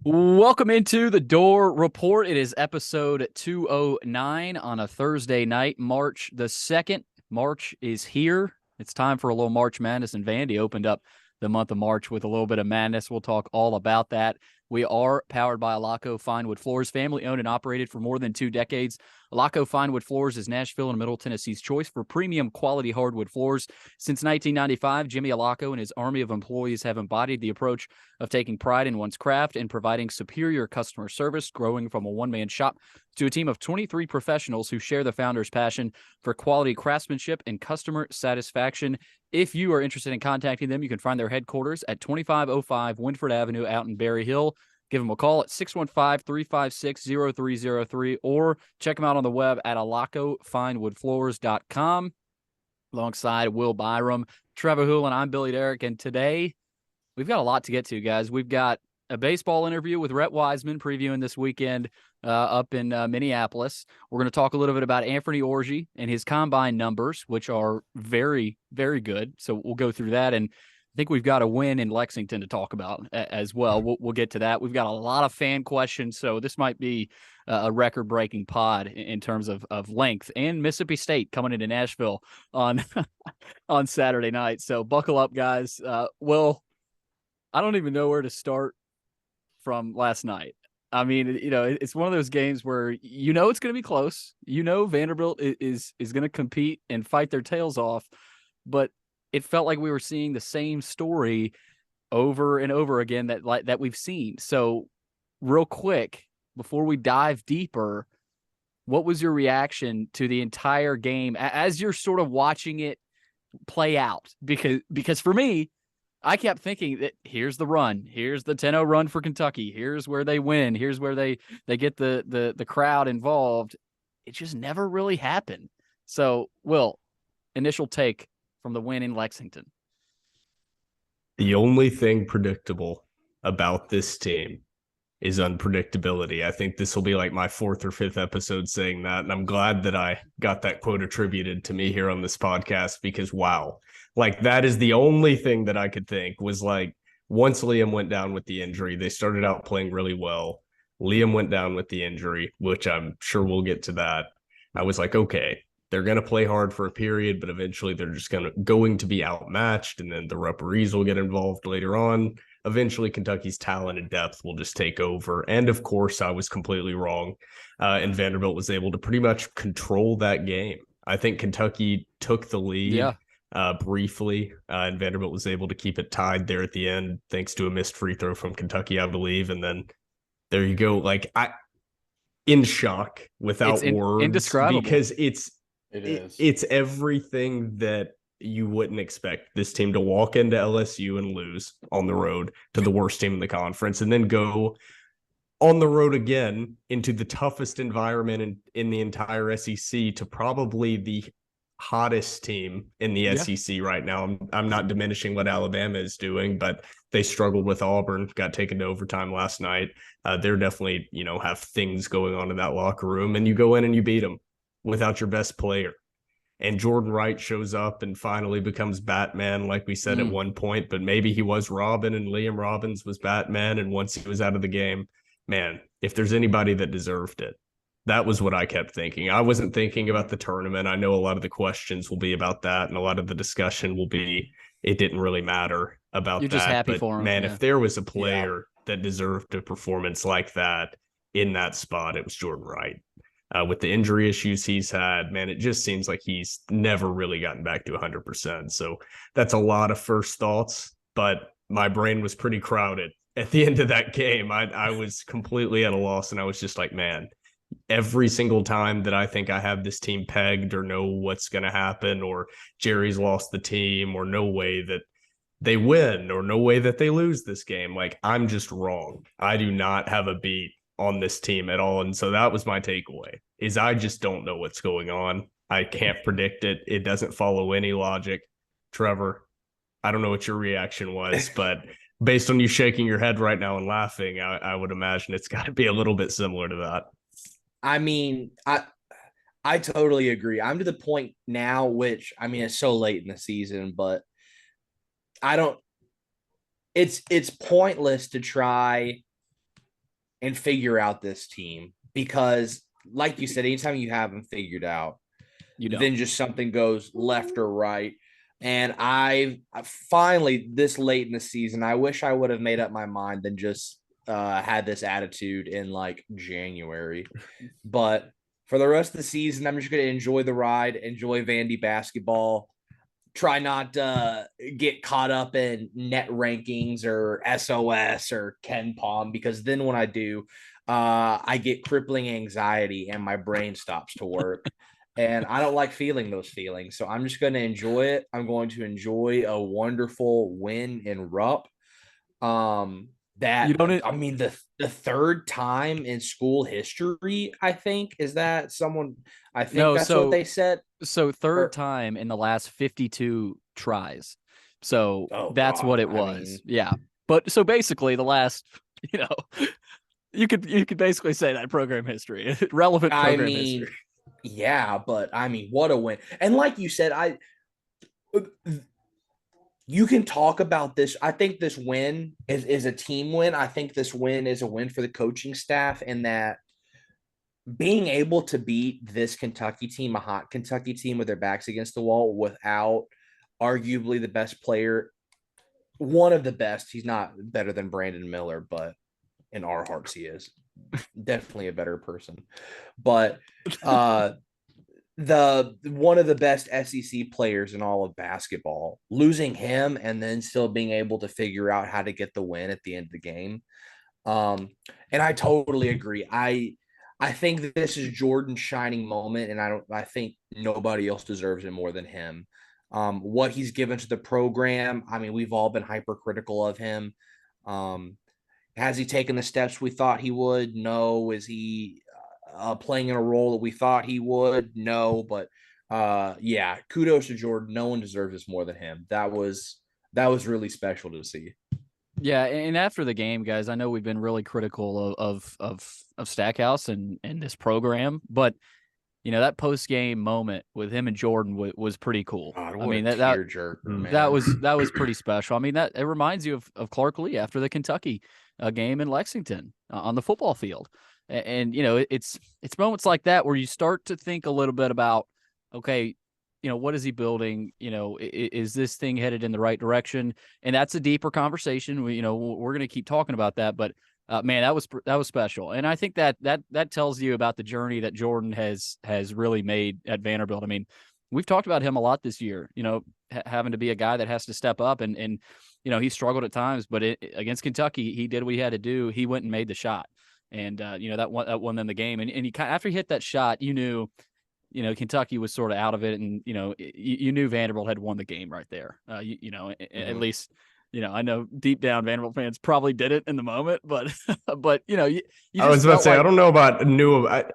Welcome into the Door Report. It is episode 209 on a Thursday night, March the 2nd. March is here. It's time for a little March Madness, and Vandy opened up the month of March with a little bit of madness. We'll talk all about that. We are powered by Alaco Fine Wood Floors, family owned and operated for more than 2 decades. Alaco Fine Wood Floors is Nashville and Middle Tennessee's choice for premium quality hardwood floors. Since 1995, Jimmy Alaco and his army of employees have embodied the approach of taking pride in one's craft and providing superior customer service, growing from a one-man shop to a team of 23 professionals who share the founder's passion for quality craftsmanship and customer satisfaction. If you are interested in contacting them, you can find their headquarters at 2505 Winford Avenue out in Berry Hill. Give them a call at 615-356-0303 or check them out on the web at alacofinewoodfloors.com. Alongside Will Byrum, Trevor Hulan, I'm Billy Derrick, and today we've got a lot to get to, guys. We've got a baseball interview with Rhett Wiseman previewing this weekend up in Minneapolis. We're going to talk a little bit about Anthony Orji and his combine numbers, which are very, very good. So we'll go through that. And I think we've got a win in Lexington to talk about as well. We'll get to that. We've got a lot of fan questions, so this might be a record-breaking pod in terms of length. And Mississippi State coming into Nashville on on Saturday night. So buckle up, guys. Well, I don't even know where to start from last night. I mean, it's one of those games where it's going to be close. Vanderbilt is going to compete and fight their tails off, but it felt like we were seeing the same story over and over again that we've seen. So, real quick, before we dive deeper, what was your reaction to the entire game as you're sort of watching it play out? Because for me, I kept thinking that here's the run. Here's the 10-0 run for Kentucky. Here's where they win. Here's where they get the crowd involved. It just never really happened. So, Will, initial take from the win in Lexington. The only thing predictable about this team is unpredictability. I think this will be like my 4th or 5th episode saying that. And I'm glad that I got that quote attributed to me here on this podcast because, wow, like that is the only thing that I could think was like once Liam went down with the injury, they started out playing really well. Liam went down with the injury, which I'm sure we'll get to that. I was like, okay, they're going to play hard for a period, but eventually they're just going to be outmatched. And then the referees will get involved later on. Eventually, Kentucky's talent and depth will just take over. And of course, I was completely wrong. And Vanderbilt was able to pretty much control that game. I think Kentucky took the lead briefly, and Vanderbilt was able to keep it tied there at the end, thanks to a missed free throw from Kentucky, I believe. And then there you go. Like in shock without words, indescribable. Because it's everything that you wouldn't expect this team to walk into LSU and lose on the road to the worst team in the conference and then go on the road again into the toughest environment in the entire SEC to probably the hottest team in the SEC right now. I'm not diminishing what Alabama is doing, but they struggled with Auburn, got taken to overtime last night. They're definitely, have things going on in that locker room, and you go in and you beat them without your best player. And Jordan Wright shows up and finally becomes Batman, like we said at one point, but maybe he was Robin and Liam Robbins was Batman. And once he was out of the game, man, if there's anybody that deserved it, that was what I kept thinking. I wasn't thinking about the tournament. I know a lot of the questions will be about that, and a lot of the discussion will be, it didn't really matter about You're that. Just happy but for him. Man, if there was a player that deserved a performance like that in that spot, it was Jordan Wright. With the injury issues he's had, man, it just seems like he's never really gotten back to 100%. So that's a lot of first thoughts, but my brain was pretty crowded at the end of that game. I was completely at a loss, and I was just like, man, every single time that I think I have this team pegged or know what's going to happen, or Jerry's lost the team, or no way that they win, or no way that they lose this game, like I'm just wrong. I do not have a beat on this team at all. And so that was my takeaway, is I just don't know what's going on. I can't predict it. It doesn't follow any logic. Trevor, I don't know what your reaction was, but based on you shaking your head right now and laughing, I would imagine it's got to be a little bit similar to that. I mean, I totally agree. I'm to the point now, which, I mean, it's so late in the season, but it's pointless to try and figure out this team because, like you said, anytime you have them figured out, then just something goes left or right. And I finally, this late in the season, I wish I would have made up my mind than just had this attitude in like January. But for the rest of the season, I'm just going to enjoy the ride, enjoy Vandy basketball. Try not to get caught up in net rankings or SOS or Ken Palm, because then when I do, I get crippling anxiety and my brain stops to work. And I don't like feeling those feelings. So I'm just going to enjoy it. I'm going to enjoy a wonderful win in Rupp. That, I mean, the third time in school history, I think, is that someone, I think that's what they said. So third time in the last 52 tries. So that's what it was. Yeah. But so basically the last, you could basically say that program history, relevant program history. Yeah, but I mean, what a win. And like you said, you can talk about this. I think this win is a team win. I think this win is a win for the coaching staff, and that being able to beat this Kentucky team, a hot Kentucky team with their backs against the wall, without arguably the best player, one of the best. He's not better than Brandon Miller, but in our hearts he is. Definitely a better person. But the one of the best SEC players in all of basketball, losing him and then still being able to figure out how to get the win at the end of the game. And I totally agree. I think this is Jordan's shining moment, and I think nobody else deserves it more than him. What he's given to the program, I mean, we've all been hypercritical of him. Has he taken the steps we thought he would? No. Is he playing in a role that we thought he would? No. But yeah, kudos to Jordan. No one deserves this more than him. That was really special to see. Yeah, and after the game, guys, I know we've been really critical of Stackhouse and this program, but that post game moment with him and Jordan was pretty cool. God, I mean, that was pretty special. I mean, that it reminds you of Clark Lee after the Kentucky game in Lexington on the football field, and it's moments like that where you start to think a little bit about, okay, what is he building? Is this thing headed in the right direction? And that's a deeper conversation. We're going to keep talking about that, but man, that was special. And I think that tells you about the journey that Jordan has really made at Vanderbilt. I mean, we've talked about him a lot this year, having to be a guy that has to step up and he struggled at times, but against Kentucky, he did what he had to do. He went and made the shot, and that won them the game. And he after he hit that shot, you knew Kentucky was sort of out of it, and you knew Vanderbilt had won the game right there. At least I know deep down Vanderbilt fans probably did it in the moment, but you I was about to say, I don't know about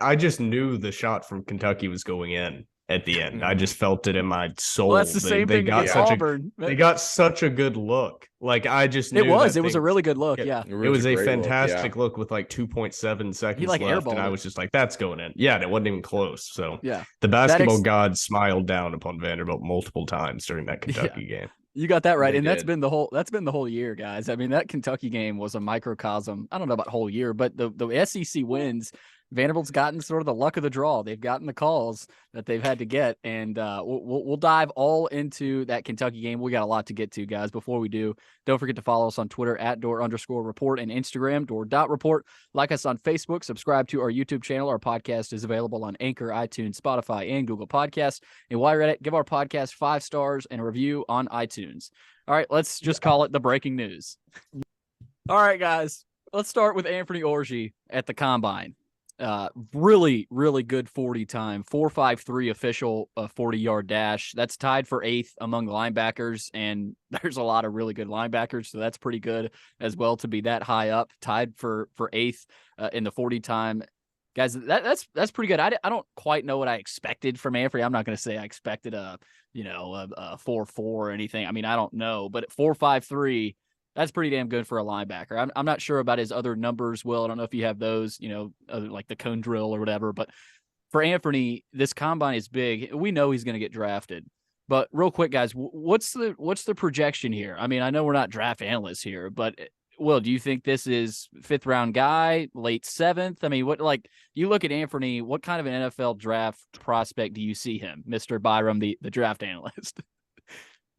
I just knew the shot from Kentucky was going in at the end. I just felt it in my soul. Well, that's the same thing against Auburn. They got such a good look. Like, I just knew it was a really good look. Yeah. It was a fantastic look with like 2.7 seconds left. And I was just like, that's going in. Yeah. And it wasn't even close. So yeah, the basketball gods smiled down upon Vanderbilt multiple times during that Kentucky game. You got that right. And that's been the whole year, guys. I mean, that Kentucky game was a microcosm. I don't know about whole year, but the SEC wins, Vanderbilt's gotten sort of the luck of the draw. They've gotten the calls that they've had to get, and we'll dive all into that Kentucky game. We got a lot to get to, guys. Before we do, don't forget to follow us on Twitter at @Dore_report and Instagram Dore.report. Like us on Facebook. Subscribe to our YouTube channel. Our podcast is available on Anchor, iTunes, Spotify, and Google Podcasts. And while you're at it, give our podcast 5 stars and a review on iTunes. All right, let's just call it the breaking news. All right, guys, let's start with Anthony Orji at the Combine. Really, really good 40 time, 4.53 official 40-yard dash. That's tied for 8th among linebackers, and there's a lot of really good linebackers, so that's pretty good as well to be that high up, tied for 8th in the 40 time. Guys, that's pretty good. I don't quite know what I expected from Anthony. I'm not going to say I expected a 4.4 or anything. I mean, I don't know, but at 4.53. That's pretty damn good for a linebacker. I'm not sure about his other numbers, Will. I don't know if you have those, like the cone drill or whatever. But for Anthony, this combine is big. We know he's going to get drafted. But real quick, guys, what's the projection here? I mean, I know we're not draft analysts here, but Will, do you think this is 5th round guy, late 7th? I mean, you look at Anthony, what kind of an NFL draft prospect do you see him, Mr. Byrum, the draft analyst?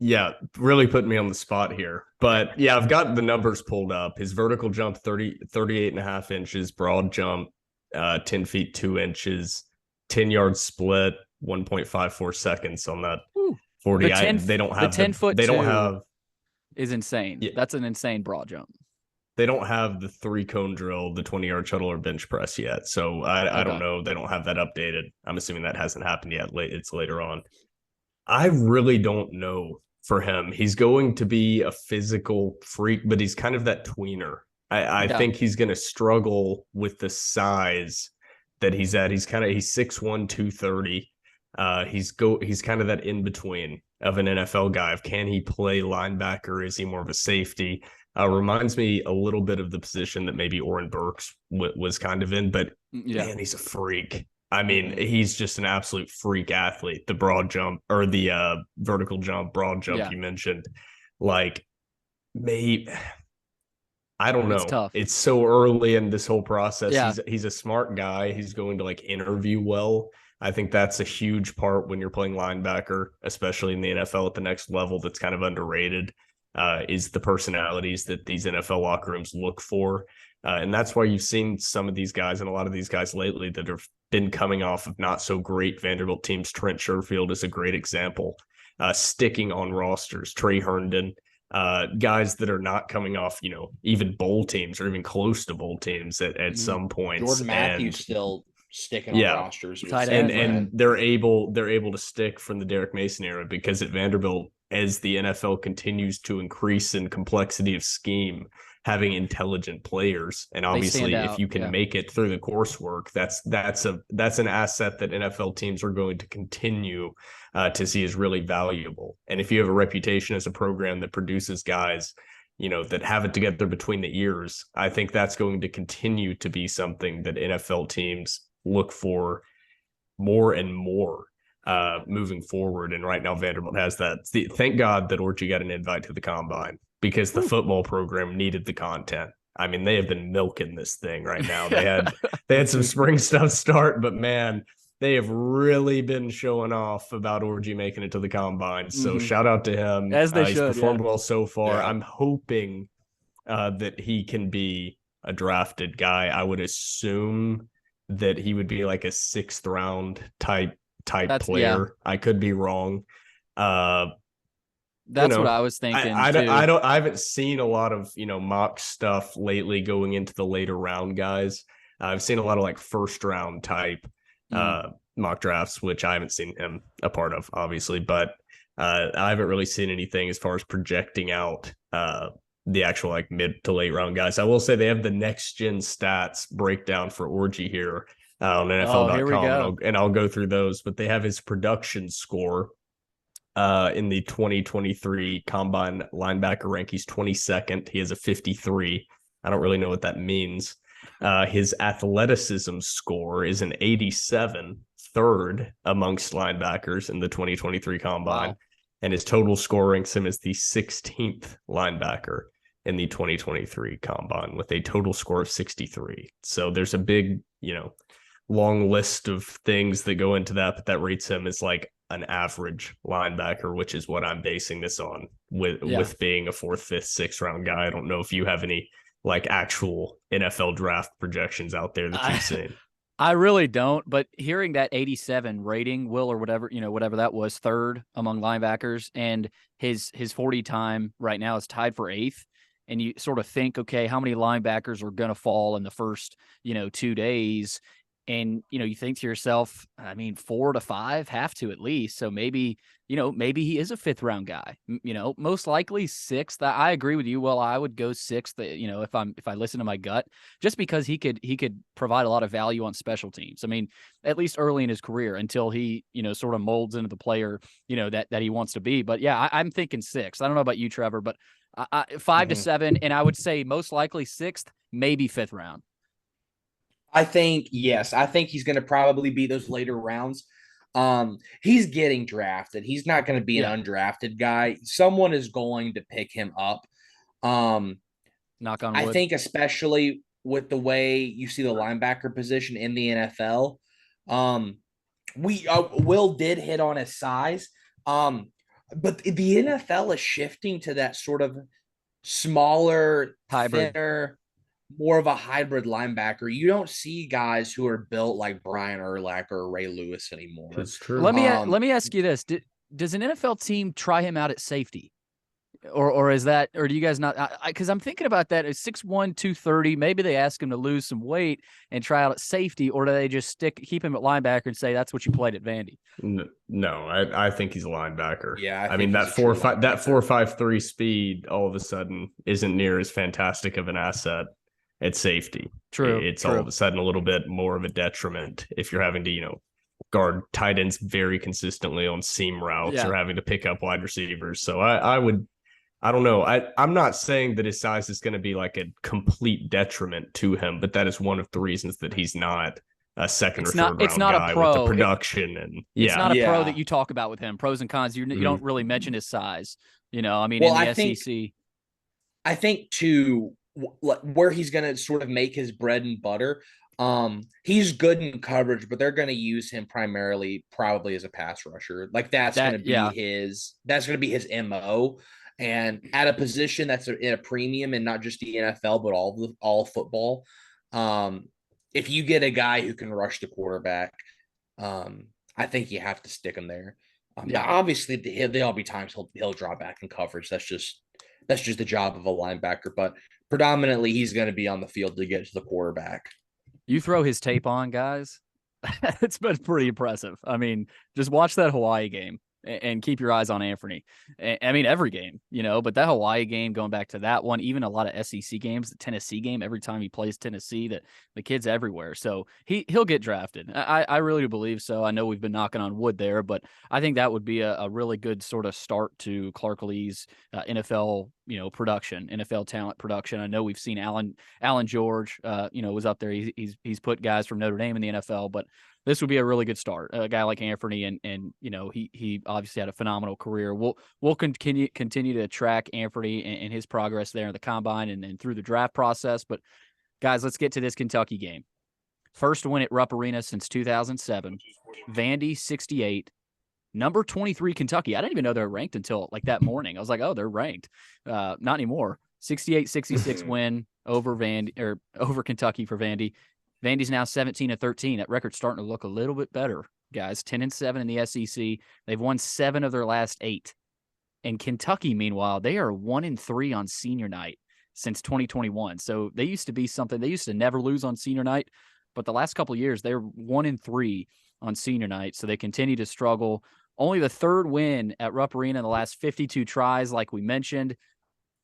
Yeah, really putting me on the spot here. But yeah, I've got the numbers pulled up. His vertical jump, 38.5 inches, broad jump, 10 feet, 2 inches, 10-yard split, 1.54 seconds on that 40. They don't have the 10-foot. They don't have is insane. Yeah. That's an insane broad jump. They don't have the 3-cone drill, the 20-yard shuttle, or bench press yet. So I don't know. They don't have that updated. I'm assuming that hasn't happened yet. It's later on. I really don't know for him. He's going to be a physical freak, but he's kind of that tweener. I think he's going to struggle with the size that he's at. He's 6'1", 230. He's kind of that in between of an NFL guy. Can he play linebacker? Is he more of a safety? Reminds me a little bit of the position that maybe Oren Burks was kind of in, but man, he's a freak. I mean, he's just an absolute freak athlete. The broad jump or the vertical jump, broad jump you mentioned, like maybe. I don't know. It's tough. It's so early in this whole process. Yeah. He's a smart guy. He's going to interview well. I think that's a huge part when you're playing linebacker, especially in the NFL at the next level. That's kind of underrated. Is the personalities that these NFL locker rooms look for. And that's why you've seen some of these guys and a lot of these guys lately that have been coming off of not so great Vanderbilt teams. Trent Sherfield is a great example. Sticking on rosters. Trey Herndon. Guys that are not coming off, even bowl teams or even close to bowl teams at some points. Jordan Matthews still sticking on rosters. And they're able to stick from the Derrick Mason era, because at Vanderbilt, as the NFL continues to increase in complexity of scheme, having intelligent players, and obviously if you can make it through the coursework, that's an asset that NFL teams are going to continue to see as really valuable. And if you have a reputation as a program that produces guys, that have it together between the ears, I think that's going to continue to be something that NFL teams look for more and more moving forward. And right now Vanderbilt has that. Thank God that Orchie got an invite to the Combine, because the football program needed the content. I mean, they have been milking this thing right now. They had some spring stuff start, but man, they have really been showing off about Orgy making it to the Combine. So shout out to him. As they he's should, performed well so far. Yeah. I'm hoping that he can be a drafted guy. I would assume that he would be like a 6th round type player. Yeah. I could be wrong. That's what I was thinking. I haven't seen a lot of mock stuff lately going into the later round guys. I've seen a lot of first round type mock drafts, which I haven't seen him a part of, obviously, but I haven't really seen anything as far as projecting out the actual mid to late round guys. I will say they have the next gen stats breakdown for Orgy here on NFL.com, and I'll go through those, but they have his production score in the 2023 Combine linebacker rank. He's 22nd. He has a 53. I don't really know what that means. His athleticism score is an 87, 3rd amongst linebackers in the 2023 Combine. Wow. And his total score ranks him as the 16th linebacker in the 2023 Combine with a total score of 63. So there's a big, long list of things that go into that, but that rates him as an average linebacker, which is what I'm basing this on with being a 4th, 5th, 6th round guy. I don't know if you have any actual NFL draft projections out there that you've seen. I really don't, but hearing that 87 rating, Will, or whatever that was, 3rd among linebackers, and his 40 time right now is tied for 8th. And you sort of think, okay, how many linebackers are going to fall in the first, 2 days? And, you think to yourself, 4 to 5 have to at least. So maybe he is a 5th round guy, most likely 6th. I agree with you. Well, I would go 6th, if I listen to my gut, just because he could provide a lot of value on special teams. At least early in his career, until he, sort of molds into the player, that he wants to be. But yeah, I'm thinking 6th. I don't know about you, Trevor, but 5 to 7. And I would say most likely 6th, maybe 5th round. I think he's going to probably be those later rounds. He's getting drafted. He's not going to be an undrafted guy. Someone is going to pick him up. Knock on I wood. think especially with the way you see the linebacker position in the NFL, Will did hit on his size, but the NFL is shifting to that sort of smaller, Hybrid. thinner, more of a hybrid linebacker. You don't see guys who are built like Brian Urlacher or Ray Lewis anymore. It's true. Let me ask you this: does an NFL team try him out at safety? Or is that, or do you guys not? Because I'm thinking about that. At 6'1", 230, maybe they ask him to lose some weight and try out at safety, or do they just keep him at linebacker and say that's what you played at Vandy? No, I think he's a linebacker. Yeah, I mean that 4.53 speed all of a sudden isn't near as fantastic of an asset at safety. True, it's all of a sudden a little bit more of a detriment if you're having to guard tight ends very consistently on seam routes or having to pick up wide receivers. So I don't know. I'm not saying that his size is going to be like a complete detriment to him, but that is one of the reasons that he's not a second or third round guy a pro. With the production. It's not a pro that you talk about with him. Pros and cons. You don't really mention his size. In the SEC. I think too, where he's going to sort of make his bread and butter. He's good in coverage, but they're going to use him primarily probably as a pass rusher. Like that's going to be his MO. And at a position that's in a premium and not just the NFL, but all football, if you get a guy who can rush the quarterback, I think you have to stick him there. Now, obviously, there'll be times he'll draw back in coverage. That's just the job of a linebacker. But predominantly, he's going to be on the field to get to the quarterback. You throw his tape on, guys. It's been pretty impressive. I mean, just watch that Hawaii game. And keep your eyes on Anthony. I mean, every game, but that Hawaii game, going back to that one, even a lot of SEC games, the Tennessee game, every time he plays Tennessee, that the kid's everywhere. So he'll get drafted. I really do believe so. I know we've been knocking on wood there, but I think that would be a really good sort of start to Clark Lee's NFL, production, NFL talent production. I know we've seen Alan George, was up there. He's put guys from Notre Dame in the NFL, but this would be a really good start. A guy like Anthony, and he obviously had a phenomenal career. We'll continue to track Anthony and his progress there in the combine and through the draft process. But guys, let's get to this Kentucky game. First win at Rupp Arena since 2007. Vandy 68, number 23 Kentucky. I didn't even know they were ranked until like that morning. I was like, oh, they're ranked. Not anymore. 68-66 win over Kentucky for Vandy. Vandy's now 17-13. That record's starting to look a little bit better, guys. 10-7 in the SEC. They've won 7 of their last 8. And Kentucky, meanwhile, they are 1-3 on senior night since 2021. So they used to be something. They used to never lose on senior night, but the last couple of years they're 1-3 on senior night. So they continue to struggle. Only the 3rd win at Rupp Arena in the last 52 tries, like we mentioned.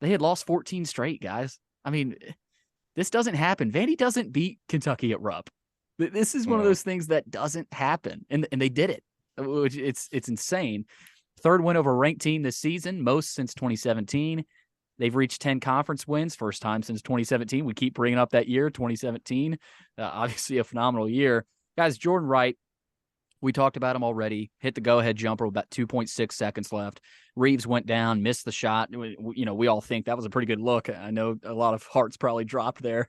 They had lost 14 straight, guys. I mean, this doesn't happen. Vandy doesn't beat Kentucky at Rupp. This is one of those things that doesn't happen, and they did it. Which it's insane. 3rd win over a ranked team this season, most since 2017. They've reached 10 conference wins, first time since 2017. We keep bringing up that year, 2017. Obviously a phenomenal year. Guys, Jordan Wright, we talked about him already. Hit the go-ahead jumper with about 2.6 seconds left. Reeves went down, missed the shot. We all think that was a pretty good look. I know a lot of hearts probably dropped there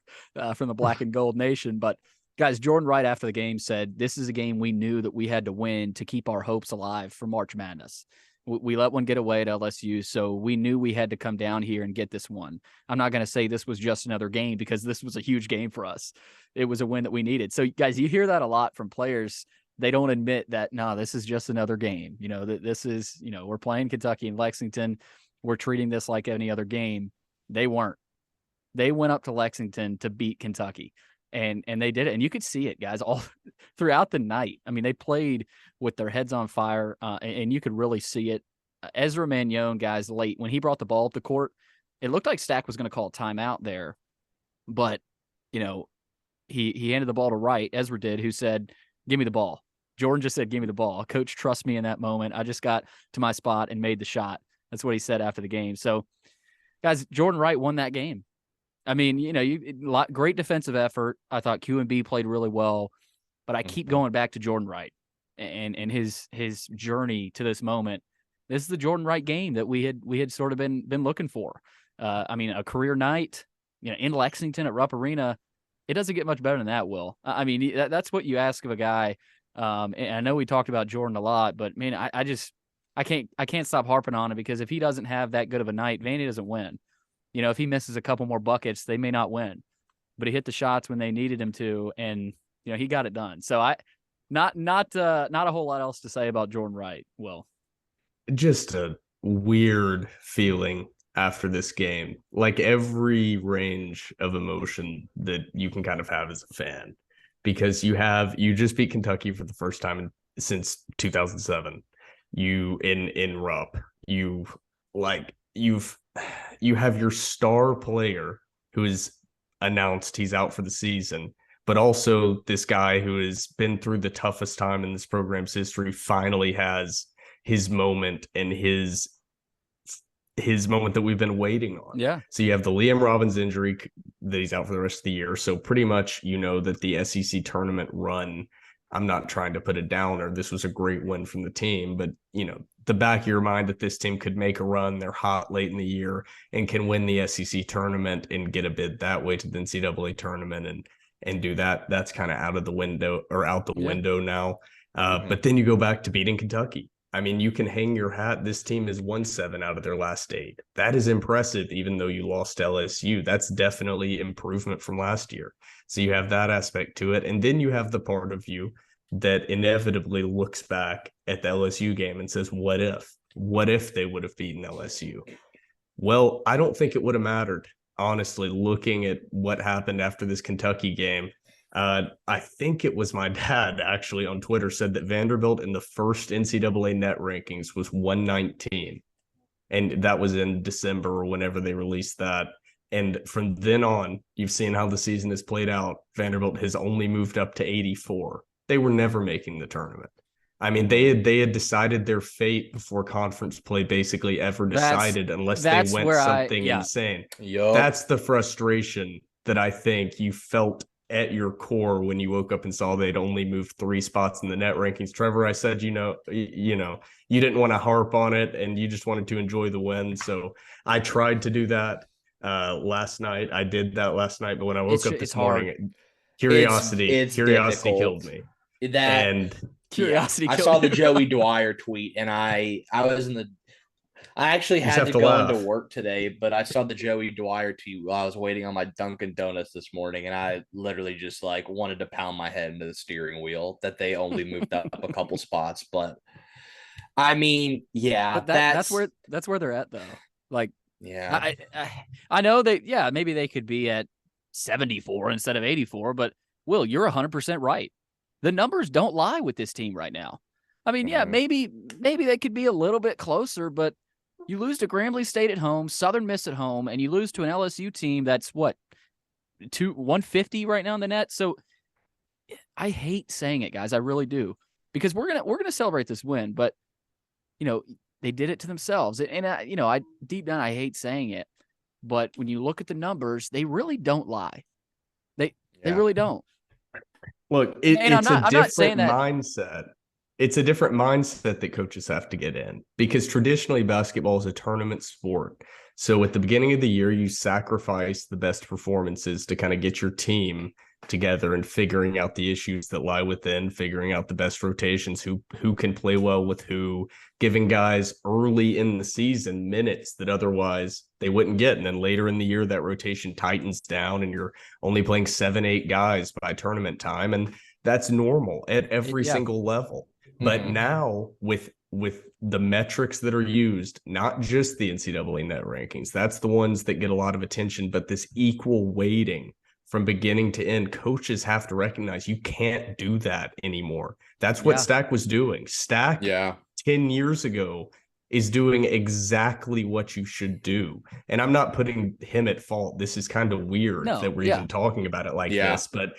from the Black and Gold Nation. But, guys, Jordan Wright after the game said, this is a game we knew that we had to win to keep our hopes alive for March Madness. We let one get away at LSU, so we knew we had to come down here and get this one. I'm not going to say this was just another game because this was a huge game for us. It was a win that we needed. So, guys, you hear that a lot from players. They don't admit that, no, this is just another game. That this is, we're playing Kentucky and Lexington. We're treating this like any other game. They weren't. They went up to Lexington to beat Kentucky, and they did it. And you could see it, guys, all throughout the night. I mean, they played with their heads on fire, and you could really see it. Ezra Mannion, guys, late, when he brought the ball up the court, it looked like Stack was going to call a timeout there. But, he handed the ball to Wright, Ezra did, who said, give me the ball. Jordan just said, give me the ball. Coach, trust me in that moment. I just got to my spot and made the shot. That's what he said after the game. So, guys, Jordan Wright won that game. I mean, great defensive effort. I thought QB played really well, but I keep going back to Jordan Wright and his journey to this moment. This is the Jordan Wright game that we had sort of been looking for. A career night, in Lexington at Rupp Arena, it doesn't get much better than that, Will. I mean, that's what you ask of a guy. And I know we talked about Jordan a lot, but man, I can't stop harping on it, because if he doesn't have that good of a night, Vandy doesn't win. If he misses a couple more buckets, they may not win. But he hit the shots when they needed him to, and he got it done. So not a whole lot else to say about Jordan Wright. Will. Just a weird feeling after this game, like every range of emotion that you can kind of have as a fan, because you just beat Kentucky for the first time since 2007. You in Rupp, you have your star player who is announced he's out for the season, but also this guy who has been through the toughest time in this program's history finally has his moment, and his moment that we've been waiting on. Yeah. So you have the Liam Robbins injury that he's out for the rest of the year. So pretty much, that the SEC tournament run, I'm not trying to put it down, or this was a great win from the team, but the back of your mind that this team could make a run, they're hot late in the year and can win the SEC tournament and get a bid that way to the NCAA tournament and do that. That's kind of out the window now. But then you go back to beating Kentucky. I mean, you can hang your hat. This team has won 7 out of their last 8. That is impressive, even though you lost LSU. That's definitely improvement from last year. So you have that aspect to it. And then you have the part of you that inevitably looks back at the LSU game and says, what if? What if they would have beaten LSU? Well, I don't think it would have mattered, honestly, looking at what happened after this Kentucky game. I think it was my dad actually on Twitter said that Vanderbilt in the first NCAA net rankings was 119. And that was in December or whenever they released that. And from then on, you've seen how the season has played out. Vanderbilt has only moved up to 84. They were never making the tournament. I mean, they had decided their fate before conference play basically ever decided, unless they went something insane. Yep. That's the frustration that I think you felt at your core when you woke up and saw they'd only moved 3 spots in the net rankings. Trevor, I said, you didn't want to harp on it and you just wanted to enjoy the win. So I tried to do that last night. I did that last night, but when I woke up this morning, curiosity killed me. Curiosity. I saw the Joey Dwyer tweet, and I actually had to go into work today, but I saw the Joey Dwyer tweet while I was waiting on my Dunkin' Donuts this morning, and I literally just wanted to pound my head into the steering wheel that they only moved up a couple spots. But I mean, yeah, but that's where they're at though. Yeah, I know that. Maybe they could be at 74 instead of 84, but Will, you're 100% right. The numbers don't lie with this team right now. I mean, maybe they could be a little bit closer, but you lose to Grambling State at home, Southern Miss at home, and you lose to an LSU team that's what, 150 right now in the net. So I hate saying it, guys. I really do, because we're gonna celebrate this win, but they did it to themselves. And I deep down I hate saying it, but when you look at the numbers, they really don't lie. They really don't. Look, it's a different mindset. It's a different mindset that coaches have to get in, because traditionally basketball is a tournament sport. So at the beginning of the year, you sacrifice the best performances to kind of get your team together and figuring out the issues that lie within, figuring out the best rotations, who can play well with who, giving guys early in the season minutes that otherwise they wouldn't get. And then later in the year, that rotation tightens down and you're only playing 7-8 guys by tournament time. And that's normal at every single level. But now with the metrics that are used, not just the NCAA net rankings, that's the ones that get a lot of attention, but this equal weighting from beginning to end, coaches have to recognize you can't do that anymore. That's what Stack was doing. Stack 10 years ago is doing exactly what you should do. And I'm not putting him at fault. This is kind of weird that we're even talking about it like this, but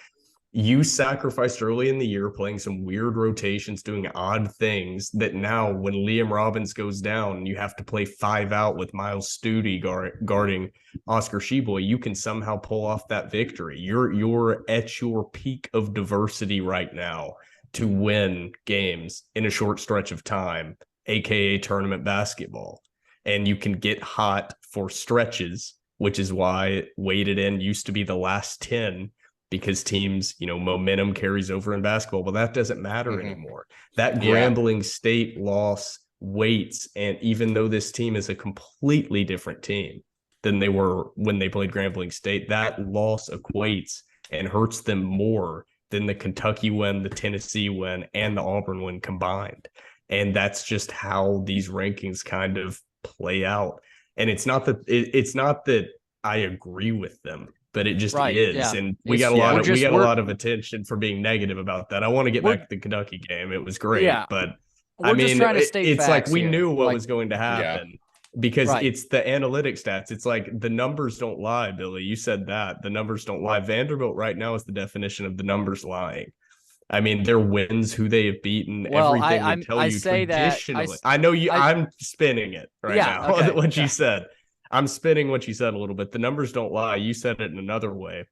you sacrificed early in the year playing some weird rotations, doing odd things that now when Liam Robbins goes down and you have to play 5 out with Miles Studi guarding Oscar Sheboy, you can somehow pull off that victory. You're at your peak of diversity right now to win games in a short stretch of time, aka tournament basketball. And you can get hot for stretches which is why it weighted in used to be the last 10 because teams, momentum carries over in basketball. Well, that doesn't matter anymore. That Grambling State loss weights, and even though this team is a completely different team than they were when they played Grambling State, that loss equates and hurts them more than the Kentucky win, the Tennessee win, and the Auburn win combined. And that's just how these rankings kind of play out. And it's not that I agree with them, but it just is. Yeah. And we got a lot of attention for being negative about that. I want to get back to the Kentucky game. It was great, but it's like we knew what was going to happen because it's the analytic stats. It's like the numbers don't lie, Billy. You said that. The numbers don't lie. Vanderbilt right now is the definition of the numbers lying. I mean, their wins, who they have beaten, everything would tell you traditionally. I know you. I'm spinning it now. Okay, what you said. I'm spinning what you said a little bit. The numbers don't lie. You said it in another way.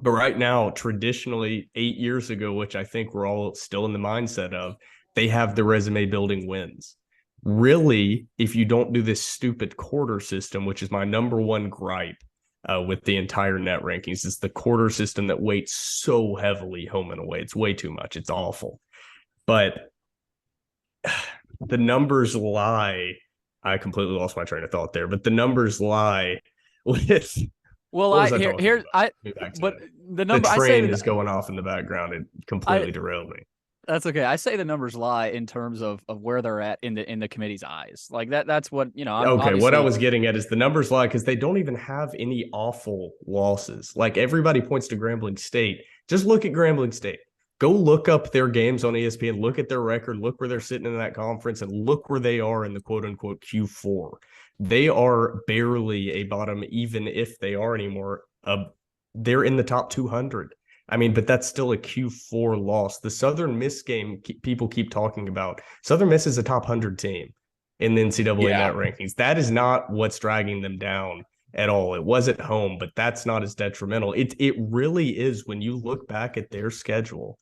But right now, traditionally, 8 years ago, which I think we're all still in the mindset of, they have the resume building wins. Really, if you don't do this stupid quarter system, which is my number one gripe with the entire net rankings, is the quarter system that weights so heavily home and away. It's way too much. It's awful. But the numbers lie. I completely lost my train of thought there, but the numbers lie with. Well, the number the train is going off in the background. It completely derailed me. That's okay. I say the numbers lie in terms of where they're at in the committee's eyes. Like that's what, Okay. What I was getting at is the numbers lie because they don't even have any awful losses. Like everybody points to Grambling State. Just look at Grambling State. Go look up their games on ESPN, look at their record, look where they're sitting in that conference, and look where they are in the quote-unquote Q4. They are barely a bottom, even if they are anymore. They're in the top 200. I mean, but that's still a Q4 loss. The Southern Miss game people keep talking about. Southern Miss is a top 100 team in the NCAA net rankings. That is not what's dragging them down at all. It was at home, but that's not as detrimental. It really is when you look back at their schedule.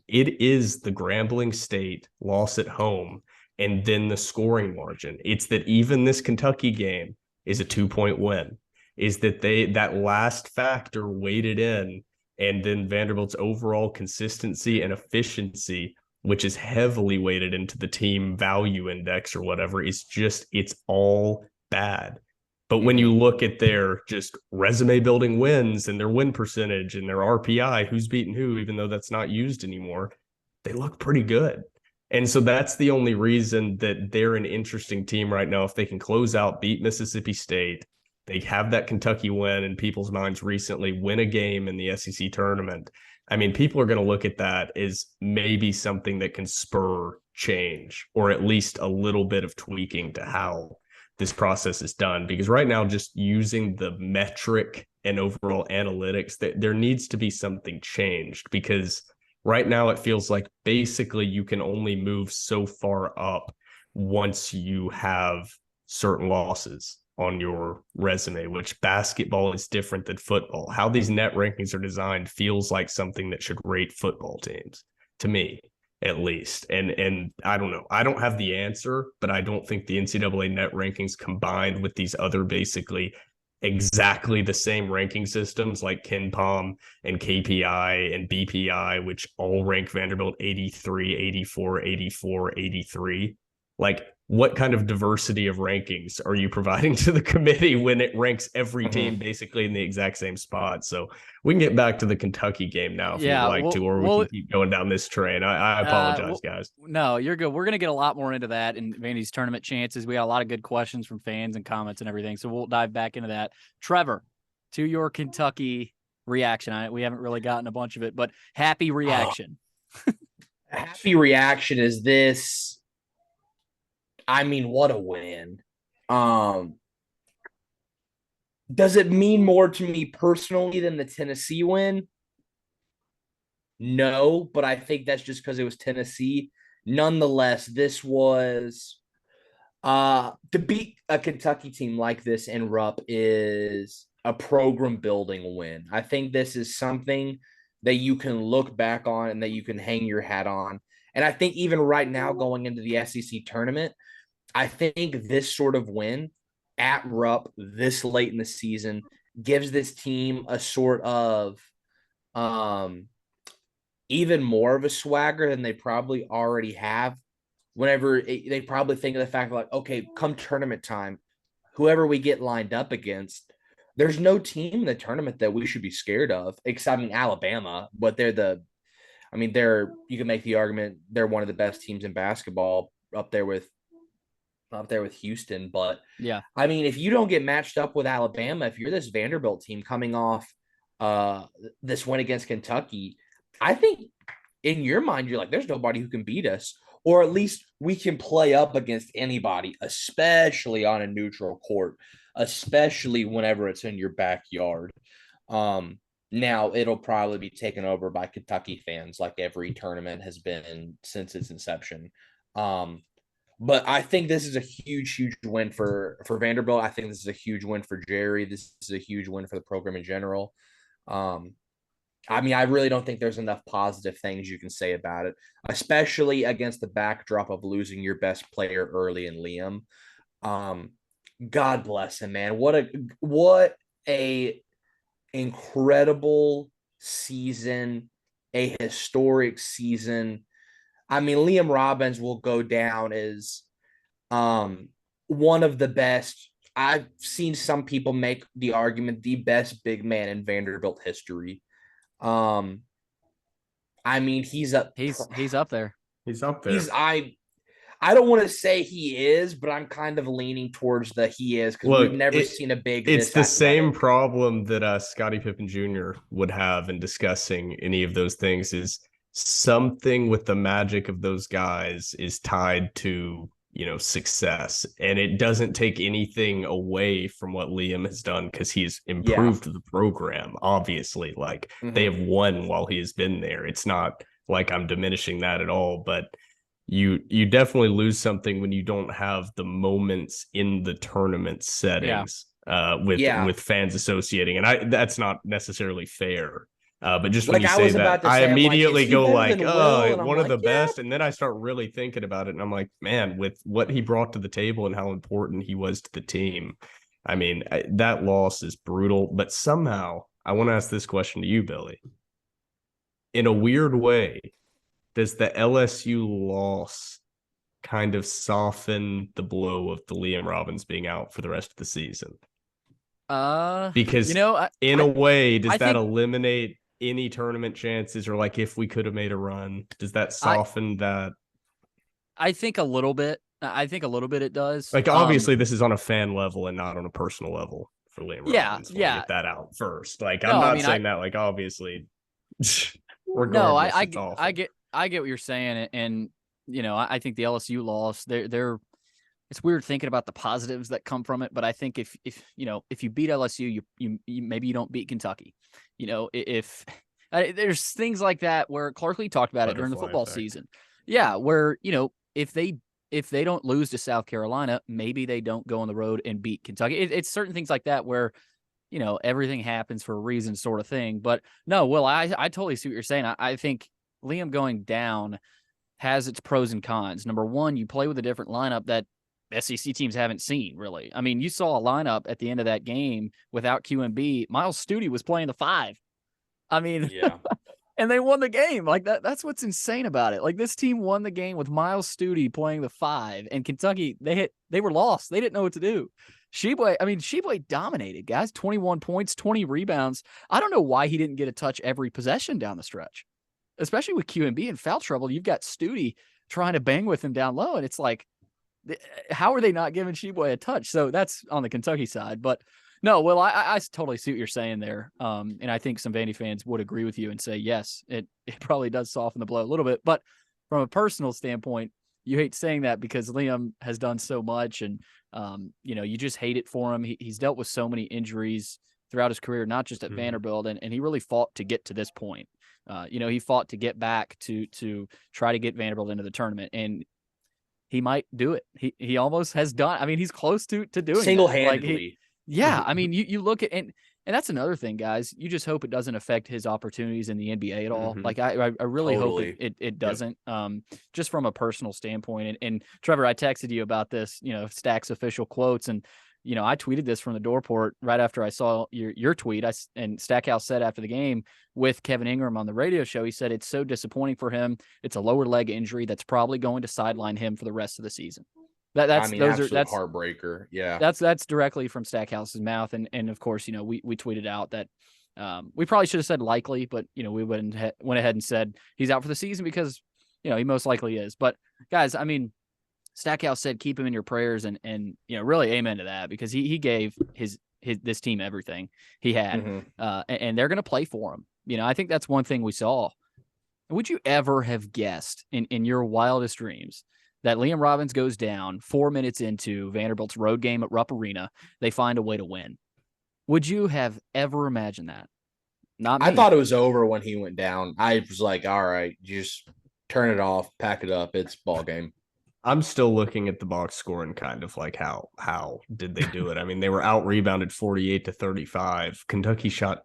It is the Grambling State loss at home and then the scoring margin. It's that even this Kentucky game is a 2-point win. Is that that last factor weighted in, and then Vanderbilt's overall consistency and efficiency, which is heavily weighted into the team value index or whatever, it's all bad. But when you look at their just resume building wins and their win percentage and their RPI, who's beaten who, even though that's not used anymore, they look pretty good. And so that's the only reason that they're an interesting team right now. If they can close out, beat Mississippi State, they have that Kentucky win in people's minds recently, win a game in the SEC tournament. I mean, people are going to look at that as maybe something that can spur change or at least a little bit of tweaking to how this process is done, because right now, just using the metric and overall analytics, that there needs to be something changed, because right now it feels like basically you can only move so far up once you have certain losses on your resume, which basketball is different than football. How these net rankings are designed feels like something that should rate football teams, to me at least. And I don't know. I don't have the answer, but I don't think the NCAA net rankings combined with these other basically exactly the same ranking systems like KenPom and KPI and BPI, which all rank Vanderbilt 83, 84, 84, 83. Like, what kind of diversity of rankings are you providing to the committee when it ranks every team basically in the exact same spot? So we can get back to the Kentucky game now if you'd like to, or we can keep going down this train. I apologize, guys. No, you're good. We're going to get a lot more into that in Vandy's tournament chances. We got a lot of good questions from fans and comments and everything, so we'll dive back into that. Trevor, to your Kentucky reaction. We haven't really gotten a bunch of it, but happy reaction. Happy reaction is this. I mean, what a win. Does it mean more to me personally than the Tennessee win? No, but I think that's just because it was Tennessee. Nonetheless, this was to beat a Kentucky team like this in Rupp is a program building win. I think this is something that you can look back on and that you can hang your hat on. And I think even right now going into the SEC tournament, I think this sort of win at Rupp this late in the season gives this team a sort of even more of a swagger than they probably already have. Whenever they probably think of the fact like, okay, come tournament time, whoever we get lined up against, there's no team in the tournament that we should be scared of, except Alabama, but they're you can make the argument they're one of the best teams in basketball up there with Houston. But yeah, I mean, if you don't get matched up with Alabama, if you're this Vanderbilt team coming off this win against Kentucky, I think in your mind, you're like, there's nobody who can beat us, or at least we can play up against anybody, especially on a neutral court, especially whenever it's in your backyard. Now it'll probably be taken over by Kentucky fans, like every tournament has been since its inception. But I think this is a huge win for Vanderbilt. I think this is a huge win for Jerry. This is a huge win for the program in general. I mean, I really don't think there's enough positive things you can say about it, especially against the backdrop of losing your best player early in Liam. God bless him, man. What a incredible season, a historic season. I mean, Liam Robbins will go down as one of the best. I've seen some people make the argument the best big man in Vanderbilt history. I mean, he's up there. He's up there. I don't want to say he is, but I'm kind of leaning towards the he is, because we've never seen a big. It's the same problem that Scottie Pippen Jr. would have in discussing any of those things. Is something with the magic of those guys is tied to, success, and it doesn't take anything away from what Liam has done, because he's improved the program. Obviously, they have won while he has been there. It's not like I'm diminishing that at all, but you definitely lose something when you don't have the moments in the tournament settings with fans associating, and that's not necessarily fair. But just when you say that, I immediately go like, oh, one of the best. And then I start really thinking about it. And I'm like, man, with what he brought to the table and how important he was to the team, I mean, that loss is brutal. But somehow, I want to ask this question to you, Billy. In a weird way, does the LSU loss kind of soften the blow of the Liam Robbins being out for the rest of the season? Because in a way, does that eliminate any tournament chances, or if we could have made a run, does that soften that? I think a little bit. It does. Obviously, this is on a fan level and not on a personal level for Liam Robbins. Get that out first. I'm not saying that. Obviously, regardless, I get what you're saying, and I think the LSU loss, they're it's weird thinking about the positives that come from it, but I think if you beat LSU, you maybe you don't beat Kentucky. If there's things like that where Clark Lee talked about it during the football season. Yeah, where if they don't lose to South Carolina, maybe they don't go on the road and beat Kentucky. It's certain things like that where everything happens for a reason, sort of thing. But no, Will, I totally see what you're saying. I think Liam going down has its pros and cons. Number one, you play with a different lineup that SEC teams haven't seen, really. I mean, you saw a lineup at the end of that game without QMB. Miles Studi was playing the 5. I mean, and they won the game. That's what's insane about it. This team won the game with Miles Studi playing the 5, and Kentucky, they were lost. They didn't know what to do. Sheboy dominated, guys. 21 points, 20 rebounds. I don't know why he didn't get a touch every possession down the stretch, especially with QMB in foul trouble. You've got Studi trying to bang with him down low, and it's like, how are they not giving Sheboy a touch? So that's on the Kentucky side. But no, well, I totally see what you're saying there. And I think some Vandy fans would agree with you and say, yes, it probably does soften the blow a little bit. But from a personal standpoint, you hate saying that because Liam has done so much, and you just hate it for him. He's dealt with so many injuries throughout his career, not just at Vanderbilt, and he really fought to get to this point. He fought to get back to try to get Vanderbilt into the tournament, and he might do it. He almost has done. I mean, he's close to doing single-handedly. I mean, you look at and that's another thing, guys. You just hope it doesn't affect his opportunities in the NBA at all. I really hope it doesn't. Just from a personal standpoint. And Trevor, I texted you about this. Stack's official quotes, and I tweeted this from the door port right after I saw your tweet. And Stackhouse said after the game with Kevin Ingram on the radio show, he said it's so disappointing for him. It's a lower leg injury that's probably going to sideline him for the rest of the season. That's heartbreaker. Yeah, that's directly from Stackhouse's mouth. And of course, we tweeted out that we probably should have said likely, but we went ahead and said he's out for the season because he most likely is. But guys, I mean, Stackhouse said keep him in your prayers, and really amen to that, because he gave this team everything he had, and they're going to play for him. I think that's one thing we saw. Would you ever have guessed in your wildest dreams that Liam Robbins goes down 4 minutes into Vanderbilt's road game at Rupp Arena? They find a way to win. Would you have ever imagined that? Not me. I thought it was over when he went down. I was like, all right, just turn it off, pack it up. It's ball game. I'm still looking at the box score and kind of like how did they do it? I mean, they were out rebounded 48-35. Kentucky shot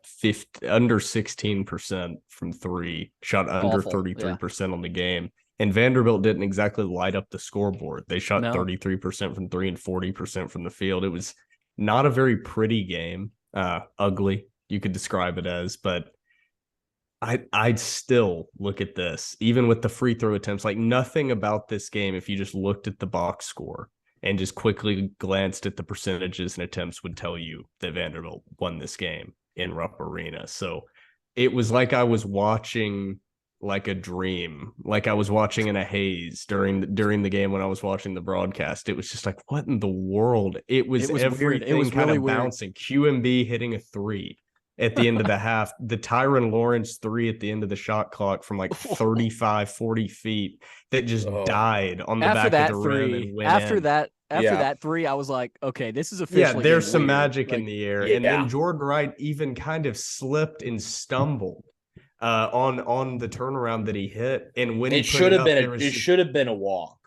under 16% from three, shot under 33% on the game. And Vanderbilt didn't exactly light up the scoreboard. They shot 33% from three and 40% from the field. It was not a very pretty game. Ugly, you could describe it as, but I'd still look at this, even with the free throw attempts, like nothing about this game, if you just looked at the box score and just quickly glanced at the percentages and attempts, would tell you that Vanderbilt won this game in Rupp Arena. So it was like I was watching like a dream, like I was watching in a haze during the game when I was watching the broadcast. It was just like, what in the world? It was everything weird. It was kind really of bouncing. QMB hitting a three at the end of the half, the Tyrin Lawrence three at the end of the shot clock from like 35, 40 feet that just died on the back of the rim and went after in. That three, I was like, okay, this is officially. Yeah, there's some magic in the air. And then Jordan Wright even kind of slipped and stumbled on the turnaround that he hit. And when it should have been a walk.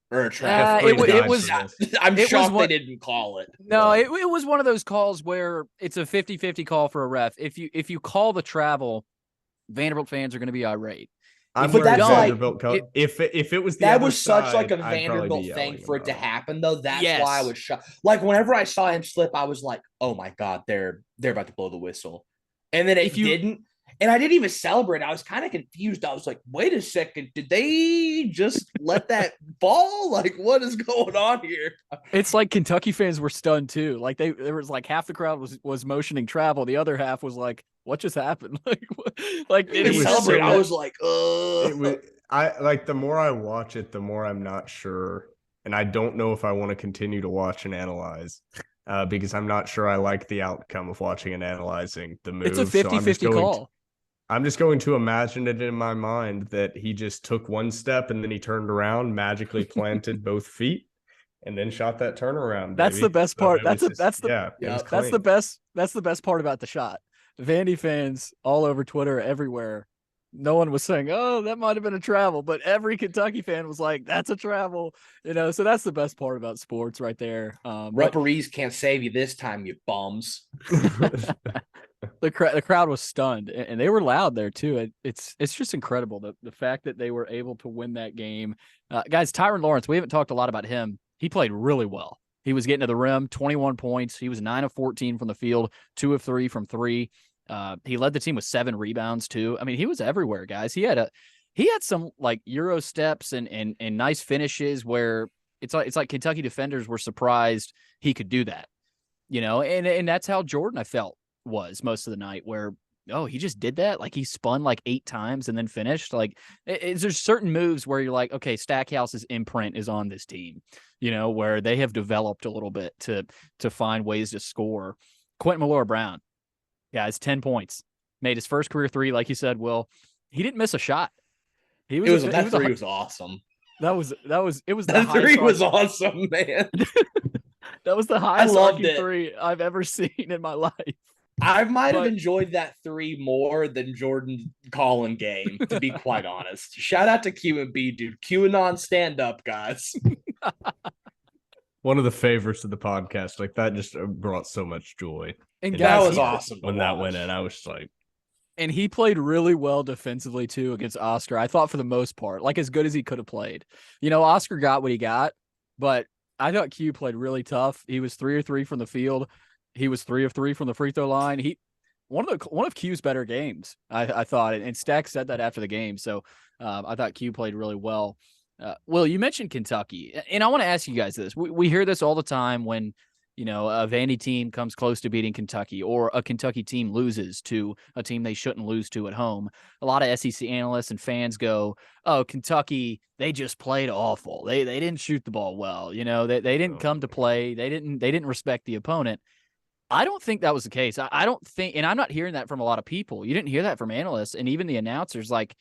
Or a trap. I'm shocked they didn't call it. No, it was one of those calls where it's a 50-50 call for a ref. If you call the travel, Vanderbilt fans are going to be irate. If it was that was such like a Vanderbilt thing for it to happen, though. That's why I was shocked. Like whenever I saw him slip, I was like, "Oh my god, they're about to blow the whistle," and then it didn't. And I didn't even celebrate. I was kind of confused. I was like, wait a second. Did they just let that fall? Like, what is going on here? It's like Kentucky fans were stunned too. Like there was like half the crowd was motioning travel. The other half was like, what just happened? Like did he celebrate? I was like, the more I watch it, the more I'm not sure. And I don't know if I want to continue to watch and analyze. Because I'm not sure I like the outcome of watching and analyzing the move. It's a 50-50 call. I'm just going to imagine it in my mind that he just took one step and then he turned around, magically planted both feet, and then shot that turnaround. That's the best part. That's the best part about the shot. Vandy fans all over Twitter, everywhere. No one was saying, "Oh, that might have been a travel," but every Kentucky fan was like, "That's a travel." So that's the best part about sports, right there. Referees can't save you this time, you bums. The crowd was stunned, and they were loud there too. It's just incredible the fact that they were able to win that game. Guys, Tyrin Lawrence, we haven't talked a lot about him. He played really well. He was getting to the rim, 21 points. He was 9 of 14 from the field, 2 of 3 from three. He led the team with 7 rebounds too. I mean, he was everywhere, guys. He had some like Euro steps and nice finishes where it's like Kentucky defenders were surprised he could do that. And that's how Jordan, I felt, was most of the night, where he just did that. Like he spun like 8 times and then finished. Like there's certain moves where you're like, okay, Stackhouse's imprint is on this team, where they have developed a little bit to find ways to score. Quentin Millora-Brown, guys, 10 points, made his first career 3. Like you said, Will, he didn't miss a shot. That 3 was awesome. That 3 was awesome, man. That was the highest arcing 3 I've ever seen in my life. I might have enjoyed that 3 more than Jordan Collin game, to be quite honest. Shout out to QMB, dude. QAnon stand up, guys. One of the favorites of the podcast. Like that just brought so much joy. And that was awesome when that went in. I was like, and he played really well defensively too against Oscar. I thought for the most part, like as good as he could have played. Oscar got what he got, but I thought Q played really tough. He was 3 of 3 from the field. He was 3 of 3 from the free throw line. One of Q's better games, I thought, and Stack said that after the game. So I thought Q played really well. Will, you mentioned Kentucky, and I want to ask you guys this. We hear this all the time when, a Vandy team comes close to beating Kentucky, or a Kentucky team loses to a team they shouldn't lose to at home. A lot of SEC analysts and fans go, "Oh, Kentucky, they just played awful. They didn't shoot the ball well. They didn't come to play. They didn't respect the opponent." I don't think that was the case. I don't think, and I'm not hearing that from a lot of people. You didn't hear that from analysts and even the announcers. Like,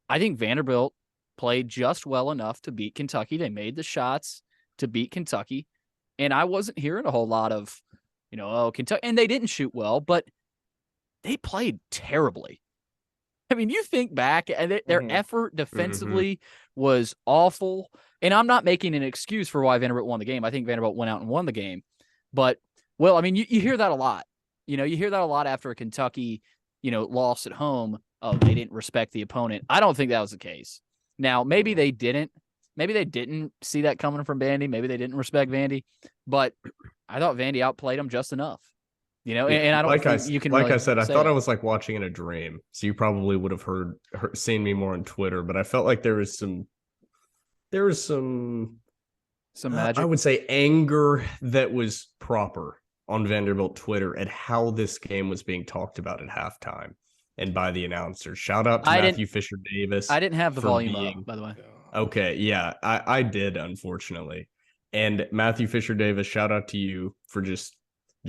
I think Vanderbilt played just well enough to beat Kentucky. They made the shots to beat Kentucky. And I wasn't hearing a whole lot of, Kentucky. And they didn't shoot well, but they played terribly. I mean, you think back, and their effort defensively was awful. And I'm not making an excuse for why Vanderbilt won the game. I think Vanderbilt went out and won the game. But, well, I mean, you hear that a lot. You hear that a lot after a Kentucky, loss at home. Oh, they didn't respect the opponent. I don't think that was the case. Now, maybe they didn't. Maybe they didn't see that coming from Vandy. Maybe they didn't respect Vandy. But I thought Vandy outplayed them just enough. And I don't think you can like really I said, I say thought that. I was like watching in a dream. So you probably would have seen me more on Twitter, but I felt like there was some magic. I would say anger that was proper on Vanderbilt Twitter at how this game was being talked about at halftime and by the announcers. Shout out to Matthew Fisher Davis. I didn't have the volume up, by the way. Okay, yeah, I did, unfortunately. And Matthew Fisher Davis, shout out to you for just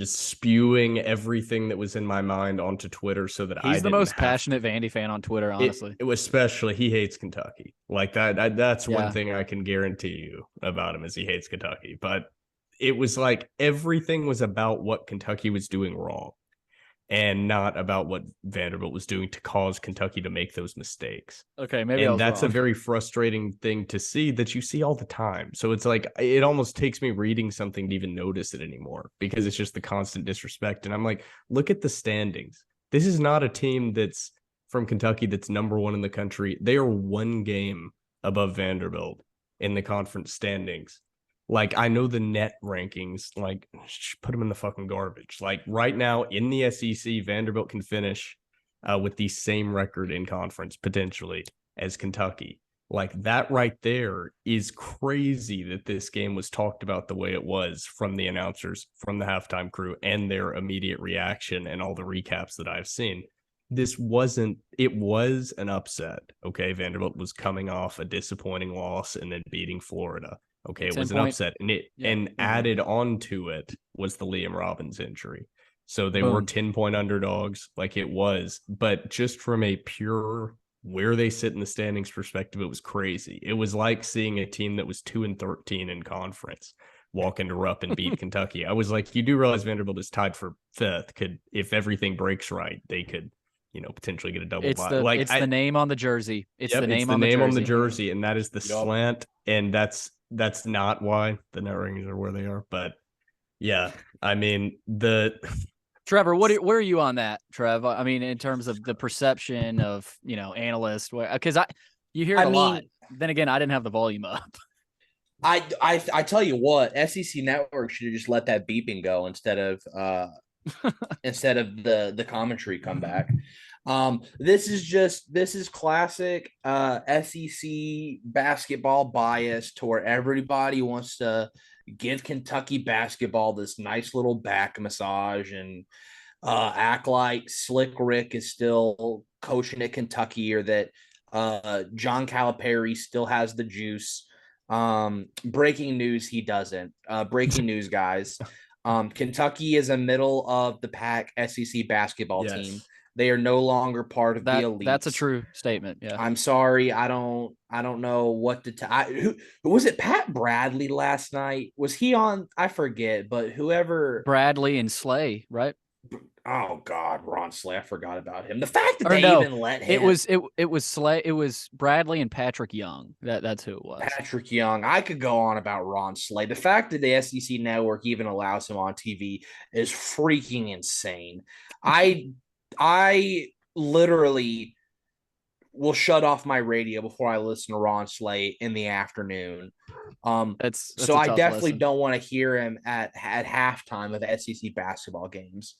spewing everything that was in my mind onto Twitter so that He's the most passionate Vandy fan on Twitter, honestly. It was especially, he hates Kentucky. Like that. That's one thing I can guarantee you about him is he hates Kentucky. But it was like everything was about what Kentucky was doing wrong and not about what Vanderbilt was doing to cause Kentucky to make those mistakes. Okay, maybe that's wrong. A very frustrating thing to see that you see all the time. So it's like, it almost takes me reading something to even notice it anymore because it's just the constant disrespect. And I'm like, look at the standings. This is not a team that's from Kentucky that's number 1 in the country. They are 1 game above Vanderbilt in the conference standings. Like, I know the net rankings, like, put them in the fucking garbage. Like, right now in the SEC, Vanderbilt can finish with the same record in conference, potentially, as Kentucky. Like, that right there is crazy that this game was talked about the way it was from the announcers, from the halftime crew, and their immediate reaction and all the recaps that I've seen. It was an upset, okay? Vanderbilt was coming off a disappointing loss and then beating Florida. Okay, it was an upset, and added on to it was the Liam Robbins injury. So they were 10-point underdogs, like it was. But just from a pure where they sit in the standings perspective, it was crazy. It was like seeing a team that was 2-13 in conference walk into Rupp and beat Kentucky. I was like, you do realize Vanderbilt is tied for 5th. If everything breaks right, they could, potentially get a double bye. It's the name on the jersey. It's the name on the jersey, and that is the slant, and that's not why the net rankings are where they are. But yeah, I mean, Trevor, where are you on that, Trev? I mean, in terms of the perception of, analysts, because you hear it a lot. Then again, I didn't have the volume up. I tell you what, SEC Network should have just let that beeping go instead of the commentary come back. This is classic SEC basketball bias to where everybody wants to give Kentucky basketball this nice little back massage and act like Slick Rick is still coaching at Kentucky or that John Calipari still has the juice. Breaking news, he doesn't. Breaking news, guys. Kentucky is a middle of the pack SEC basketball team. They are no longer part of the elite. That's a true statement. Yeah. I'm sorry. I don't know what to tell. Who was it? Pat Bradley last night? Was he on? I forget, but whoever. Bradley and Slay, right? Oh God, Ron Slay. I forgot about him. The fact that even let him. It was Slay. It was Bradley and Patrick Young. That's who it was. Patrick Young. I could go on about Ron Slay. The fact that the SEC Network even allows him on TV is freaking insane. I literally will shut off my radio before I listen to Ron Slate in the afternoon. That's so I definitely lesson. don't want to hear him at halftime of SEC basketball games.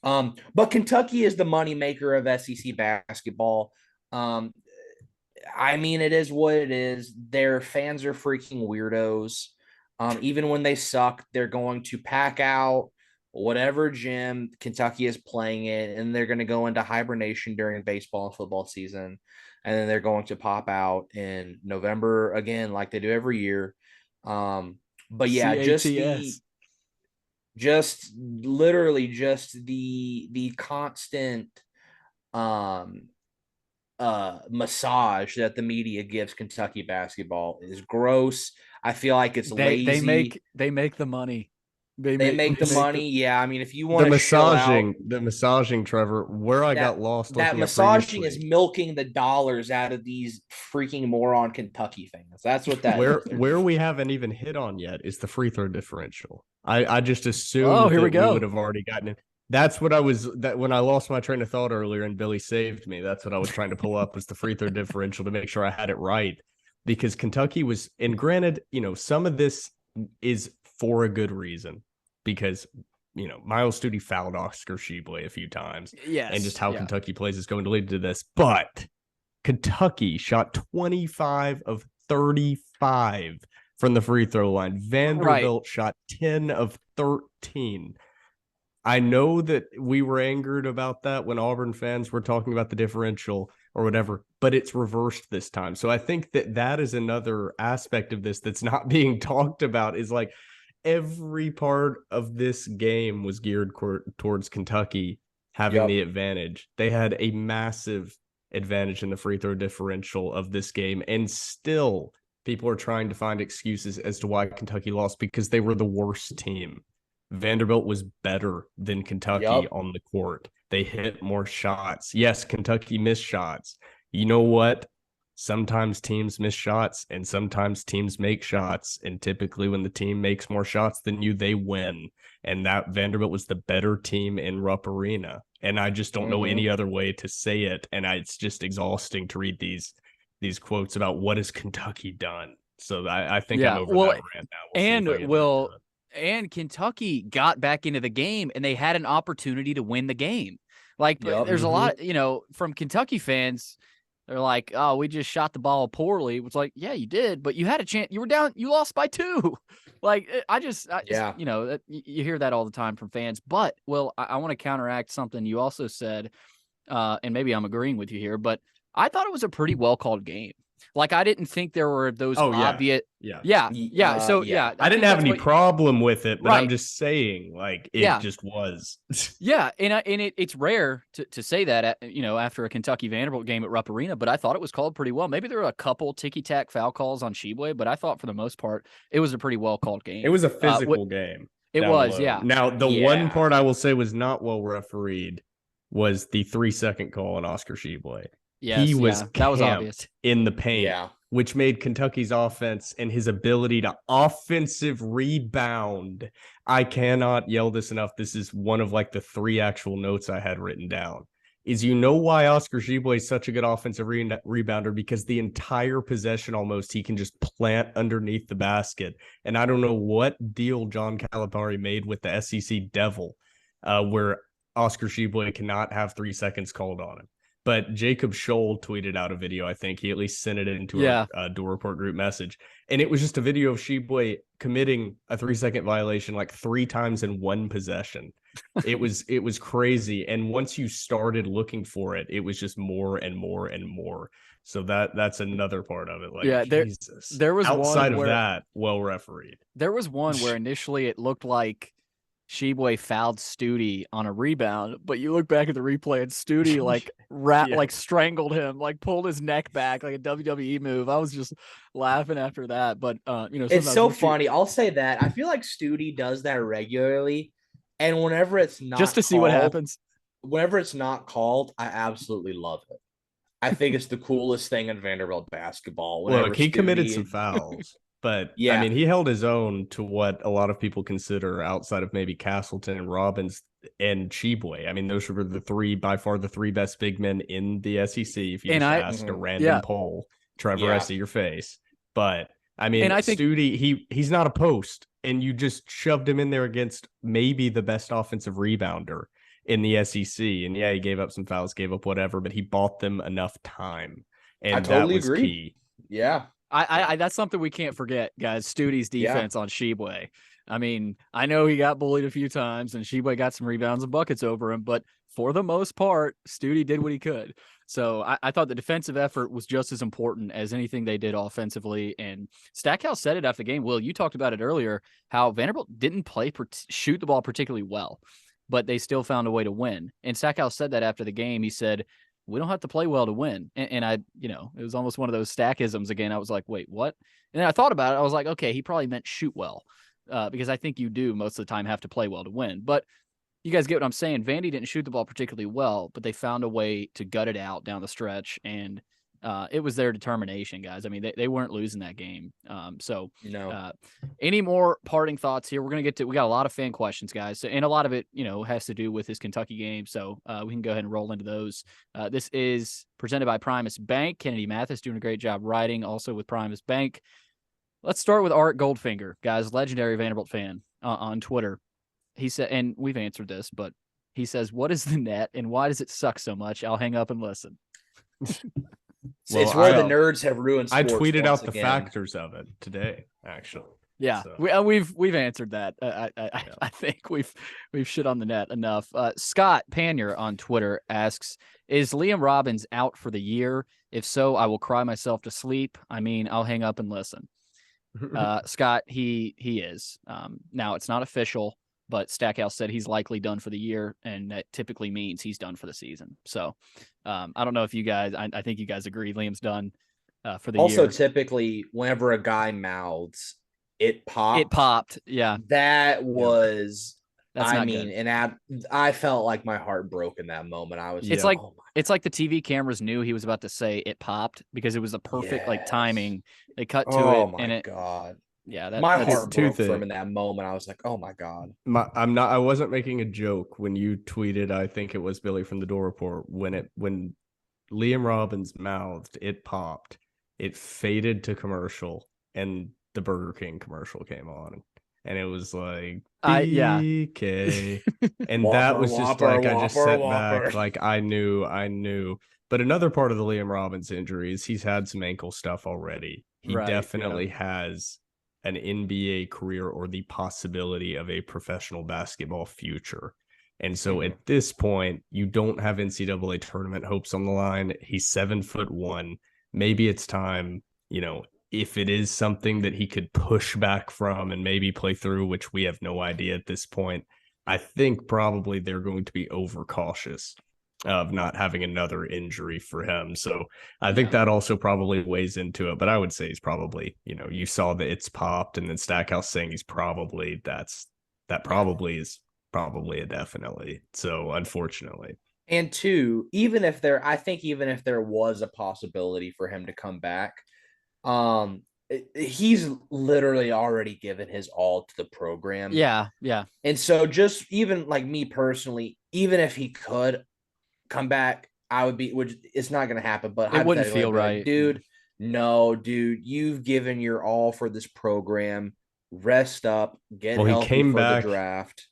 But Kentucky is the moneymaker of SEC basketball. I mean, it is what it is. Their fans are freaking weirdos. Even when they suck, they're going to pack out whatever gym Kentucky is playing in, and they're going to go into hibernation during baseball and football season. And then they're going to pop out in November again, like they do every year. But yeah, just literally just the constant massage that the media gives Kentucky basketball is gross. I feel like it's lazy. They make the money. They make the money. Yeah, I mean, if you want the massaging, Trevor, where I got lost. That massaging is milking the dollars out of these freaking moron Kentucky fans. That's what that is. Where we haven't even hit on yet is the free throw differential. I just assumed we would have already gotten it. That's what when I lost my train of thought earlier and Billy saved me. That's what I was trying to pull up was the free throw differential to make sure I had it right. Because Kentucky was, and granted, some of this is for a good reason. Because, Miles Studi fouled Oscar Tshiebwe a few times. Yes. And just how Kentucky plays is going to lead to this. But Kentucky shot 25 of 35 from the free throw line. Vanderbilt shot 10 of 13. I know that we were angered about that when Auburn fans were talking about the differential or whatever, but it's reversed this time. So I think that is another aspect of this that's not being talked about is like, every part of this game was geared towards Kentucky having the advantage. They had a massive advantage in the free throw differential of this game. And still, people are trying to find excuses as to why Kentucky lost because they were the worst team. Vanderbilt was better than Kentucky on the court. They hit more shots. Yes, Kentucky missed shots. You know what? Sometimes teams miss shots and sometimes teams make shots. And typically when the team makes more shots than you, they win. And that Vanderbilt was the better team in Rupp Arena. And I just don't know any other way to say it. And it's just exhausting to read these quotes about what has Kentucky done. So I think I'm over that rant now. And Kentucky got back into the game and they had an opportunity to win the game. Like there's a lot, from Kentucky fans. They're like, oh, we just shot the ball poorly. It's like, yeah, you did, but you had a chance. You were down. You lost by 2. Like, you hear that all the time from fans. But, Will, I want to counteract something you also said, and maybe I'm agreeing with you here, but I thought it was a pretty well-called game. Like, I didn't think there were those obvious. Yeah. So, I didn't have any problem with it, but I'm just saying, like, it just was. Yeah. And it's rare to say that, after a Kentucky Vanderbilt game at Rupp Arena, but I thought it was called pretty well. Maybe there were a couple ticky-tack foul calls on Tshiebwe, but I thought for the most part, it was a pretty well-called game. It was a physical game. It was, yeah. Now, the one part I will say was not well refereed was the 3-second call on Oscar Tshiebwe. Yes, that was obvious in the paint, which made Kentucky's offense and his ability to offensive rebound. I cannot yell this enough. This is one of like the 3 actual notes I had written down. Is why Oscar Tshiebwe is such a good offensive rebounder? Because the entire possession almost he can just plant underneath the basket. And I don't know what deal John Calipari made with the SEC Devil, where Oscar Tshiebwe cannot have 3 seconds called on him. But Jacob Scholl tweeted out a video. I think he at least sent it into a Door Report group message. And it was just a video of Tshiebwe committing a 3-second violation like 3 times in one possession. It was crazy. And once you started looking for it, it was just more and more and more. So that's another part of it. Like, there was outside of that, well refereed. There was one where initially it looked like Tshiebwe fouled Studi on a rebound, but you look back at the replay and Studi like strangled him, like pulled his neck back like a WWE move. I was just laughing after that. But it's so funny. I'll say that. I feel like Studi does that regularly. And whenever it's not just to see what happens. Whenever it's not called, I absolutely love it. I think it's the coolest thing in Vanderbilt basketball. Look, he committed some fouls. But Yeah. I mean, he held his own to what a lot of people consider, outside of maybe Castleton and Robbins and Chibwe. I mean, those were by far the three best big men in the SEC. If you asked a random poll, Trevor, I see your face. But I mean, I think Studi, he's not a post, and you just shoved him in there against maybe the best offensive rebounder in the SEC. And yeah, he gave up some fouls, gave up whatever, but he bought them enough time. And I totally that was agree. key. Yeah. I that's something we can't forget, guys. Studi's defense on Chibwe. I mean, I know he got bullied a few times and Chibwe got some rebounds and buckets over him, but for the most part, Studi did what he could. So I thought the defensive effort was just as important as anything they did offensively. And Stackhouse said it after the game. Will, you talked about it earlier, how Vanderbilt didn't shoot the ball particularly well, but they still found a way to win. And Stackhouse said that after the game. He said, we don't have to play well to win. And I, it was almost one of those Stackisms again. I was like, wait, what? And then I thought about it. I was like, okay, he probably meant shoot well, because I think you do most of the time have to play well to win. But you guys get what I'm saying. Vandy didn't shoot the ball particularly well, but they found a way to gut it out down the stretch. And it was their determination, guys. I mean, they weren't losing that game. Any more parting thoughts here? We're going to get to, we got a lot of fan questions, guys. And a lot of it, has to do with this Kentucky game. So we can go ahead and roll into those. This is presented by Primus Bank. Kennedy Mathis doing a great job writing also with Primus Bank. Let's start with Art Goldfinger, guys, legendary Vanderbilt fan on Twitter. He said, and we've answered this, but he says, what is the net and why does it suck so much? I'll hang up and listen. It's where the nerds have ruined sports. I tweeted out the factors of it today, actually. Yeah, so. We've answered that. I think we've shit on the net enough. Scott Panier on Twitter asks, is Liam Robbins out for the year? If so, I will cry myself to sleep. I mean, I'll hang up and listen. Scott, he is. Now, it's not official, but Stackhouse said he's likely done for the year, and that typically means he's done for the season. So I don't know if you guys, I think you guys agree Liam's done for the year. Also, typically, whenever a guy mouths, it popped. It popped, yeah. That was, That's I not mean, good. and I felt like my heart broke in that moment. I was it's like, it's like the TV cameras knew he was about to say it popped because it was the perfect timing. They cut to it, and it. God. Yeah, my heart broke for him in that moment. I was like, "Oh my God!" I wasn't making a joke when you tweeted. I think it was Billy from the Door Report when Liam Robbins mouthed, "It popped." It faded to commercial, and the Burger King commercial came on, and it was like, BK, and Whopper, that was just Whopper, like I just sat Whopper. back, like I knew. But another part of the Liam Robbins injury is he's had some ankle stuff already. He definitely has an NBA career or the possibility of a professional basketball future. And so at this point, you don't have NCAA tournament hopes on the line. He's 7'1". Maybe it's time, if it is something that he could push back from and maybe play through, which we have no idea at this point. I think probably they're going to be overcautious of not having another injury for him. So I think that also probably weighs into it. But I would say he's probably, you saw that it's popped, and then Stackhouse saying he's probably is probably a definitely. So unfortunately. And two, even if there was a possibility for him to come back, he's literally already given his all to the program. Yeah. And so just even like me personally, even if he could come back, it's not going to happen, but it wouldn't feel right. Dude, you've given your all for this program. Rest up, get healthy for the draft.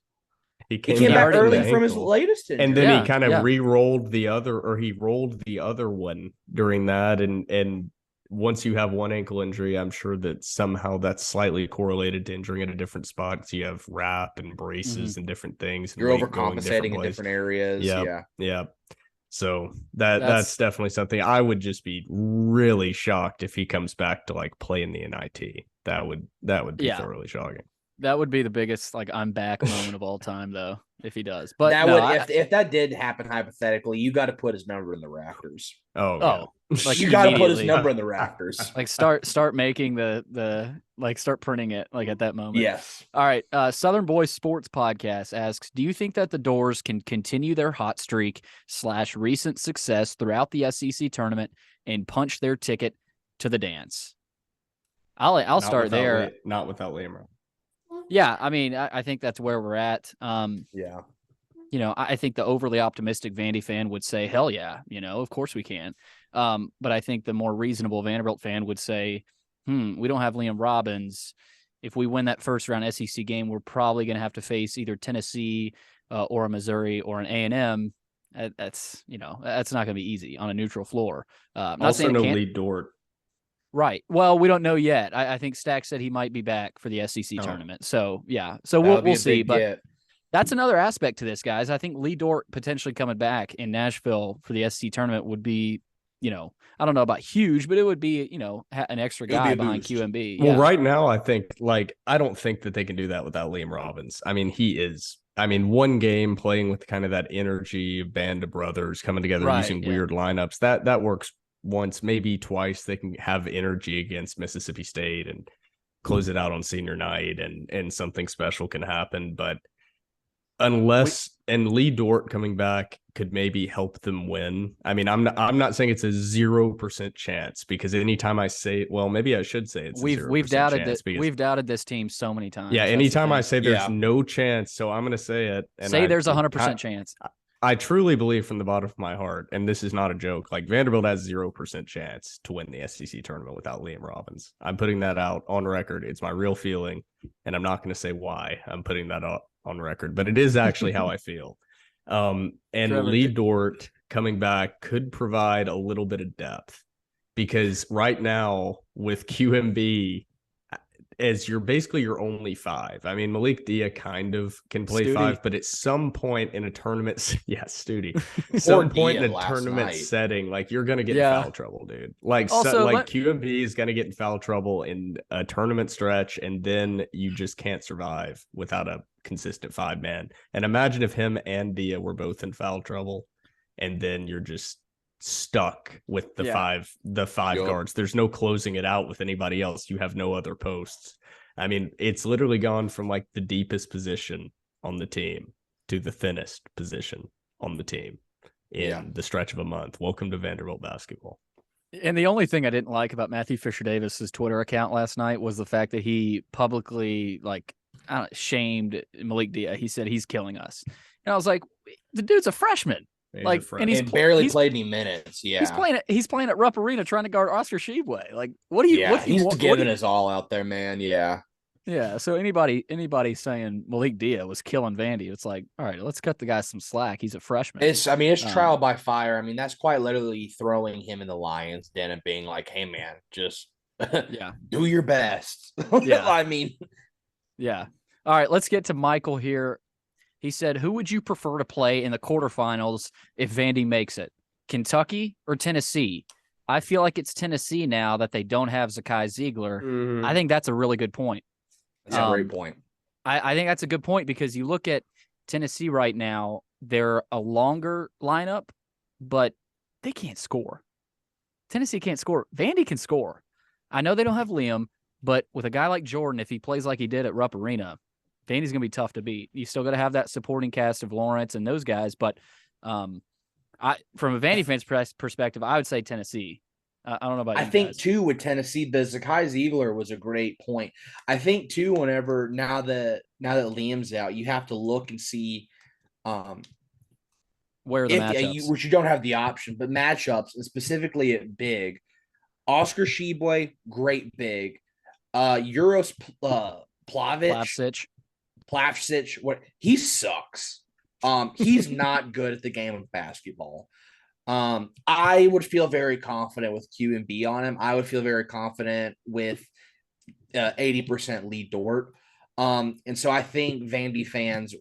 He came back early from his latest injury. And then he kind of re-rolled he rolled the other one during that. And once you have one ankle injury, I'm sure that somehow that's slightly correlated to injuring at a different spot. So you have wrap and braces and different things. And you're overcompensating in different areas. Yeah. So that's definitely something. I would just be really shocked if he comes back to like play in the NIT. That would be thoroughly shocking. That would be the biggest I'm back moment of all time, though, if he does. But if that did happen hypothetically, you got to put his number in the rafters. Like you got to put his number in the rafters. Like start making the start printing it at that moment. Yes. All right. Southern Boys Sports Podcast asks, do you think that the Dores can continue their hot streak / recent success throughout the SEC tournament and punch their ticket to the dance? I'll start there. Not without Liam Robbins. Yeah, I mean, I think that's where we're at. Yeah. You know, I think the overly optimistic Vandy fan would say, hell yeah, you know, of course we can. But I think the more reasonable Vanderbilt fan would say, we don't have Liam Robbins. If we win that first round SEC game, we're probably going to have to face either Tennessee or a Missouri or an A&M. That's not going to be easy on a neutral floor. Also, no Lee Dort. Right. Well, we don't know yet. I think Stack said he might be back for the SEC tournament. So, yeah. So we'll see. But that's another aspect to this, guys. I think Lee Dort potentially coming back in Nashville for the SEC tournament would be, I don't know about huge, but it would be, an extra guy behind QMB. Well, right now, I think, I don't think that they can do that without Liam Robbins. I mean, one game playing with kind of that energy, band of brothers coming together using weird lineups, that works once, maybe twice. They can have energy against Mississippi State and close it out on senior night, and something special can happen. But and Lee Dort coming back could maybe help them win. I mean, I'm not saying it's a 0% chance, because anytime I say, well, maybe I should say it's we've doubted this team so many times. Yeah, anytime I say there's no chance, so I'm going to say it. And there's 100% chance. I truly believe from the bottom of my heart, and this is not a joke, Vanderbilt has 0% chance to win the SEC tournament without Liam Robbins. I'm putting that out on record. It's my real feeling, and I'm not going to say why I'm putting that out on record, but it is actually how I feel. And Trevor, Lee Dort coming back could provide a little bit of depth, because right now with QMB as basically your only five. I mean, Malik Dia kind of can play five, but at some point in a tournament, Studi, some point in a tournament setting, you're going to get in foul trouble, dude. QMB is going to get in foul trouble in a tournament stretch, and then you just can't survive without a consistent 5-man. And imagine if him and Dia were both in foul trouble, and then you're just stuck with the five guards. There's no closing it out with anybody else. You have no other posts. I mean, it's literally gone from the deepest position on the team to the thinnest position on the team in the stretch of a month. Welcome to Vanderbilt basketball. And the only thing I didn't like about Matthew Fisher Davis's Twitter account last night was the fact that he publicly shamed Malik Dia. He said he's killing us, and I was like, the dude's a freshman. And he's barely played any minutes. Yeah, he's playing at Rupp Arena trying to guard Oscar Tshiebwe. What do you? Yeah, he's giving his all out there, man. Yeah. So anybody saying Malik Dia was killing Vandy, it's all right, let's cut the guy some slack. He's a freshman. It's trial by fire. I mean, that's quite literally throwing him in the lion's den and being like, hey man, just do your best. Yeah. I mean, yeah. All right, let's get to Michael here. He said, who would you prefer to play in the quarterfinals if Vandy makes it? Kentucky or Tennessee? I feel like it's Tennessee now that they don't have Zakai Ziegler. Mm-hmm. I think that's a really good point. That's a great point. I think that's a good point, because you look at Tennessee right now, they're a longer lineup, but they can't score. Tennessee can't score. Vandy can score. I know they don't have Liam, but with a guy like Jordan, if he plays like he did at Rupp Arena, Vandy's going to be tough to beat. You still got to have that supporting cast of Lawrence and those guys. But from a Vandy fan's perspective, I would say Tennessee. I don't know about you guys. I think, too, with Tennessee, the Zakai Ziegler was a great point. I think, too, now that Liam's out, you have to look and see where are the matchups. Which you don't have the option, but matchups, and specifically at big. Oscar Tshiebwe, great big. Euros Plavsic, he sucks. He's not good at the game of basketball. I would feel very confident with QMB on him. I would feel very confident with 80% Lee Dort. And so I think Vandy fans,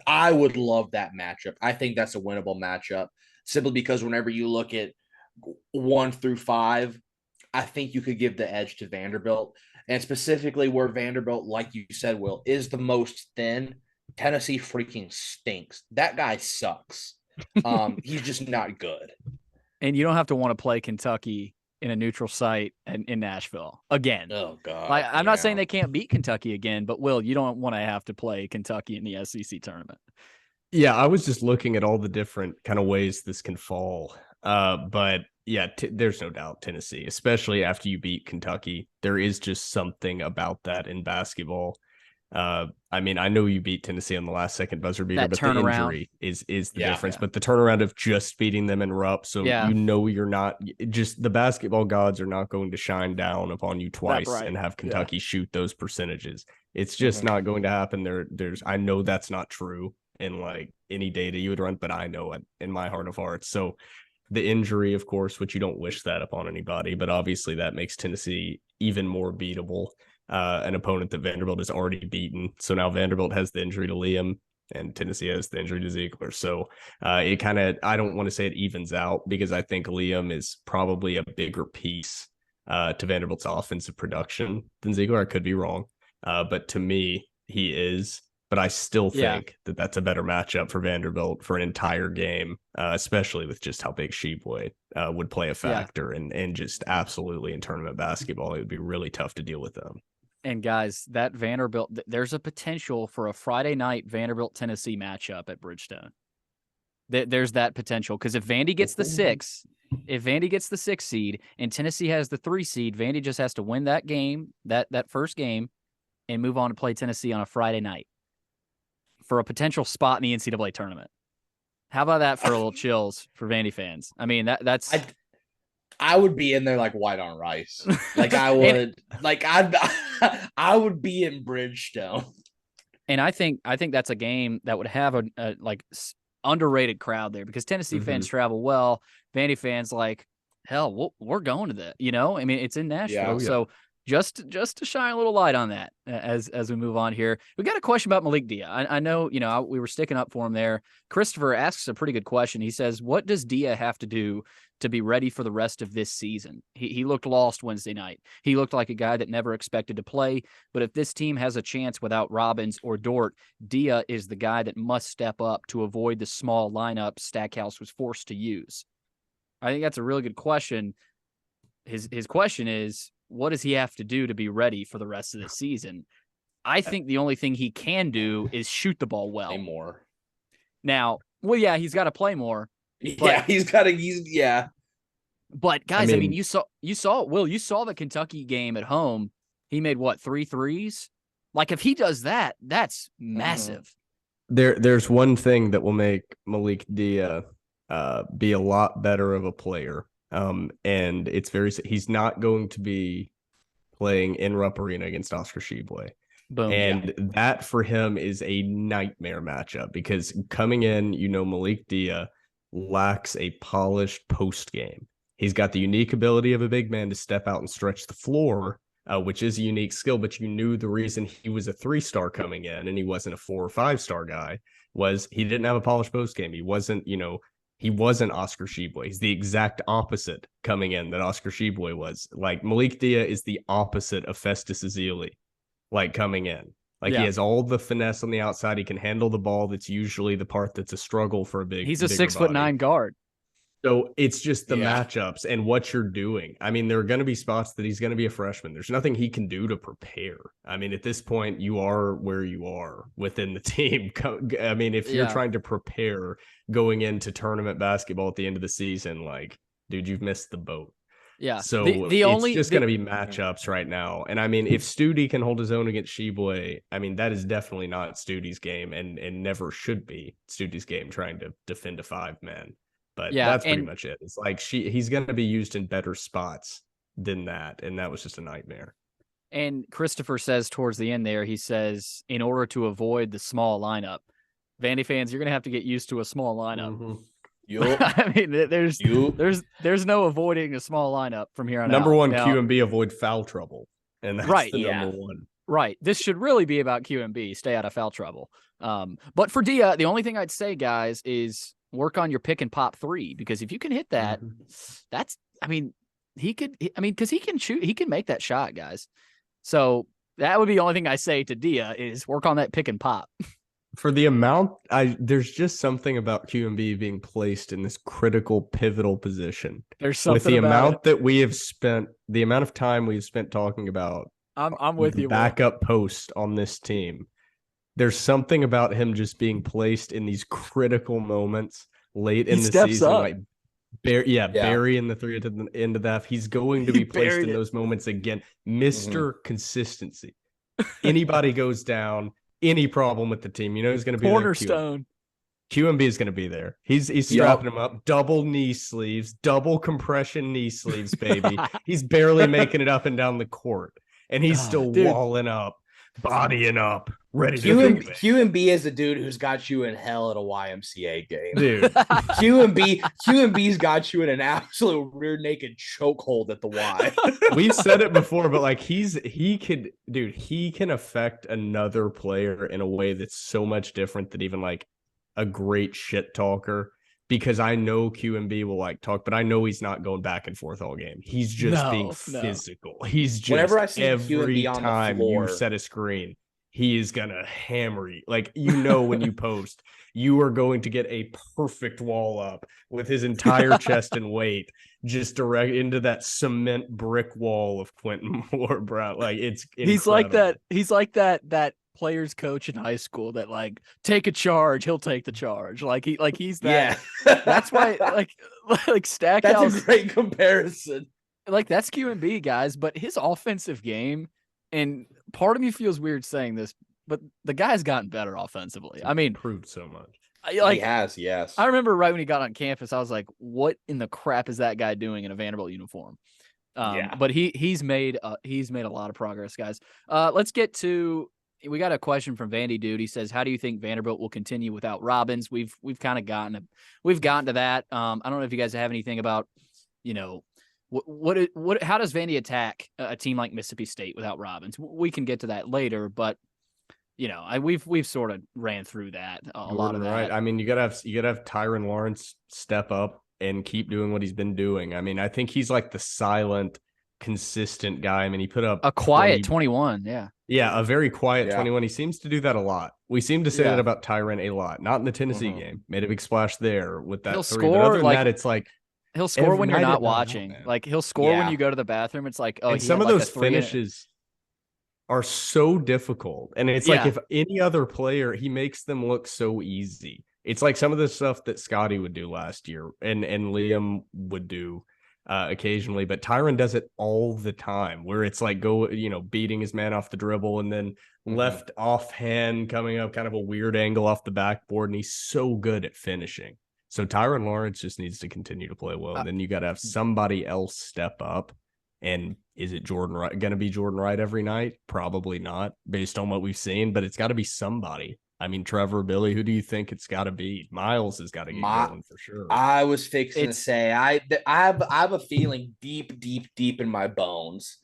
I would love that matchup. I think that's a winnable matchup, simply because whenever you look at 1 through 5, I think you could give the edge to Vanderbilt. And specifically where Vanderbilt, like you said, Will, is the most thin, Tennessee freaking stinks. That guy sucks. He's just not good. And you don't have to want to play Kentucky in a neutral site in Nashville again. Oh, God. I'm not saying they can't beat Kentucky again, but, Will, you don't want to have to play Kentucky in the SEC tournament. Yeah, I was just looking at all the different kind of ways this can fall. But yeah, there's no doubt Tennessee, especially after you beat Kentucky. There is just something about that in basketball. I mean, I know you beat Tennessee on the last second buzzer beater, but the injury is the difference. But the turnaround of just beating them in Rupp, so you know you're not just the basketball gods are not going to shine down upon you twice and have Kentucky shoot those percentages. It's just not going to happen. I know that's not true in like any data you would run, but I know it in my heart of hearts. So the injury, of course, which you don't wish that upon anybody, but obviously that makes Tennessee even more beatable. An opponent that Vanderbilt has already beaten. So now Vanderbilt has the injury to Liam and Tennessee has the injury to Ziegler. So it kind of, I don't want to say it evens out because I think Liam is probably a bigger piece to Vanderbilt's offensive production than Ziegler. I could be wrong. But to me, he is. But I still think that that's a better matchup for Vanderbilt for an entire game, especially with just how big Sheboy would play a factor and just absolutely in tournament basketball, it would be really tough to deal with them. And guys, that Vanderbilt, there's a potential for a Friday night Vanderbilt-Tennessee matchup at Bridgestone. There's that potential because if Vandy gets the 6 seed and Tennessee has the 3 seed, Vandy just has to win that game, that first game, and move on to play Tennessee on a Friday night for a potential spot in the NCAA tournament. How about that for a little chills for Vandy fans? I mean, that's... I would be in there like white on rice. Like I would, I would be in Bridgestone. And I think that's a game that would have a underrated crowd there because Tennessee fans travel well. Vandy fans like, hell, we're going to that. You know, I mean, it's in Nashville, so just to shine a little light on that as we move on here. We got a question about Malik Dia. I know, we were sticking up for him there. Christopher asks a pretty good question. He says, what does Dia have to do to be ready for the rest of this season? He looked lost Wednesday night. He looked like a guy that never expected to play. But if this team has a chance without Robbins or Dort, Dia is the guy that must step up to avoid the small lineup Stackhouse was forced to use. I think that's a really good question. His question is, what does he have to do to be ready for the rest of the season? I think the only thing he can do is shoot the ball well. Play more. Now, he's got to play more. But, But guys, I mean, you saw the Kentucky game at home. He made 3 threes? Like if he does that, that's massive. There's one thing that will make Malik Dia be a lot better of a player. And he's not going to be playing in Rupp Arena against Oscar Sheboy. Boom, and that for him is a nightmare matchup because coming in, Malik Dia lacks a polished post game. He's got the unique ability of a big man to step out and stretch the floor, which is a unique skill. But you knew the reason he was a 3-star coming in and he wasn't a 4 or 5-star guy was he didn't have a polished post game. He wasn't Oscar Sheboy. He's the exact opposite coming in that Oscar Sheboy was. Like Malik Dia is the opposite of Festus Ezeli, like coming in. Like he has all the finesse on the outside. He can handle the ball. That's usually the part that's a struggle for a big. He's a 6'9" guard. So it's just the matchups and what you're doing. I mean, there are going to be spots that he's going to be a freshman. There's nothing he can do to prepare. I mean, at this point, you are where you are within the team. I mean, if you're trying to prepare going into tournament basketball at the end of the season, like, dude, you've missed the boat. Yeah. So it's just going to be matchups right now. And I mean, if Studi can hold his own against Sheboy, I mean, that is definitely not Studi's game and never should be Studi's game trying to defend a 5-man. But that's pretty much it. It's like he's going to be used in better spots than that. And that was just a nightmare. And Christopher says towards the end there, he says, in order to avoid the small lineup, Vandy fans, you're going to have to get used to a small lineup. Mm-hmm. I mean, there's no avoiding a small lineup from here on out. Number one, now, QMB avoid foul trouble. And that's the number one. Right. This should really be about QMB. Stay out of foul trouble. But for Dia, the only thing I'd say, guys, is work on your pick and pop 3, because if you can hit that, because he can shoot, he can make that shot, guys. So that would be the only thing I say to Dia is work on that pick and pop. For the amount, there's just something about QMB being placed in this critical, pivotal position. There's something with the about amount it. That we have spent, the amount of time we've spent talking about. I'm with you. Backup post on this team. There's something about him just being placed in these critical moments late in the season, like Bury in the 3 at the end of that. He's going to be placed in those moments again. Mr. Consistency. Anybody goes down, any problem with the team, he's going to be cornerstone. QMB is going to be there. He's strapping him up, double knee sleeves, double compression knee sleeves, baby. He's barely making it up and down the court, and he's still walling up, bodying up, ready to QMB is the dude who's got you in hell at a YMCA game. Dude. QMB's got you in an absolute rear naked chokehold at the Y. We've said it before, but like he can affect another player in a way that's so much different than even like a great shit talker, because I know QMB will like talk, but I know he's not going back and forth all game. He's just being physical. He's just, whenever I see every QMB on time the floor, you set a screen, he is gonna hammer you. Like, when you post, you are going to get a perfect wall up with his entire chest and weight just direct into that cement brick wall of Quentin Millora-Brown. Like, it's incredible. He's like that players coach in high school that like, take a charge, he'll take the charge. He's that. Yeah. That's why like Stackhouse. That's a great comparison. Like, that's QMB, guys, but his offensive game, and part of me feels weird saying this, but the guy's gotten better offensively. I mean, improved so much. He has, yes. I remember right when he got on campus, I was like, what in the crap is that guy doing in a Vanderbilt uniform? But he's made a lot of progress, guys. Let's get to, we got a question from Vandy Dude. He says, how do you think Vanderbilt will continue without Robbins? We've kind of gotten to that. I don't know if you guys have anything about, how does Vandy attack a team like Mississippi State without Robbins? We can get to that later, but we've sort of ran through that a lot of that. Right. I mean, you gotta have Tyrin Lawrence step up and keep doing what he's been doing. I mean, I think he's like the silent, consistent guy. I mean, he put up a quiet 21. Yeah. Yeah, a very quiet 21. He seems to do that a lot. We seem to say that about Tyrin a lot. Not in the Tennessee game. Made a big splash there with that he'll 3. Score, but other than that, it's like he'll score when you're not watching. Like, he'll score when you go to the bathroom. It's like, and some of those finishes are so difficult. And it's like, if any other player, he makes them look so easy. It's like some of the stuff that Scotty would do last year and Liam would do occasionally, but Tyrin does it all the time, where it's like beating his man off the dribble and then left offhand coming up kind of a weird angle off the backboard, and he's so good at finishing. So Tyrin Lawrence just needs to continue to play well, and then you got to have somebody else step up. And is it Jordan Wright going to be Jordan Wright every night? Probably not, based on what we've seen, but it's got to be somebody. I mean, Trevor, Billy, who do you think it's got to be? Miles has got to get going for sure. I was fixing to say, I have a feeling deep in my bones.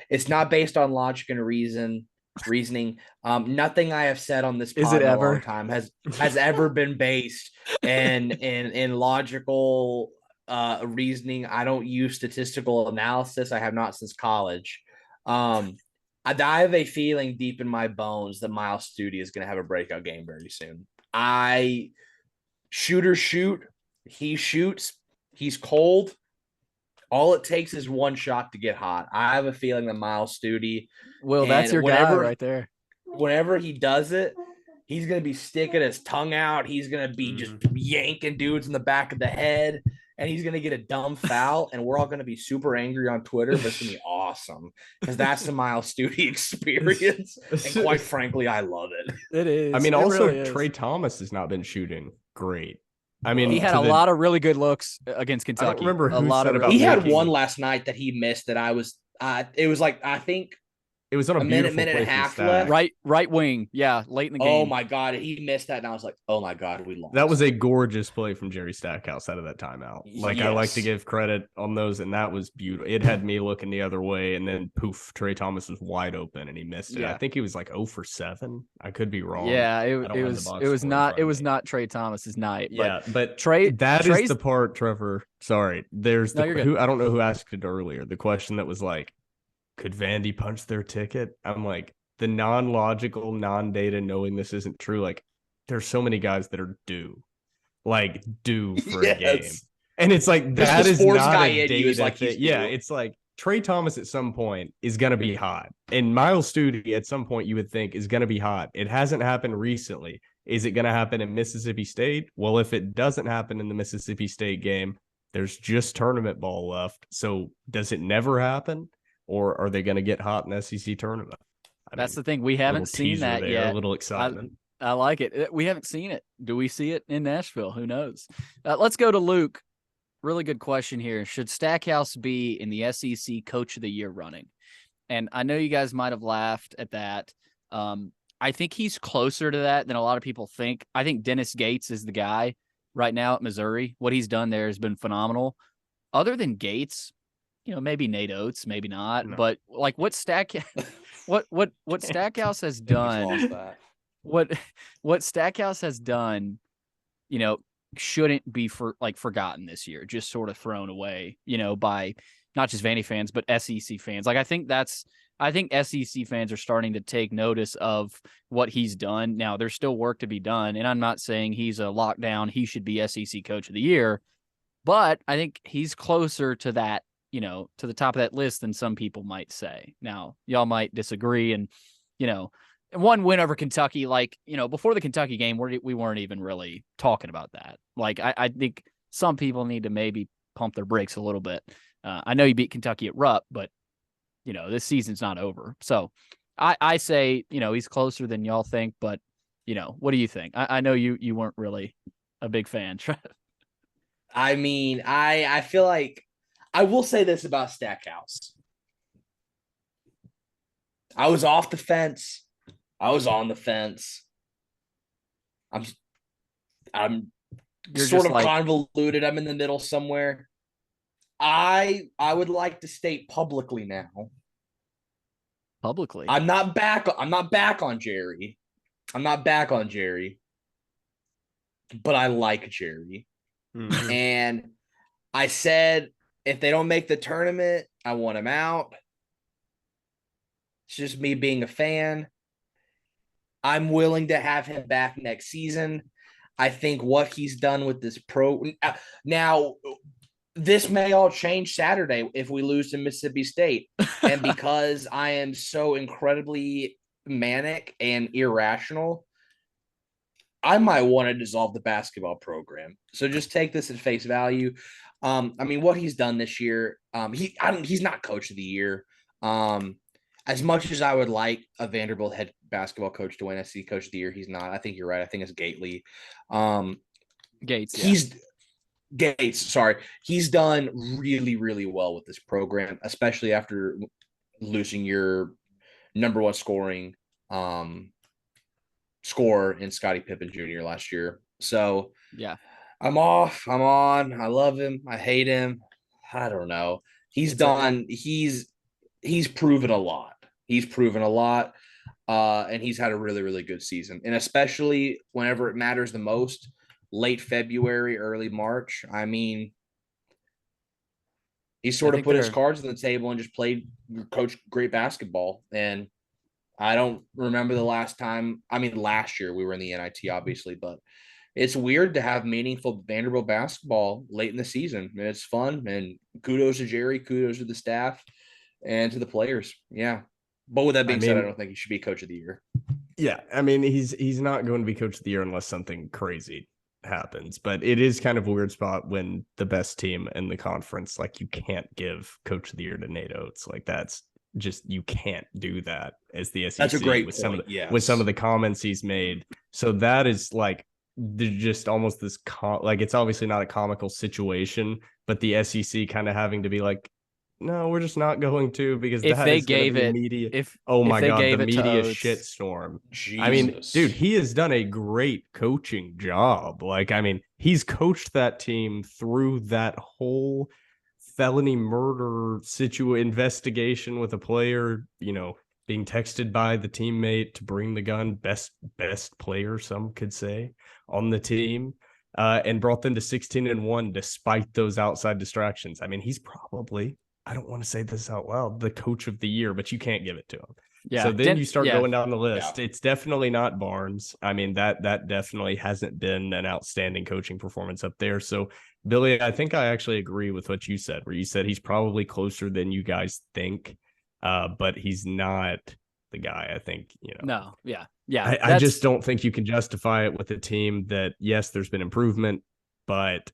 It's not based on logic and reasoning. Nothing I have said on this pod in a long time has ever been based in logical reasoning. I don't use statistical analysis. I have not since college. I have a feeling deep in my bones that Miles Studi is going to have a breakout game very soon. Shoot. He shoots. He's cold. All it takes is one shot to get hot. I have a feeling that Miles Studi. Well, that's your guy right there. Whenever he does it, he's going to be sticking his tongue out. He's going to be just yanking dudes in the back of the head. And he's going to get a dumb foul, and we're all going to be super angry on Twitter, but it's going to be awesome because that's the Miles Studi experience. And quite frankly, I love it. It is. I mean, also, really Trey Thomas has not been shooting great. I mean, he had a lot of really good looks against Kentucky. I don't remember who a lot said of about he had one last night that he missed that I was it was like, I think it was on a minute and a half left. Right wing. Yeah. Late in the game. Oh my God. He missed that. And I was like, oh my God, we lost. That was a gorgeous play from Jerry Stackhouse out of that timeout. Like, I like to give credit on those. And that was beautiful. It had me looking the other way. And then poof, Trey Thomas was wide open and he missed it. Yeah. I think he was like 0 for 7. I could be wrong. Yeah. It was not Trey Thomas's night. But Trey's is the part, Trevor. Sorry. There's I don't know who asked it earlier. The question that was like, could Vandy punch their ticket? I'm like, the non-logical, non-data, knowing this isn't true. Like, there's so many guys that are due for a game. And it's like, that is not a data thing. Yeah, it's like Trey Thomas at some point is going to be hot. And Miles Studi at some point you would think is going to be hot. It hasn't happened recently. Is it going to happen in Mississippi State? Well, if it doesn't happen in the Mississippi State game, There's just tournament ball left. So does it never happen, or are they going to get hot in SEC tournament? That's the thing. We haven't seen that yet. A little excitement. I like it. We haven't seen it. Do we see it in Nashville? Who knows? Let's go to Luke. Really good question here. Should Stackhouse be in the SEC Coach of the Year running? And I know you guys might have laughed at that. I think he's closer to that than a lot of people think. I think Dennis Gates is the guy right now at Missouri. What he's done there has been phenomenal. Other than Gates, maybe Nate Oates, maybe not. No. But like what Stackhouse has done, what Stackhouse has done, shouldn't be forgotten this year, just sort of thrown away, by not just Vandy fans, but SEC fans. Like, I think SEC fans are starting to take notice of what he's done. Now, there's still work to be done, and I'm not saying he's a lockdown. He should be SEC Coach of the Year, but I think he's closer to that, to the top of that list than some people might say. Now, y'all might disagree, and, one win over Kentucky, before the Kentucky game, we weren't even really talking about that. Like, I think some people need to maybe pump their brakes a little bit. I know you beat Kentucky at Rupp, but, this season's not over. So I say, he's closer than y'all think, but, what do you think? I know you weren't really a big fan. I mean, I feel like I will say this about Stackhouse. I was off the fence. I was on the fence. I'm sort of convoluted. I'm in the middle somewhere. I would like to state publicly now. Publicly. I'm not back on Jerry. But I like Jerry. Mm-hmm. And I said, if they don't make the tournament, I want him out. It's just me being a fan. I'm willing to have him back next season. I think what he's done with this now, this may all change Saturday if we lose to Mississippi State. And because I am so incredibly manic and irrational, I might want to dissolve the basketball program. So just take this at face value. I mean, what he's done this year, he's not Coach of the Year. As much as I would like a Vanderbilt head basketball coach to win SEC Coach of the Year, he's not. I think you're right. I think it's Gately. Gates. Yeah. Gates. Sorry. He's done really, really well with this program, especially after losing your number one scoring scorer in Scottie Pippen Jr. last year. So yeah, I'm off. I'm on. I love him. I hate him. I don't know. He's proven a lot. And he's had a really, really good season. And especially whenever it matters the most, late February, early March. I mean, he sort of put his cards on the table and just coached great basketball. And I don't remember the last time. I mean, last year we were in the NIT, obviously, but it's weird to have meaningful Vanderbilt basketball late in the season. And it's fun. And kudos to Jerry, kudos to the staff, and to the players. Yeah. But with that being said, I don't think he should be Coach of the Year. Yeah. I mean, he's not going to be Coach of the Year unless something crazy happens. But it is kind of a weird spot when the best team in the conference, like, you can't give Coach of the Year to Nate Oates. Like, that's just, you can't do that as the SEC. That's a great with point. With some of the comments he's made. So that is like, there's just almost this it's obviously not a comical situation, but the SEC kind of having to be like, no, we're just not going to, because if they gave it media. The media shitstorm. I mean, dude, he has done a great coaching job. Like, I mean, he's coached that team through that whole felony murder investigation with a player, being texted by the teammate to bring the gun, best player, some could say, on the team, and brought them to 16-1 despite those outside distractions. I mean, he's probably, I don't want to say this out loud, the Coach of the Year, but you can't give it to him. Yeah. So then you start going down the list. Yeah. It's definitely not Barnes. I mean, that definitely hasn't been an outstanding coaching performance up there. So, Billy, I think I actually agree with what you said, where you said he's probably closer than you guys think, but he's not the guy. I think, No, yeah. I just don't think you can justify it with a team that, yes, there's been improvement, but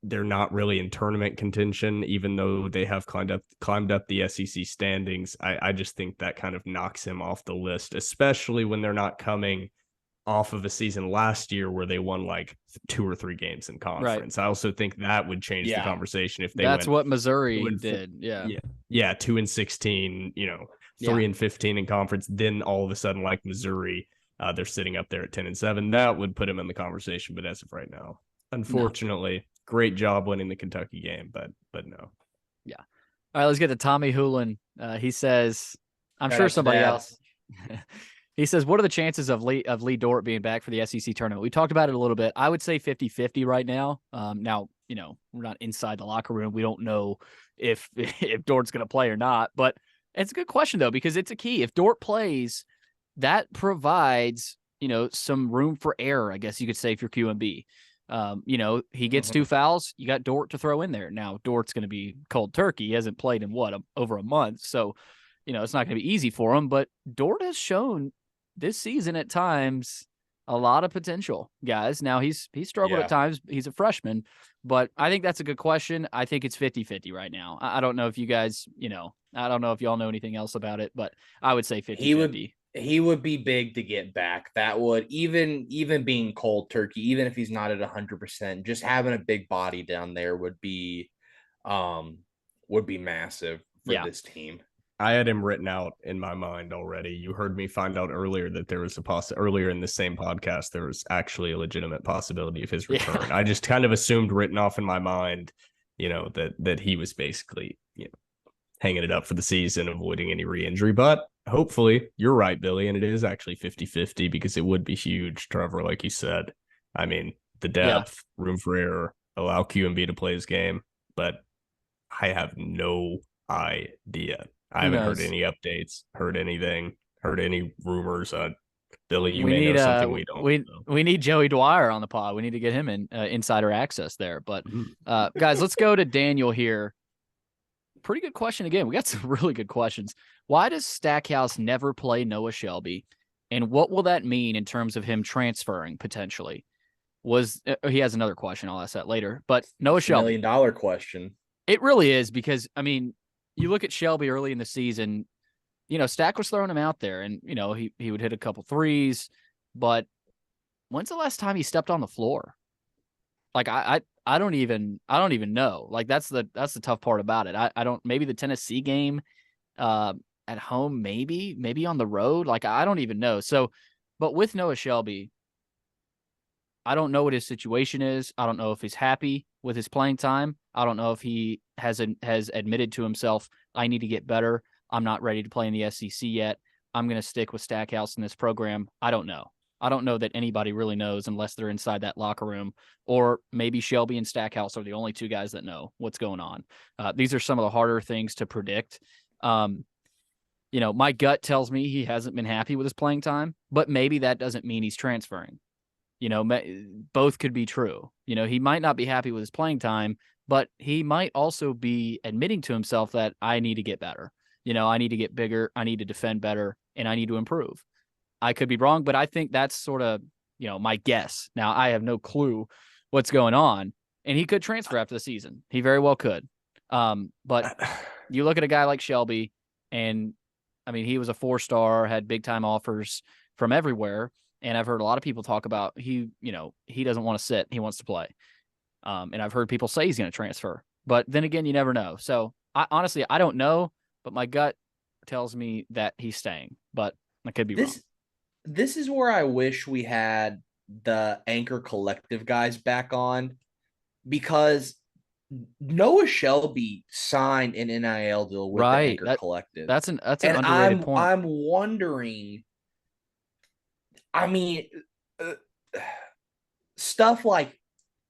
they're not really in tournament contention, even though they have climbed up the SEC standings. I just think that kind of knocks him off the list, especially when they're not coming off of a season last year where they won like 2 or 3 games in conference. Right. I also think that would change the conversation if they That's went what Missouri did. Yeah. 2-16, 3-15 in conference. Then all of a sudden, like Missouri, they're sitting up there at 10-7. That would put them in the conversation. But as of right now, unfortunately, great job winning the Kentucky game, but no. Yeah. All right, let's get to Tommy Hulan. He says, I'm sure somebody else. He says, what are the chances of Lee Dort being back for the SEC tournament? We talked about it a little bit. I would say 50-50 right now. Now, we're not inside the locker room. We don't know if Dort's going to play or not, but it's a good question though, because it's a key. If Dort plays, that provides, some room for error, I guess you could say, if you're QMB. He gets 2 fouls. You got Dort to throw in there. Now, Dort's going to be cold turkey. He hasn't played in over a month. So, it's not going to be easy for him, but Dort has shown this season at times a lot of potential, guys. Now he's struggled at times. He's a freshman, but I think that's a good question. I think it's 50-50 right now. I don't know if you guys, I don't know if y'all know anything else about it, but I would say 50-50. He would be big to get back. That would even being cold turkey, even if he's not at 100%, just having a big body down there would be massive for this team. I had him written out in my mind already. You heard me find out earlier that there was earlier in the same podcast, there was actually a legitimate possibility of his return. I just kind of assumed written off in my mind, that he was basically, hanging it up for the season, avoiding any re-injury. But hopefully you're right, Billy. And it is actually 50-50 because it would be huge, Trevor, like you said. I mean, the depth, room for error, allow QMB to play his game. But I have no idea. I haven't heard any updates, heard anything, heard any rumors. Billy, you may know something we don't. We need Joey Dwyer on the pod. We need to get him in insider access there. But guys, let's go to Daniel here. Pretty good question again. We got some really good questions. Why does Stackhouse never play Noah Shelby? And what will that mean in terms of him transferring potentially? He has another question. I'll ask that later. But Noah Shelby. $1 million question. It really is, because, you look at Shelby early in the season, Stack was throwing him out there and, he would hit a couple threes, but when's the last time he stepped on the floor? Like, I don't even know. Like, that's the tough part about it. I don't, maybe the Tennessee game at home, maybe on the road. Like, I don't even know. So, but with Noah Shelby, I don't know what his situation is. I don't know if he's happy with his playing time. I don't know if he has admitted to himself, I need to get better. I'm not ready to play in the SEC yet. I'm going to stick with Stackhouse in this program. I don't know. I don't know that anybody really knows unless they're inside that locker room, or maybe Shelby and Stackhouse are the only 2 guys that know what's going on. These are some of the harder things to predict. My gut tells me he hasn't been happy with his playing time, but maybe that doesn't mean he's transferring. Both could be true. He might not be happy with his playing time, but he might also be admitting to himself that I need to get better. I need to get bigger. I need to defend better, and I need to improve. I could be wrong, but I think that's sort of, my guess. Now, I have no clue what's going on, and he could transfer after the season. He very well could. But you look at a guy like Shelby, and he was a 4-star, had big time offers from everywhere. And I've heard a lot of people talk about he doesn't want to sit. He wants to play. And I've heard people say he's going to transfer. But then again, you never know. So honestly, I don't know, but my gut tells me that he's staying. But I could be wrong. This is where I wish we had the Anchor Collective guys back on, because Noah Shelby signed an NIL deal with the Anchor Collective. That's an underrated point. I'm wondering. Stuff like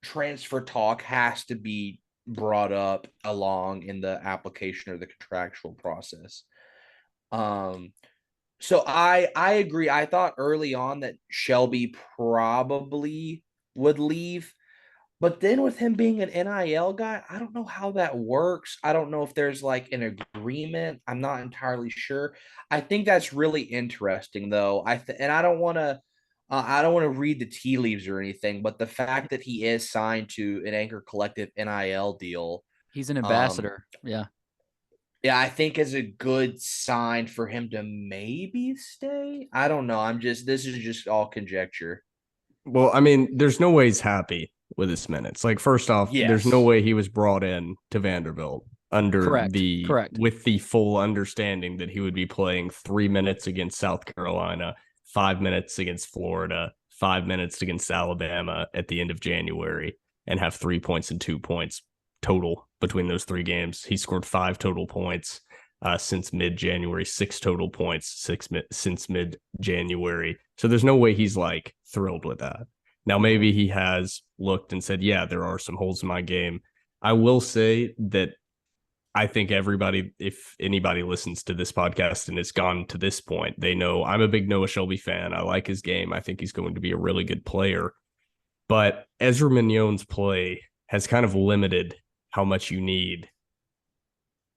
transfer talk has to be brought up along in the application or the contractual process. So I agree. I thought early on that Shelby probably would leave, but then with him being an NIL guy, I don't know how that works. I don't know if there's like an agreement. I'm not entirely sure. I think that's really interesting though. And I don't want to I don't want to read the tea leaves or anything, but the fact that he is signed to an Anchor Collective NIL deal, he's an ambassador. Yeah. Yeah, I think is a good sign for him to maybe stay. I don't know. This is just all conjecture. Well, I mean, there's no way he's happy with his minutes. Like, first off, there's no way he was brought in to Vanderbilt with the full understanding that he would be playing 3 minutes against South Carolina, 5 minutes against Florida, 5 minutes against Alabama at the end of January, and have 3 points and 2 points total between those 3 games. He scored 5 total points since mid-January, 6 total points since mid-January. So there's no way he's like thrilled with that. Now, maybe he has looked and said, yeah, there are some holes in my game. I will say that I think everybody, if anybody listens to this podcast and has gone to this point, they know I'm a big Noah Shelby fan. I like his game. I think he's going to be a really good player. But Ezra Mignogne's play has kind of limited how much you need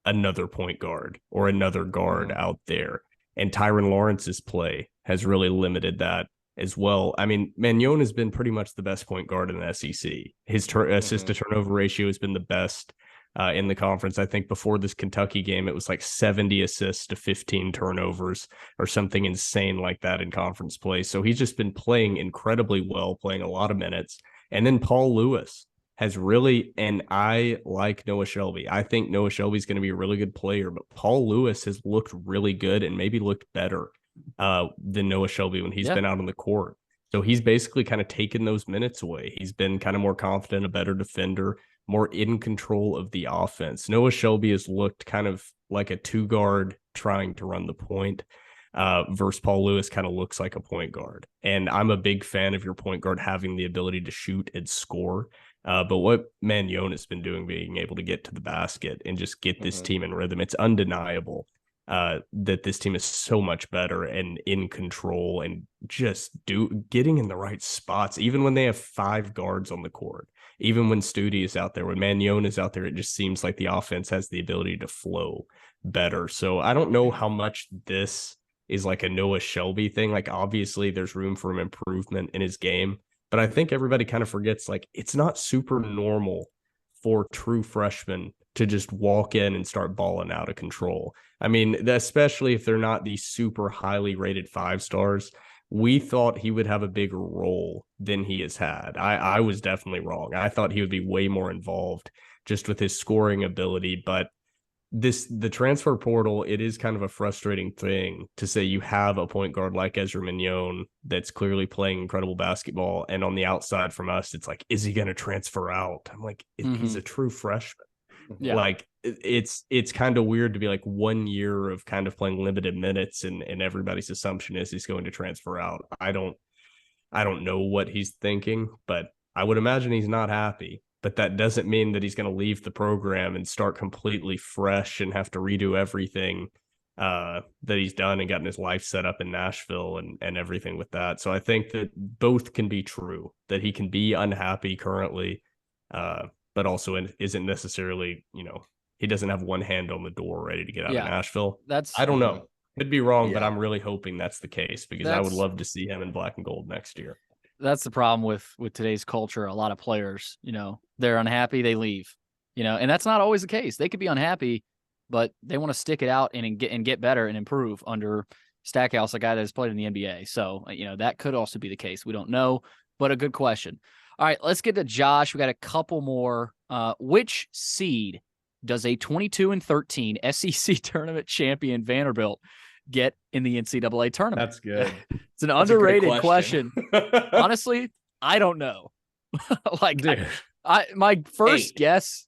another point guard or another guard out there. And Tyrin Lawrence's play has really limited that as well. I mean, Mignogne has been pretty much the best point guard in the SEC. His assist to turnover ratio has been the best in the conference. I think before this Kentucky game, it was like 70 assists to 15 turnovers or something insane like that in conference play. So he's just been playing incredibly well, playing a lot of minutes. And then Paul Lewis has really, and I like Noah Shelby. I think Noah Shelby's going to be a really good player, but Paul Lewis has looked really good and maybe looked better than Noah Shelby when he's been out on the court. So he's basically kind of taken those minutes away. He's been kind of more confident, a better defender, more in control of the offense. Noah Shelby has looked kind of like a 2-guard trying to run the point. Versus Paul Lewis kind of looks like a point guard. And I'm a big fan of your point guard having the ability to shoot and score. But what Mignogne has been doing, being able to get to the basket and just get this team in rhythm, it's undeniable that this team is so much better and in control and just getting in the right spots, even when they have 5 guards on the court. Even when Studi is out there, when Mignogne is out there, it just seems like the offense has the ability to flow better. So I don't know how much this is like a Noah Shelby thing. Like, obviously there's room for improvement in his game, but I think everybody kind of forgets, like, it's not super normal for true freshmen to just walk in and start balling out of control. I mean, especially if they're not these super highly rated 5-stars. We thought he would have a bigger role than he has had. I was definitely wrong. I thought he would be way more involved just with his scoring ability, but the transfer portal, it is kind of a frustrating thing to say you have a point guard like Ezra Mignogne that's clearly playing incredible basketball, and on the outside from us, it's like, is he going to transfer out? I'm like, he's a true freshman. Yeah. Like, it's kind of weird to be like 1 year of kind of playing limited minutes, and everybody's assumption is he's going to transfer out. I don't know what he's thinking, but I would imagine he's not happy. But that doesn't mean that he's going to leave the program and start completely fresh and have to redo everything that he's done and gotten his life set up in Nashville and everything with that. So I think that both can be true, that he can be unhappy currently, but also isn't necessarily, he doesn't have one hand on the door ready to get out of Nashville. I don't know. Could be wrong, but I'm really hoping that's the case, because I would love to see him in black and gold next year. That's the problem with today's culture. A lot of players, they're unhappy, they leave, and that's not always the case. They could be unhappy, but they want to stick it out and get better and improve under Stackhouse, a guy that has played in the NBA. So, that could also be the case. We don't know, but a good question. All right, let's get to Josh. We got a couple more. Which seed does a 22-13 SEC tournament champion Vanderbilt get in the NCAA tournament? That's good. It's an underrated question. Honestly, I don't know. Like, dude, my first guess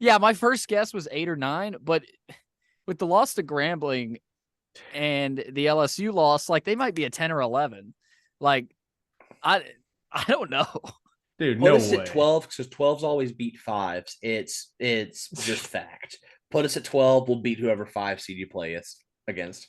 was 8 or 9, but with the loss to Grambling and the LSU loss, like, they might be a 10 or 11. Like, I don't know. Dude, Put no us way. at 12, because 12s always beat 5s. It's just fact. Put us at 12, we'll beat whoever 5 seed you play us against.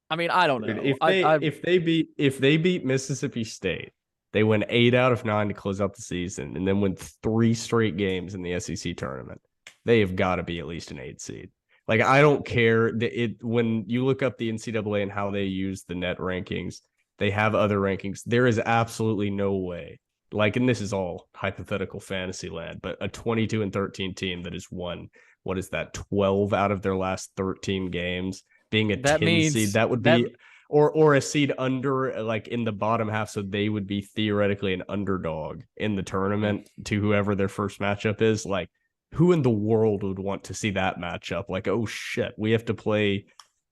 I mean, I don't know. If they beat Mississippi State, they win 8 out of 9 to close out the season, and then win 3 straight games in the SEC tournament. They have got to be at least an 8 seed. Like, I don't care when you look up the NCAA and how they use the net rankings, They have other rankings. There is absolutely no way. Like, and this is all hypothetical fantasy land, but a 22-13 team that has won, what is that, 12 out of their last 13 games, being a 10 seed, that would be, or a seed under, like in the bottom half, so they would be theoretically an underdog in the tournament to whoever their first matchup is. Like, who in the world would want to see that matchup? Like, oh shit, we have to play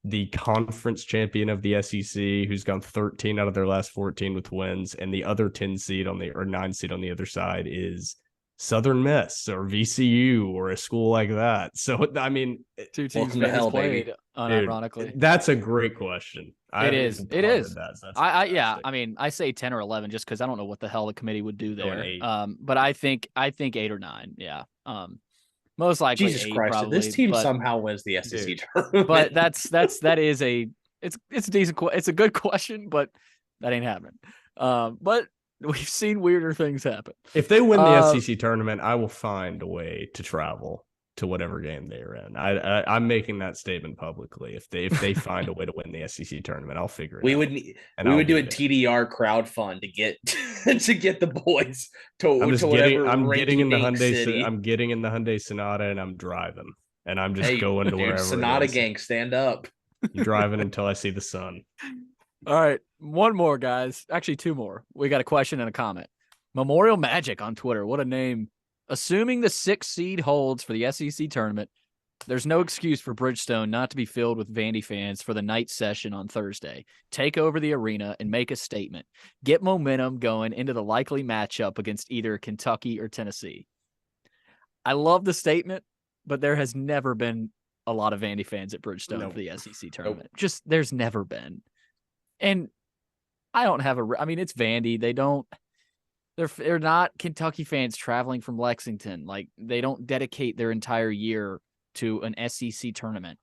the conference champion of the SEC, who's gone 13 out of their last 14 with wins, and the other 10 seed on the, or 9 seed on the other side is Southern Miss or VCU or a school like that. So, I mean, two teams that has played, unironically. Dude, that's a great question. It is. I mean, I say 10 or 11 just because I don't know what the hell the committee would do there. But I think 8 or 9. Yeah. Most likely, Jesus 8, Christ! probably, If this team somehow wins the SEC tournament, but that is it's a decent. It's a good question, but that ain't happening. But we've seen weirder things happen. If they win the SEC tournament, I will find a way to travel to whatever game they're in. I'm making that statement publicly. If they find a way to win the SEC tournament, I'll figure it out. We would do a TDR crowd fund to get to get the boys to I'm getting in the Hyundai Sonata and I'm driving. And I'm just going to wherever. Sonata gang, stand up. I'm driving until I see the sun. All right. One more, guys. Actually, 2 more. We got a question and a comment. Memorial Magic on Twitter. What a name. Assuming the 6th seed holds for the SEC tournament, there's no excuse for Bridgestone not to be filled with Vandy fans for the night session on Thursday. Take over the arena and make a statement. Get momentum going into the likely matchup against either Kentucky or Tennessee. I love the statement, but there has never been a lot of Vandy fans at Bridgestone for the SEC tournament. Just there's never been. And I don't have I mean, it's Vandy. They're not Kentucky fans traveling from Lexington. Like, they don't dedicate their entire year to an SEC tournament.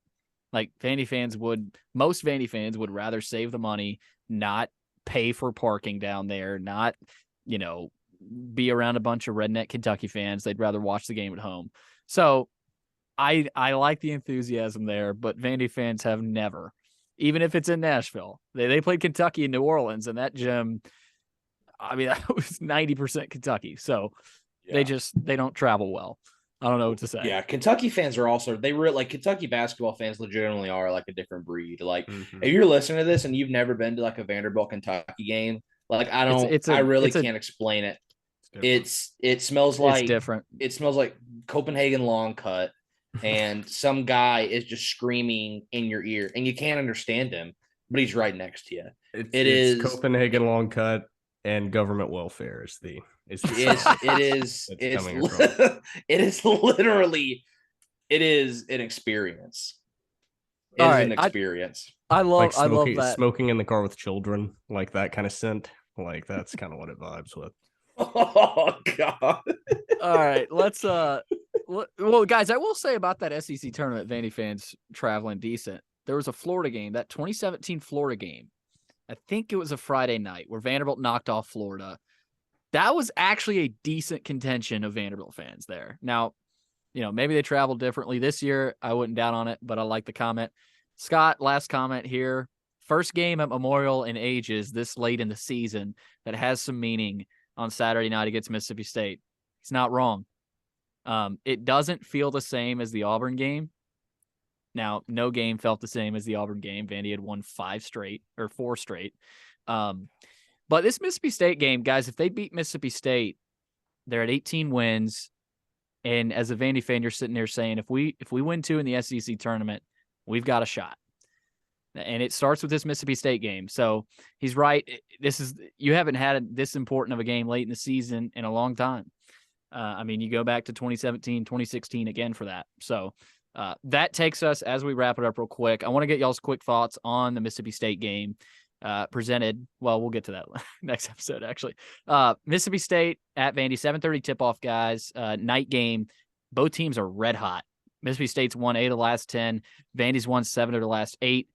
Like, most Vandy fans would rather save the money, not pay for parking down there, not, be around a bunch of redneck Kentucky fans. They'd rather watch the game at home. So I like the enthusiasm there, but Vandy fans have never, even if it's in Nashville. They played Kentucky in New Orleans, and that gym, I mean, that was 90% Kentucky. So they don't travel well. I don't know what to say. Yeah, Kentucky fans are also, Kentucky basketball fans legitimately are like a different breed. Like, if you're listening to this and you've never been to like a Vanderbilt Kentucky game, like I can't explain it. It smells like it's different. It smells like Copenhagen long cut, and some guy is just screaming in your ear, and you can't understand him, but he's right next to you. It's Copenhagen long cut and government welfare is the it is an experience. An experience. I love that. Smoking in the car with children, like that kind of scent. Like, that's kind of what it vibes with. Oh God. All right, let's well, guys, I will say about that SEC tournament, Vandy fans traveling decent. There was a Florida game, that 2017 Florida game. I think it was a Friday night where Vanderbilt knocked off Florida. That was actually a decent contention of Vanderbilt fans there. Now, maybe they traveled differently this year. I wouldn't doubt on it, but I like the comment. Scott, last comment here. First game at Memorial in ages this late in the season that has some meaning on Saturday night against Mississippi State. He's not wrong. It doesn't feel the same as the Auburn game. Now, no game felt the same as the Auburn game. Vandy had won 4 straight. But this Mississippi State game, guys, if they beat Mississippi State, they're at 18 wins. And as a Vandy fan, you're sitting there saying, if we win 2 in the SEC tournament, we've got a shot. And it starts with this Mississippi State game. So he's right. You haven't had this important of a game late in the season in a long time. I mean, you go back to 2017, 2016 again for that. So that takes us, as we wrap it up real quick, I want to get y'all's quick thoughts on the Mississippi State game presented. Well, we'll get to that next episode, actually. Mississippi State at Vandy, 7:30 tip-off, guys. Night game. Both teams are red hot. Mississippi State's won 8 of the last 10. Vandy's won 7 of the last 8.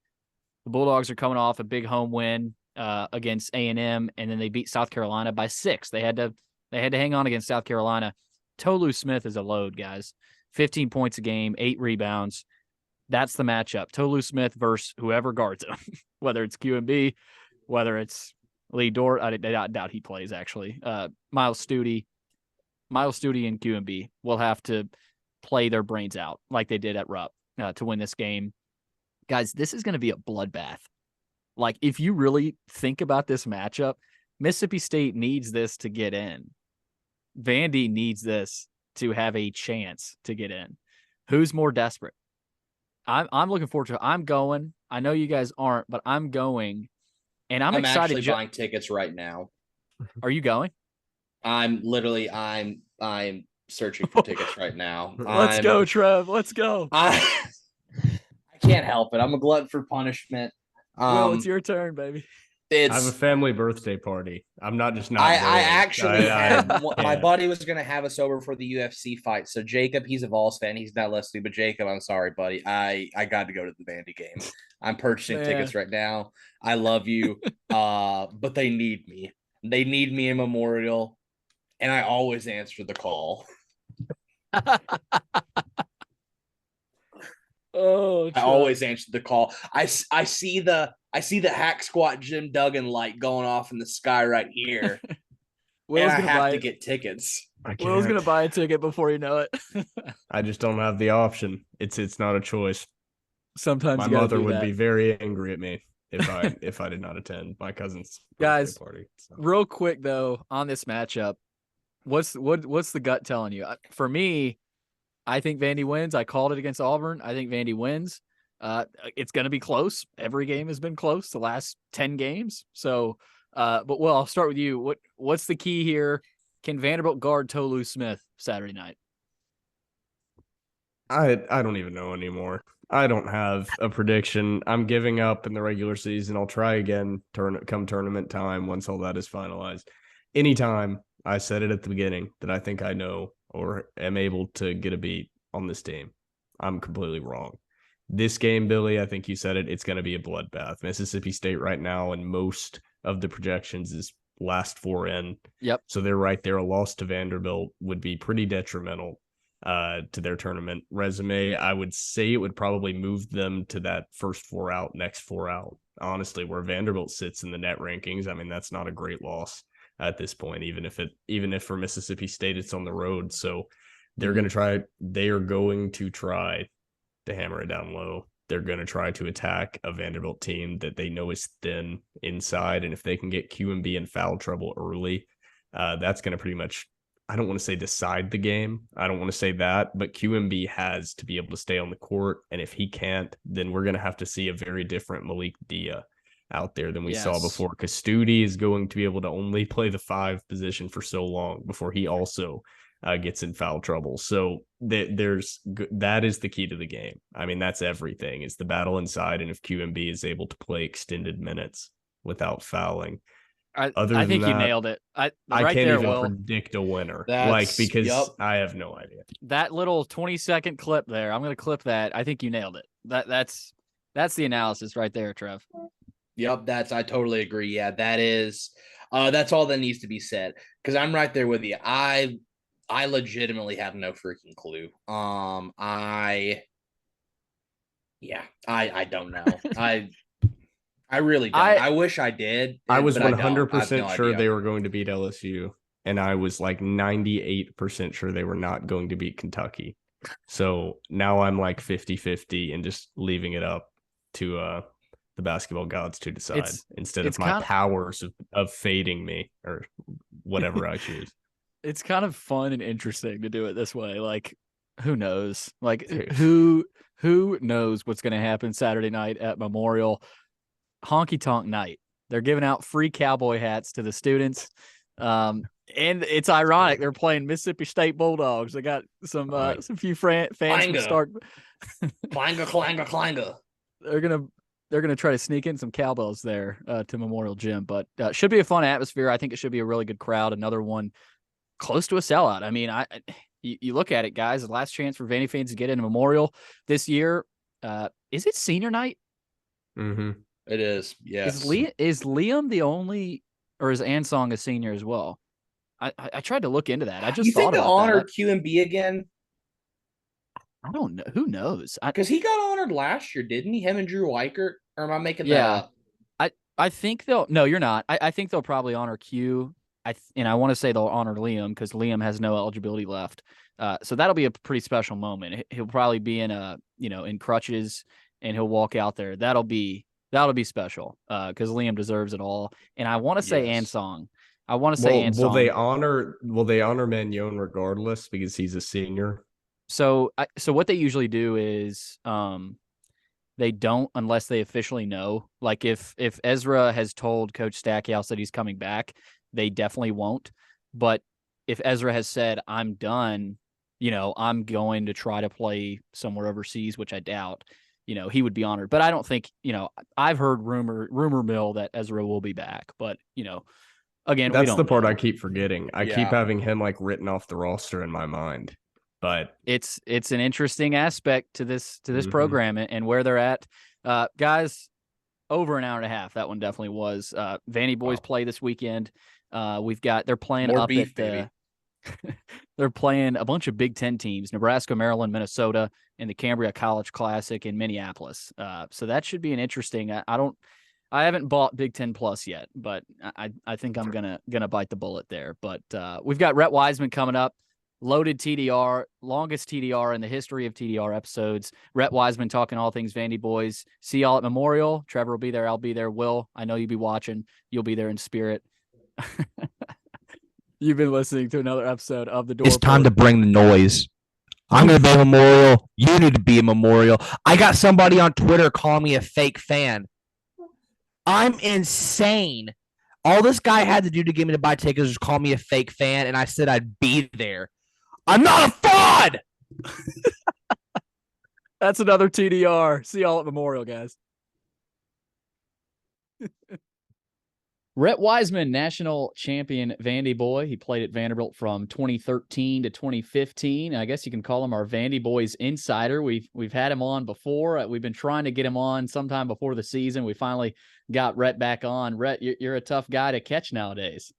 The Bulldogs are coming off a big home win against A&M, and then they beat South Carolina by 6. They had to hang on against South Carolina. Tolu Smith is a load, guys. 15 points a game, 8 rebounds. That's the matchup. Tolu Smith versus whoever guards him, whether it's QMB, whether it's Lee Dort, I doubt he plays actually. Miles Studi and QMB will have to play their brains out like they did at Rupp to win this game. Guys, this is going to be a bloodbath. Like, if you really think about this matchup, Mississippi State needs this to get in. Vandy needs this to have a chance to get in. Who's more desperate? I'm looking forward to it. I'm going. I know you guys aren't, but I'm going. And I'm excited. Actually buying tickets right now. Are you going? I'm searching for tickets right now. Let's go, Trev. Let's go. I can't help it. I'm a glutton for punishment. Well, it's your turn, baby. I have a family birthday party. I'm not just not. I actually my buddy was going to have us over for the UFC fight. So Jacob, he's a Vols fan. He's not listening, but Jacob, I'm sorry, buddy. I got to go to the Vandy game. I'm purchasing tickets right now. I love you, but they need me. They need me in Memorial, and I always answer the call. Oh, I always answer the call. I see the hack squat Jim Duggan light going off in the sky right here. And I have to get tickets. Will's gonna buy a ticket before you know it. I just don't have the option. It's not a choice. Sometimes my mother would be very angry at me if I did not attend my cousin's guys party. So. Real quick though, on this matchup, what's the gut telling you? For me, I think Vandy wins. I called it against Auburn. I think Vandy wins. It's going to be close. Every game has been close the last 10 games. So, but Will, I'll start with you. What's the key here? Can Vanderbilt guard Tolu Smith Saturday night? I don't even know anymore. I don't have a prediction. I'm giving up in the regular season. I'll try again come tournament time once all that is finalized. Anytime I said it at the beginning that I think I know or am able to get a beat on this team, I'm completely wrong. This game, Billy, I think you said it, it's going to be a bloodbath. Mississippi State right now, and most of the projections is last four in. Yep. So they're right there. A loss to Vanderbilt would be pretty detrimental to their tournament resume. I would say it would probably move them to that first four out, next four out. Honestly, where Vanderbilt sits in the net rankings, I mean, that's not a great loss at this point, even if for Mississippi State it's on the road. So they are going to try to hammer it down low. They're going to try to attack a Vanderbilt team that they know is thin inside. And if they can get QMB in foul trouble early, that's going to pretty much, I don't want to say decide the game. I don't want to say that, but QMB has to be able to stay on the court. And if he can't, then we're going to have to see a very different Malik Dia out there than we saw before. Because Studi is going to be able to only play the 5 position for so long before he also gets in foul trouble. So that is the key to the game. I mean, that's everything. It's the battle inside, and if QMB is able to play extended minutes without fouling, I think you nailed it. I can't even predict a winner, because I have no idea. That little 20-second clip there, I'm going to clip that. I think you nailed it. That's the analysis right there, Trev. Yep, I totally agree. Yeah, that's all that needs to be said, because I'm right there with you. I legitimately have no freaking clue. I don't know. I really don't. I wish I did. I was 100% sure they were going to beat LSU, and I was like 98% sure they were not going to beat Kentucky. So now I'm like 50-50 and just leaving it up to the basketball gods to decide instead of my powers of fading me or whatever I choose. It's kind of fun and interesting to do it this way. Like, who knows? Like, who knows what's going to happen Saturday night at Memorial? Honky tonk night. They're giving out free cowboy hats to the students. And it's ironic. They're playing Mississippi State Bulldogs. They got some few fans from Stark. Clanger. They're gonna try to sneak in some cowbells there to Memorial Gym, but should be a fun atmosphere. I think it should be a really good crowd. Another one close to a sellout. I mean, you look at it, guys. The last chance for Vandy fans to get into Memorial this year. Is it senior night? Mm-hmm. It is. Yes. Is Liam the only, or is Ansong a senior as well? I tried to look into that. I just you thought think about honor that. QMB again. I don't know. Who knows? Because he got honored last year, didn't he? Him and Drew Weichert. Or am I making that up? I think they'll. No, you're not. I think they'll probably honor Q. And I want to say they'll honor Liam because Liam has no eligibility left. So that'll be a pretty special moment. He'll probably be in crutches, and he'll walk out there. That'll be special because Liam deserves it all. And I want to say Ansong. I want to say Ansong. Will they honor Magnon regardless because he's a senior? So what they usually do is they don't unless they officially know. Like if Ezra has told Coach Stackhouse that he's coming back, they definitely won't. But if Ezra has said, I'm done, I'm going to try to play somewhere overseas, which I doubt, he would be honored. But I don't think, I've heard rumor mill that Ezra will be back. But, again, that's the part I keep forgetting. I keep having him like written off the roster in my mind. But it's an interesting aspect to this program and where they're at. Guys, over an hour and a half. That one definitely was. VandyBoys play this weekend. They're playing more up beef, at they're playing a bunch of Big Ten teams: Nebraska, Maryland, Minnesota, and the Cambria College Classic in Minneapolis. So that should be an interesting. I haven't bought Big Ten Plus yet, but I think I'm gonna bite the bullet there. But we've got Rhett Wiseman coming up. Loaded TDR, longest TDR in the history of TDR episodes. Rhett Wiseman talking all things VandyBoys. See y'all at Memorial. Trevor will be there. I'll be there. Will, I know you'll be watching. You'll be there in spirit. You've been listening to another episode of The Door. It's time to bring the noise. I'm going to be a Memorial. You need to be a Memorial. I got somebody on Twitter calling me a fake fan. I'm insane. All this guy had to do to get me to buy tickets was call me a fake fan, and I said I'd be there. I'm not a fraud. That's another TDR. See y'all at Memorial, guys. Rhett Wiseman, national champion VandyBoy. He played at Vanderbilt from 2013 to 2015. I guess you can call him our VandyBoys insider. We've had him on before. We've been trying to get him on sometime before the season. We finally got Rhett back on. Rhett, you're a tough guy to catch nowadays.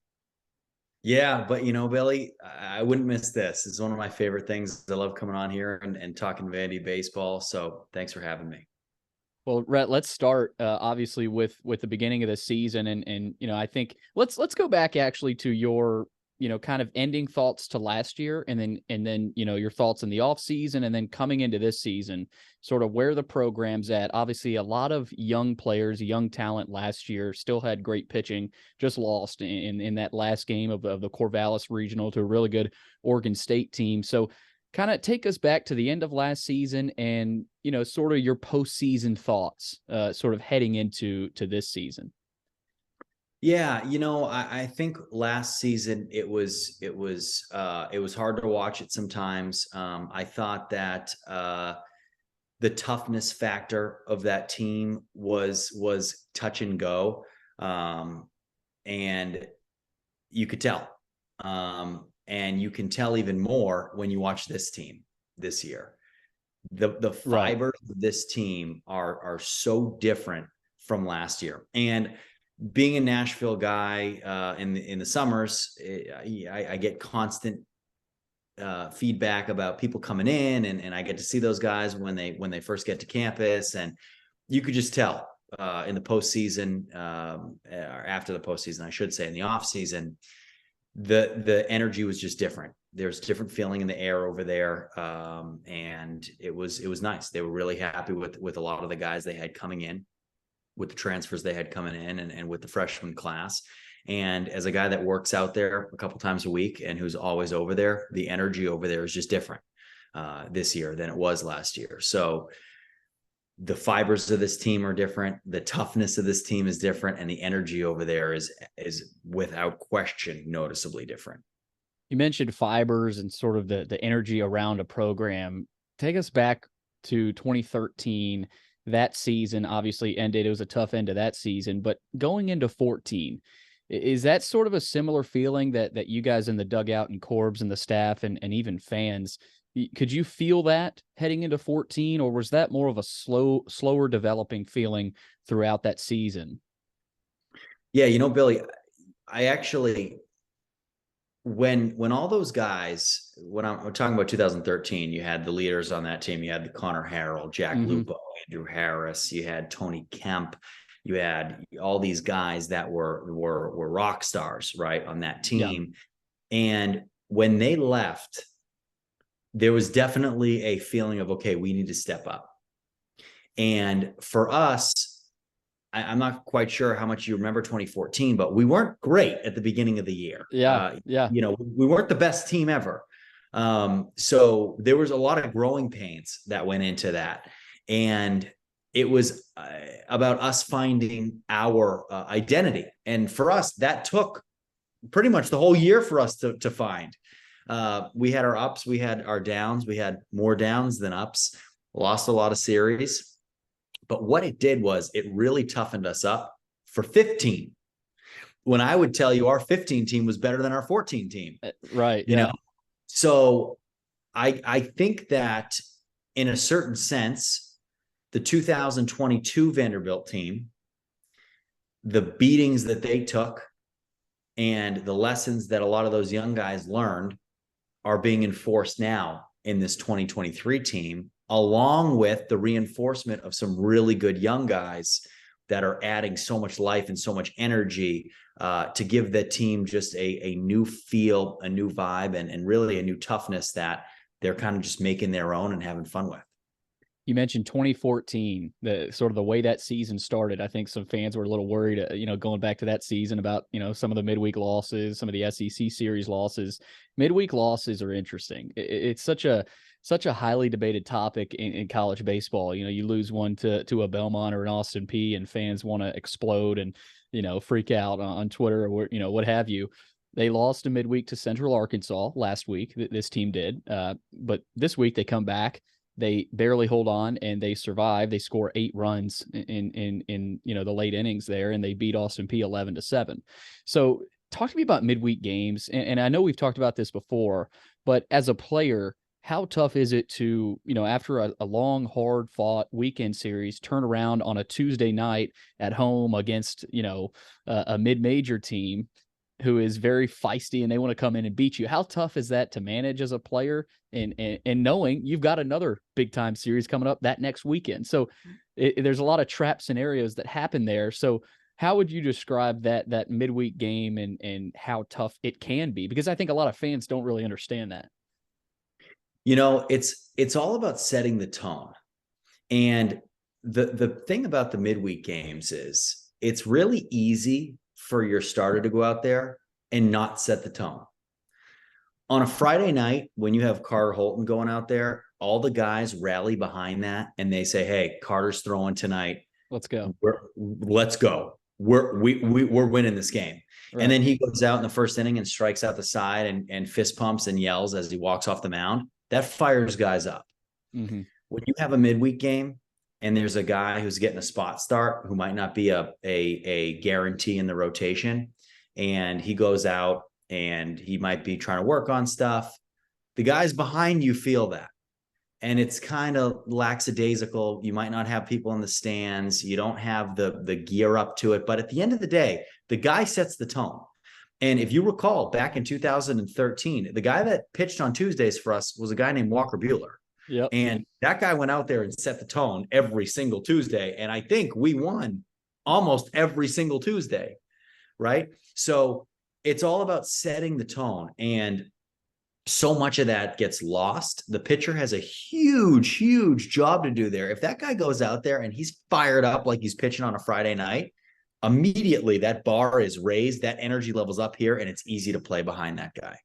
Yeah, but Billy, I wouldn't miss this. It's one of my favorite things. I love coming on here and talking Vandy baseball. So thanks for having me. Well, Rhett, let's start obviously with the beginning of the season, and I think let's go back actually to your kind of ending thoughts to last year, and then your thoughts in the off season, and then coming into this season, sort of where the program's at. Obviously, a lot of young players, young talent last year, still had great pitching, just lost in that last game of the Corvallis Regional to a really good Oregon State team. So kind of take us back to the end of last season and, sort of your postseason thoughts, sort of heading into this season. Yeah. I think last season it was hard to watch it sometimes. I thought that the toughness factor of that team was touch and go. And you could tell, and you can tell even more when you watch this team this year. The fibers of this team are so different from last year. And being a Nashville guy in the summers, I get constant feedback about people coming in, and I get to see those guys when they first get to campus, and you could just tell in the postseason, or after the postseason, I should say, in the off season, the energy was just different. There's a different feeling in the air over there. And it was nice. They were really happy with a lot of the guys they had coming in, with the transfers they had coming in, and with the freshman class. And as a guy that works out there a couple times a week and who's always over there, the energy over there is just different this year than it was last year. So the fibers of this team are different. The toughness of this team is different. And the energy over there is without question noticeably different. You mentioned fibers and sort of the energy around a program. Take us back to 2013. That season obviously ended. It was a tough end to that season, but going into 14, is that sort of a similar feeling that you guys in the dugout and Corbs and the staff and even fans, could you feel that heading into 14, or was that more of a slower developing feeling throughout that season? Yeah, Billy, I actually, when all those guys, when I'm talking about 2013, you had the leaders on that team. You had the Connor Harrell, Jack Lupo, Andrew Harris. You had Tony Kemp. You had all these guys that were rock stars, right, on that team. Yeah. And when they left, there was definitely a feeling of, okay, we need to step up. And for us, I'm not quite sure how much you remember 2014, but we weren't great at the beginning of the year. Yeah. You know, we weren't the best team ever. So there was a lot of growing pains that went into that. And it was about us finding our identity. And for us, that took pretty much the whole year for us to find. We had our ups, we had our downs, we had more downs than ups, lost a lot of series. But what it did was it really toughened us up for 15. When I would tell you our 15 team was better than our 14 team. Right. You know, so I think that in a certain sense, the 2022 Vanderbilt team, the beatings that they took and the lessons that a lot of those young guys learned are being enforced now in this 2023 team, along with the reinforcement of some really good young guys that are adding so much life and so much energy to give the team just a new feel, a new vibe, and really a new toughness that they're kind of just making their own and having fun with. You mentioned 2014, the sort of the way that season started. I think some fans were a little worried, going back to that season about, some of the midweek losses, some of the SEC series losses. Midweek losses are interesting. It's such a highly debated topic in college baseball. You lose one to a Belmont or an Austin Peay and fans want to explode and, freak out on Twitter or, what have you. They lost a midweek to Central Arkansas last week. This team did. But this week they come back. They barely hold on and they survive. They score 8 runs in the late innings there, and they beat Austin Peay 11-7. So talk to me about midweek games. And I know we've talked about this before, but as a player, how tough is it to, after a long, hard fought weekend series, turn around on a Tuesday night at home against, a mid-major team who is very feisty and they want to come in and beat you? How tough is that to manage as a player and knowing you've got another big time series coming up that next weekend? So there's a lot of trap scenarios that happen there. So how would you describe that midweek game and how tough it can be? Because I think a lot of fans don't really understand that. It's all about setting the tone. And the thing about the midweek games is it's really easy for your starter to go out there and not set the tone. On a Friday night, when you have Carter Holton going out there, all the guys rally behind that and they say, hey, Carter's throwing tonight. Let's go. Let's go. We're winning this game. Right. And then he goes out in the first inning and strikes out the side and fist pumps and yells as he walks off the mound. That fires guys up. Mm-hmm. When you have a midweek game and there's a guy who's getting a spot start who might not be a guarantee in the rotation, and he goes out and he might be trying to work on stuff, the guys behind you feel that. And it's kind of lackadaisical. You might not have people in the stands. You don't have the gear up to it. But at the end of the day, the guy sets the tone. And if you recall, back in 2013, the guy that pitched on Tuesdays for us was a guy named Walker Buehler. Yep. And that guy went out there and set the tone every single Tuesday. And I think we won almost every single Tuesday, right? So it's all about setting the tone. And so much of that gets lost. The pitcher has a huge, huge job to do there. If that guy goes out there and he's fired up like he's pitching on a Friday night, immediately that bar is raised, that energy level's up here, and it's easy to play behind that guy.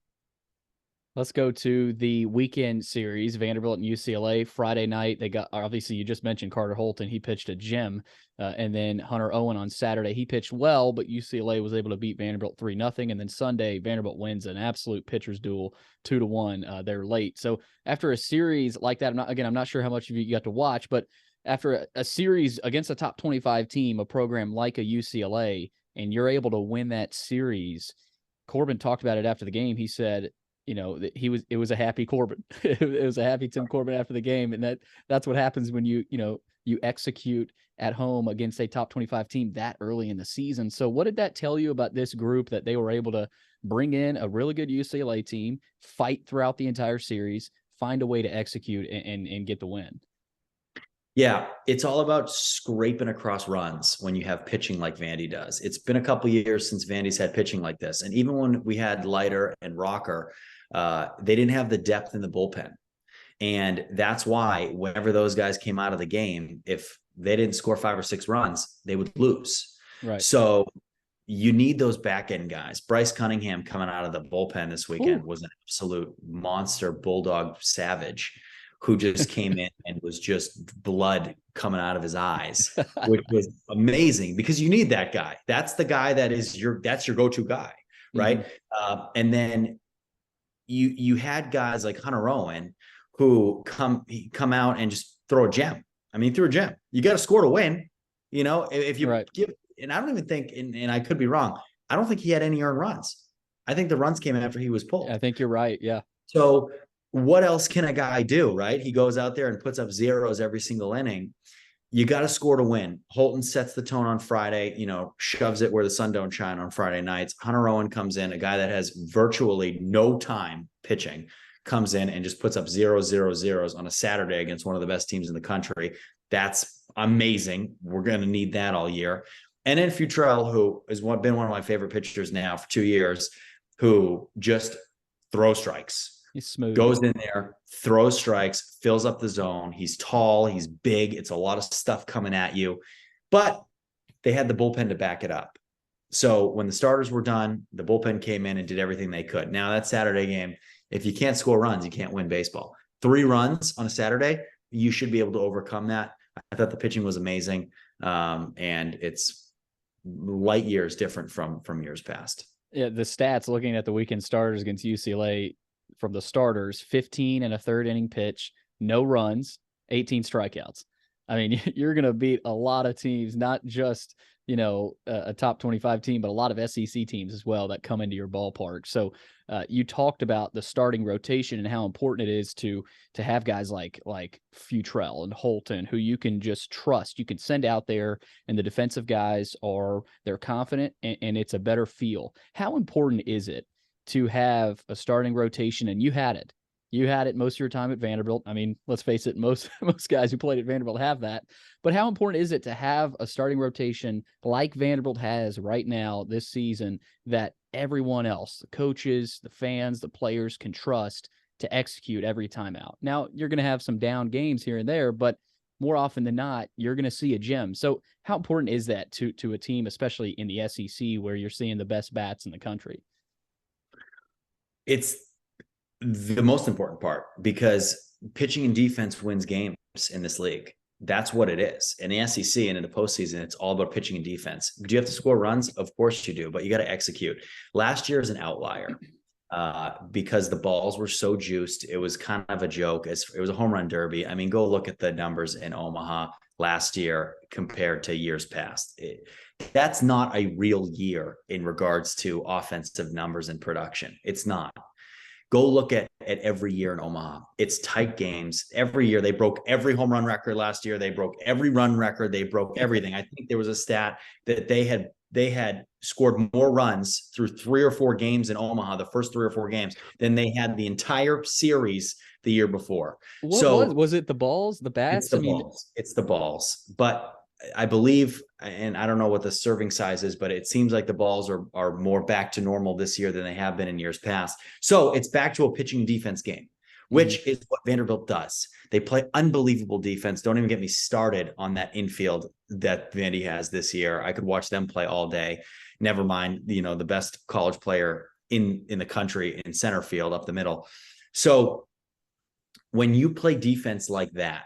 Let's go to the weekend series, Vanderbilt and UCLA. Friday night, they got, obviously, you just mentioned Carter Holton. He pitched a gem. And then Hunter Owen on Saturday, he pitched well, but UCLA was able to beat Vanderbilt 3-0. And then Sunday, Vanderbilt wins an absolute pitcher's duel 2-1. They're late. So after a series like that, I'm not sure how much of you got to watch, but after a series against a top 25 team, a program like a UCLA, and you're able to win that series, Corbin talked about it after the game. He said, it was a happy Corbin. It was a happy Tim Corbin after the game. And that's what happens when you execute at home against a top 25 team that early in the season. So what did that tell you about this group, that they were able to bring in a really good UCLA team, fight throughout the entire series, find a way to execute and get the win? Yeah, it's all about scraping across runs when you have pitching like Vandy does. It's been a couple of years since Vandy's had pitching like this. And even when we had Leiter and Rocker, they didn't have the depth in the bullpen. And that's why whenever those guys came out of the game, if they didn't score 5 or 6 runs, they would lose. Right. So you need those back end guys. Bryce Cunningham coming out of the bullpen this weekend was an absolute monster bulldog savage who just came in and was just blood coming out of his eyes, which was amazing because you need that guy. That's the guy that's your go-to guy. Right. Mm-hmm. And then you had guys like Hunter Owen who come out and just throw a gem. I mean, through a gem, you got to score to win, if you give, and I don't even think, and I could be wrong, I don't think he had any earned runs. I think the runs came after he was pulled. I think you're right. Yeah. So what else can a guy do, right? He goes out there and puts up zeros every single inning. You got to score to win. Holton sets the tone on Friday, shoves it where the sun don't shine on Friday nights. Hunter Owen comes in, a guy that has virtually no time pitching, comes in and just puts up 0-0-0s on a Saturday against one of the best teams in the country. That's amazing. We're going to need that all year. And then Futrell, who has been one of my favorite pitchers now for 2 years, who just throws strikes. He's smooth. Goes in there, throws strikes, fills up the zone. He's tall. He's big. It's a lot of stuff coming at you. But they had the bullpen to back it up. So when the starters were done, the bullpen came in and did everything they could. Now, that Saturday game, if you can't score runs, you can't win baseball. 3 runs on a Saturday, you should be able to overcome that. I thought the pitching was amazing. And it's light years different from years past. Yeah, the stats looking at the weekend starters against UCLA from the starters, 15 and a third inning pitch, no runs, 18 strikeouts. I mean, you're going to beat a lot of teams, not just, a top 25 team, but a lot of SEC teams as well that come into your ballpark. So you talked about the starting rotation and how important it is to have guys like Futrell and Holton, who you can just trust. You can send out there, and the defensive guys they're confident, and it's a better feel. How important is it to have a starting rotation? And you had it. You had it most of your time at Vanderbilt. I mean, let's face it, most guys who played at Vanderbilt have that. But how important is it to have a starting rotation like Vanderbilt has right now this season that everyone else, the coaches, the fans, the players can trust to execute every time out? Now, you're going to have some down games here and there, but more often than not, you're going to see a gem. So how important is that to a team, especially in the SEC where you're seeing the best bats in the country? It's the most important part because pitching and defense wins games in this league. That's what it is. In the SEC and in the postseason, it's all about pitching and defense. Do you have to score runs? Of course you do, but you got to execute. Last year is an outlier because the balls were so juiced. It was kind of a joke. It was a home run derby. I mean, go look at the numbers in Omaha last year compared to years past. That's not a real year in regards to offensive numbers and production. It's not. Go look at every year in Omaha. It's tight games. Every year they broke every home run record last year. They broke every run record. They broke everything. I think there was a stat that they had scored more runs through 3 or 4 games in Omaha, the first 3 or 4 games, than they had the entire series the year before. Was it the balls, the bats? It's the balls. But I believe, and I don't know what the serving size is, but it seems like the balls are more back to normal this year than they have been in years past. So it's back to a pitching defense game, which is what Vanderbilt does. They play unbelievable defense. Don't even get me started on that infield that Vandy has this year. I could watch them play all day. Never mind, the best college player in the country in center field up the middle. So when you play defense like that,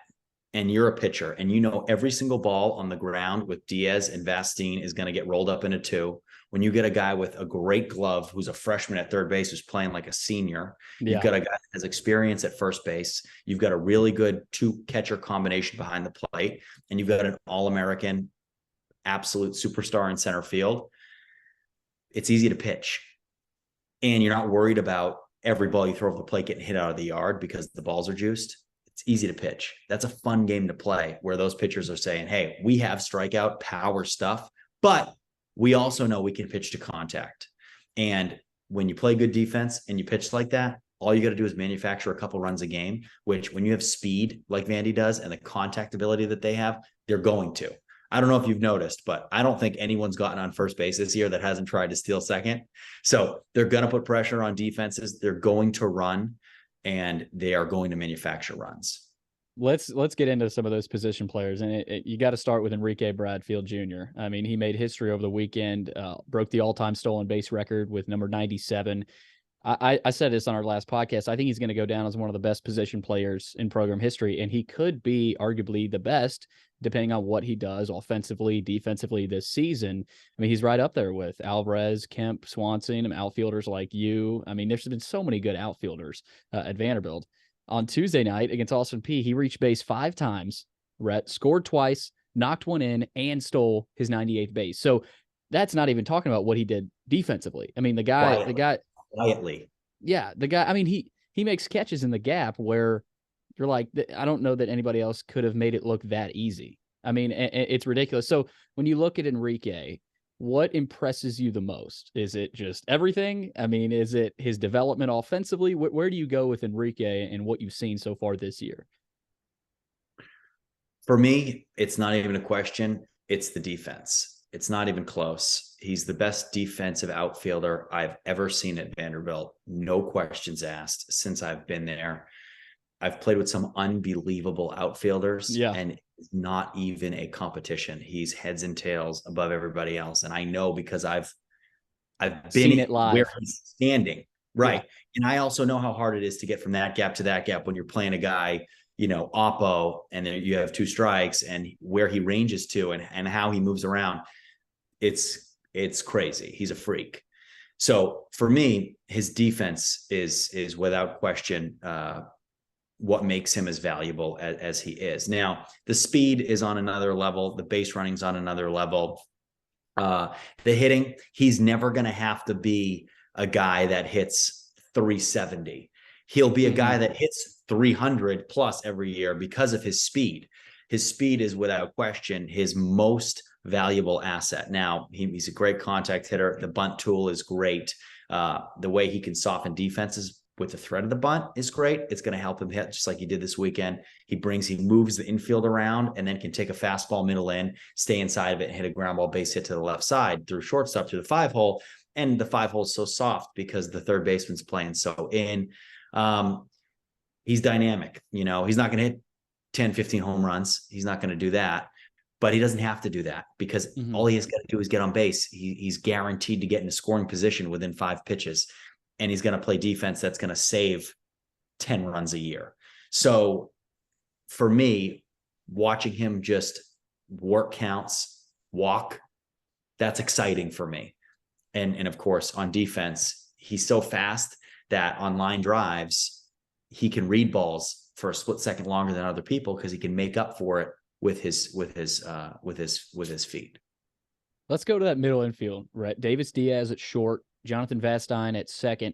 and you're a pitcher and every single ball on the ground with Diaz and Vastine is going to get rolled up into 2. When you get a guy with a great glove who's a freshman at third base who's playing like a senior, You've got a guy that has experience at first base. You've got a really good 2-catcher combination behind the plate, and you've got an All-American absolute superstar in center field. It's easy to pitch. And you're not worried about every ball you throw over the plate getting hit out of the yard because the balls are juiced. It's easy to pitch. That's a fun game to play where those pitchers are saying, hey, we have strikeout power stuff, but we also know we can pitch to contact. And when you play good defense and you pitch like that, all you got to do is manufacture a couple runs a game, which when you have speed like Vandy does and the contact ability that they have, they're going to. I don't know if you've noticed, but I don't think anyone's gotten on first base this year that hasn't tried to steal second. So they're going to put pressure on defenses. They're going to run, and they are going to manufacture runs. Let's get into some of those position players, and you got to start with Enrique Bradfield Jr. I mean, he made history over the weekend, broke the all-time stolen base record with number 97. I said this on our last podcast. I think he's going to go down as one of the best position players in program history, and he could be arguably the best, depending on what he does offensively, defensively this season. I mean, he's right up there with Alvarez, Kemp, Swanson, outfielders like you. I mean, there's been so many good outfielders at Vanderbilt. On Tuesday night against Austin Peay, he reached base 5 times, Rhett, scored twice, knocked one in, and stole his 98th base. So that's not even talking about what he did defensively. I mean, the guy quietly. Yeah, the guy, I mean, he makes catches in the gap where you're like, I don't know that anybody else could have made it look that easy. I mean, it's ridiculous. So when you look at Enrique, what impresses you the most? Is it just everything? I mean, is it his development offensively? Where do you go with Enrique and what you've seen so far this year? For me, it's not even a question. It's the defense. It's not even close. He's the best defensive outfielder I've ever seen at Vanderbilt. No questions asked since I've been there. I've played with some unbelievable outfielders, and it's not even a competition. He's heads and tails above everybody else. And I know because I've been seen it live where he's standing. Right. Yeah. And I also know how hard it is to get from that gap to that gap when you're playing a guy, oppo, and then you have 2 strikes, and where he ranges to and how he moves around. It's crazy. He's a freak. So for me, his defense is without question what makes him as valuable as he is. Now, the speed is on another level. The base running's on another level. The hitting, he's never going to have to be a guy that hits 370. He'll be a guy that hits 300 plus every year because of his speed. His speed is without question his most valuable asset. Now, he's a great contact hitter. The bunt tool is great. The way he can soften defenses with the threat of the bunt is great. It's going to help him hit just like he did this weekend. He moves the infield around and then can take a fastball middle in, stay inside of it, and hit a ground ball base hit to the left side through shortstop to the 5-hole. And the 5-hole is so soft because the third baseman's playing so in. He's dynamic. He's not going to hit 10, 15 home runs. He's not going to do that. But he doesn't have to do that because all he has got to do is get on base. He's guaranteed to get in a scoring position within 5 pitches. And he's going to play defense that's going to save 10 runs a year. So for me, watching him just work counts, walk, that's exciting for me. And of course, on defense, he's so fast that on line drives, he can read balls for a split second longer than other people because he can make up for it with his feet. Let's go to that middle infield, right? Davis Diaz at short, Jonathan Vastine at second.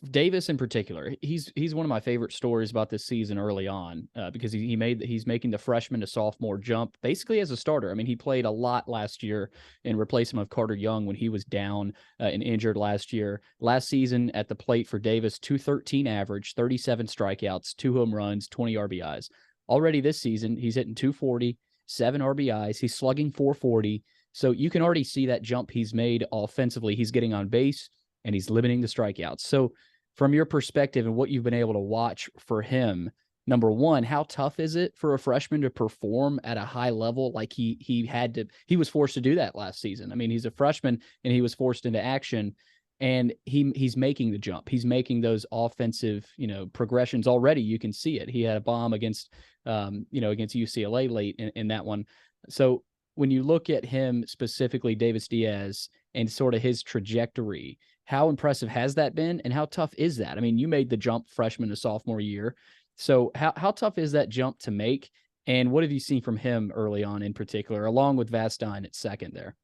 Davis in particular, he's one of my favorite stories about this season early on because he's making the freshman to sophomore jump basically as a starter. I mean, he played a lot last year in replacement of Carter Young when he was down and injured last year. Last season at the plate for Davis, 213 average, 37 strikeouts, 2 home runs, 20 RBIs. Already this season, he's hitting 240, 7 RBIs. He's slugging 440. So you can already see that jump he's made offensively. He's getting on base and he's limiting the strikeouts. So from your perspective and what you've been able to watch for him, number one, how tough is it for a freshman to perform at a high level? Like he was forced to do that last season. I mean, he's a freshman and he was forced into action. And he's making the jump. He's making those offensive, progressions already. You can see it. He had a bomb against UCLA late in that one. So when you look at him specifically, Davis Diaz, and sort of his trajectory, how impressive has that been? And how tough is that? I mean, you made the jump freshman to sophomore year. So how tough is that jump to make? And what have you seen from him early on in particular, along with Vastine at second there?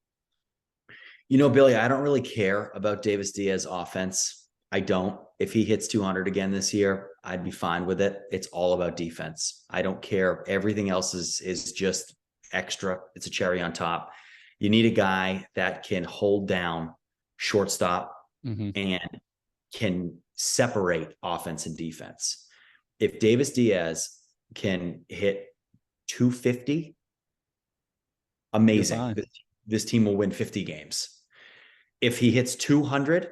Billy, I don't really care about Davis Diaz offense. I don't. If he hits 200 again this year, I'd be fine with it. It's all about defense. I don't care. Everything else is just extra. It's a cherry on top. You need a guy that can hold down shortstop and can separate offense and defense. If Davis Diaz can hit 250, amazing. This team will win 50 games. If he hits 200,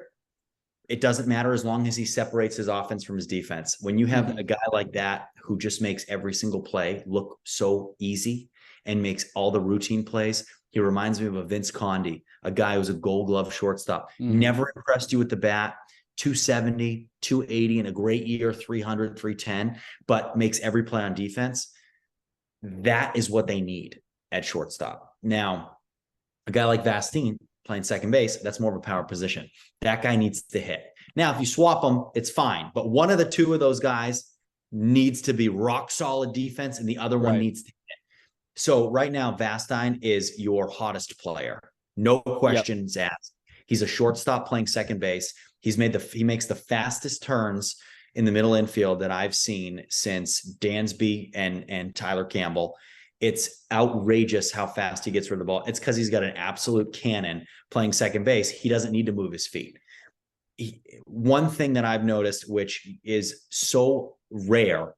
it doesn't matter as long as he separates his offense from his defense. When you have a guy like that who just makes every single play look so easy and makes all the routine plays, he reminds me of a Vince Conde, a guy who's a Gold Glove shortstop. Never impressed you with the bat, 270, 280 in a great year, 300, 310, but makes every play on defense. That is what they need at shortstop. Now, a guy like Vastine playing second base, that's more of a power position. That guy needs to hit. Now, if you swap them, it's fine. But one of the two of those guys needs to be rock solid defense, and the other one needs to hit. So right now, Vastine is your hottest player. No questions asked. He's a shortstop playing second base. He makes the fastest turns in the middle infield that I've seen since Dansby and Tyler Campbell. It's outrageous how fast he gets rid of the ball. It's because he's got an absolute cannon playing second base. He doesn't need to move his feet. One thing that I've noticed, which is so rare,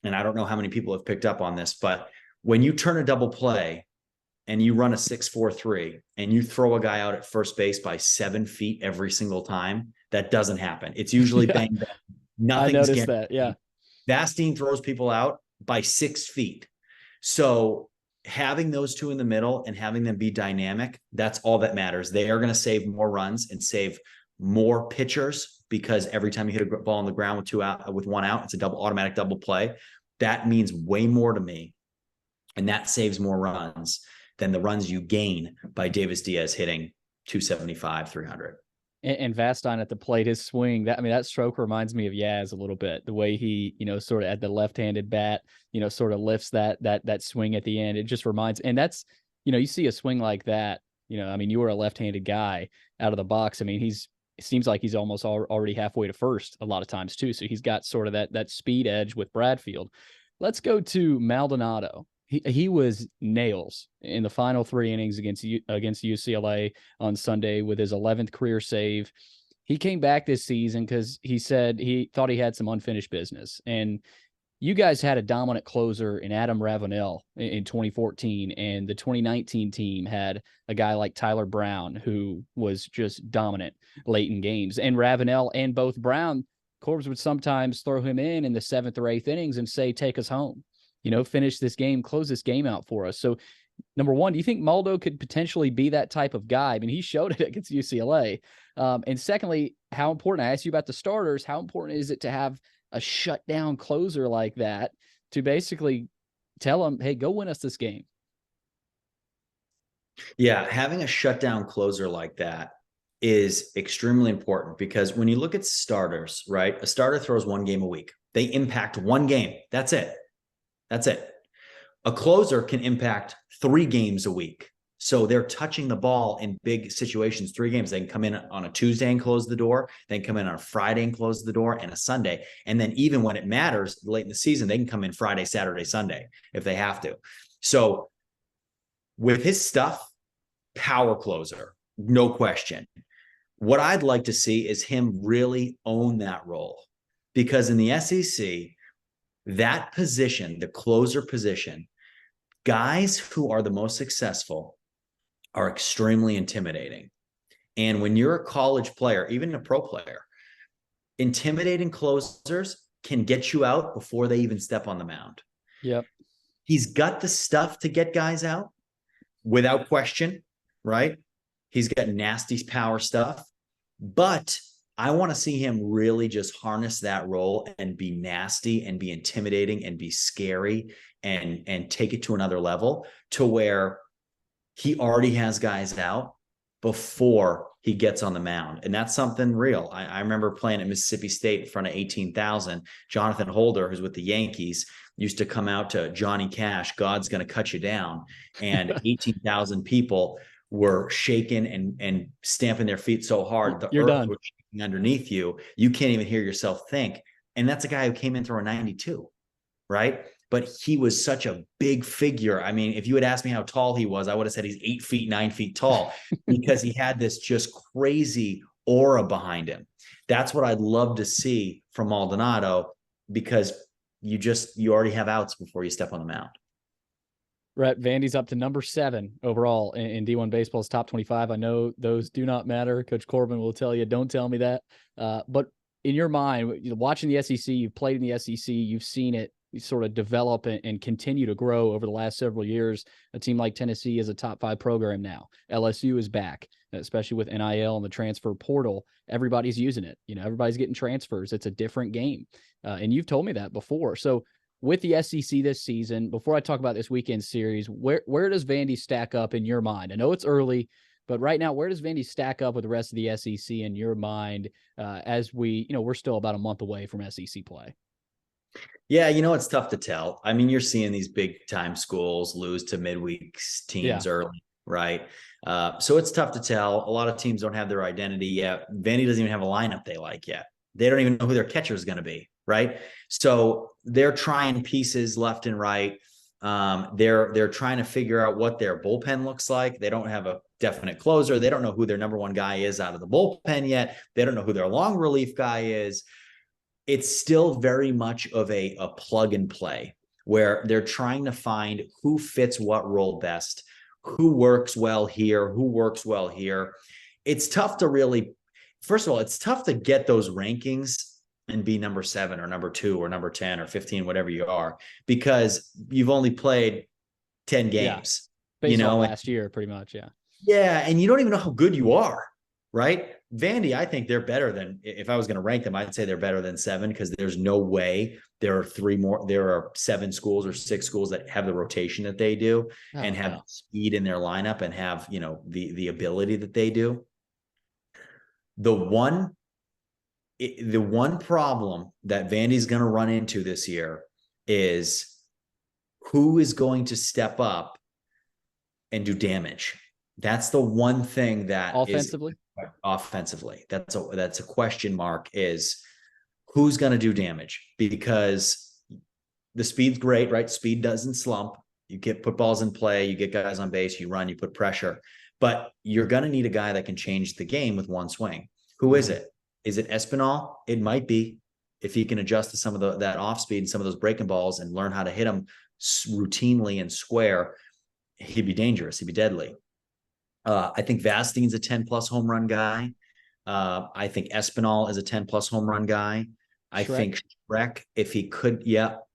and I don't know how many people have picked up on this, but when you turn a double play and you run a 6-4-3 and you throw a guy out at first base by 7 feet every single time, that doesn't happen. It's usually bang, bang. Nothing's I noticed guaranteed. that. Yeah. Vastine throws people out by 6 feet. So having those two in the middle and having them be dynamic, that's all that matters. They are going to save more runs and save more pitchers, because every time you hit a ball on the ground with one out, it's a automatic double play. That means way more to me. And that saves more runs than the runs you gain by Davis Diaz hitting 275, 300. And Vastine at the plate, his swing, that stroke reminds me of Yaz a little bit. The way he, sort of at the left-handed bat, sort of lifts that swing at the end. It just reminds, and that's, you see a swing like that, you were a left-handed guy out of the box. It seems like he's almost already halfway to first a lot of times too. So he's got sort of that speed edge with Bradfield. Let's go to Maldonado. He was nails in the final 3 innings against UCLA on Sunday with his 11th career save. He came back this season because he said he thought he had some unfinished business. And you guys had a dominant closer in Adam Ravenel in 2014, and the 2019 team had a guy like Tyler Brown who was just dominant late in games. And Ravenel and both Brown, Corbs would sometimes throw him in the 7th or 8th innings and say, take us home. Finish this game, close this game out for us. So, number one, do you think Maldo could potentially be that type of guy? He showed it against UCLA. And secondly, how important, I asked you about the starters, how important is it to have a shutdown closer like that to basically tell them, hey, go win us this game? Yeah, having a shutdown closer like that is extremely important, because when you look at starters, right, a starter throws 1 game a week. They impact 1 game. That's it. A closer can impact 3 games a week. So they're touching the ball in big situations, 3 games. They can come in on a Tuesday and close the door. They can come in on a Friday and close the door, and a Sunday. And then even when it matters late in the season, they can come in Friday, Saturday, Sunday if they have to. So with his stuff, power closer, no question. What I'd like to see is him really own that role, because in the SEC, that position, the closer position, guys who are the most successful are extremely intimidating. And when you're a college player, even a pro player, intimidating closers can get you out before they even step on the mound. Yep. He's got the stuff to get guys out without question, right? He's got nasty power stuff, but I want to see him really just harness that role and be nasty and be intimidating and be scary and take it to another level, to where he already has guys out before he gets on the mound. And that's something real. I remember playing at Mississippi State in front of 18,000. Jonathan Holder, who's with the Yankees, used to come out to Johnny Cash, God's going to cut you down. And 18,000 people were shaking and stamping their feet so hard. The earth was shaking underneath you. You can't even hear yourself think. And that's a guy who came in through a 92, right? But he was such a big figure. If you had asked me how tall he was, I would have said he's 8 feet, 9 feet tall, because he had this just crazy aura behind him. That's what I'd love to see from Maldonado, because you already have outs before you step on the mound. Rhett, Vandy's up to number 7 overall in D1 Baseball's top 25. I know those do not matter. Coach Corbin will tell you, don't tell me that. But in your mind, watching the SEC, you've played in the SEC, you've seen it sort of develop and continue to grow over the last several years. A team like Tennessee is a top 5 program now. LSU is back, especially with NIL and the transfer portal. Everybody's using it. Everybody's getting transfers. It's a different game. And you've told me that before. So with the SEC this season, before I talk about this weekend series, where does Vandy stack up in your mind? I know it's early, but right now, where does Vandy stack up with the rest of the SEC in your mind as we're still about a month away from SEC play? Yeah, it's tough to tell. I mean, you're seeing these big time schools lose to midweek teams early, right? So it's tough to tell. A lot of teams don't have their identity yet. Vandy doesn't even have a lineup they like yet. They don't even know who their catcher is going to be, right? So they're trying pieces left and right. They're trying to figure out what their bullpen looks like. They don't have a definite closer. They don't know who their number 1 guy is out of the bullpen yet. They don't know who their long relief guy is. It's still very much of a plug and play, where they're trying to find who fits what role best, who works well here, who works well here. It's tough to really, first of all, it's tough to get those rankings and be number 7 or number 2 or number 10 or 15, whatever you are, because you've only played 10 games, last year, pretty much. Yeah. Yeah. And you don't even know how good you are, right? Vandy, I think they're better than, if I was going to rank them, I'd say they're better than 7, because there's no way there are 7 schools or 6 schools that have the rotation that they do and have speed in their lineup and have, the ability that they do. The one problem that Vandy's going to run into this year is who is going to step up and do damage. That's the one thing that offensively, that's a question mark, is who's going to do damage, because the speed's great, right? Speed doesn't slump. You put balls in play, you get guys on base, you run, you put pressure, but you're going to need a guy that can change the game with one swing. Who is it? Is it Espinal? It might be, if he can adjust to some of that off speed and some of those breaking balls and learn how to hit them routinely and square. He'd be dangerous. He'd be deadly. I think Vasteen's a 10+ home run guy. I think Espinal is a 10+ home run guy. I think Shrek, if he could,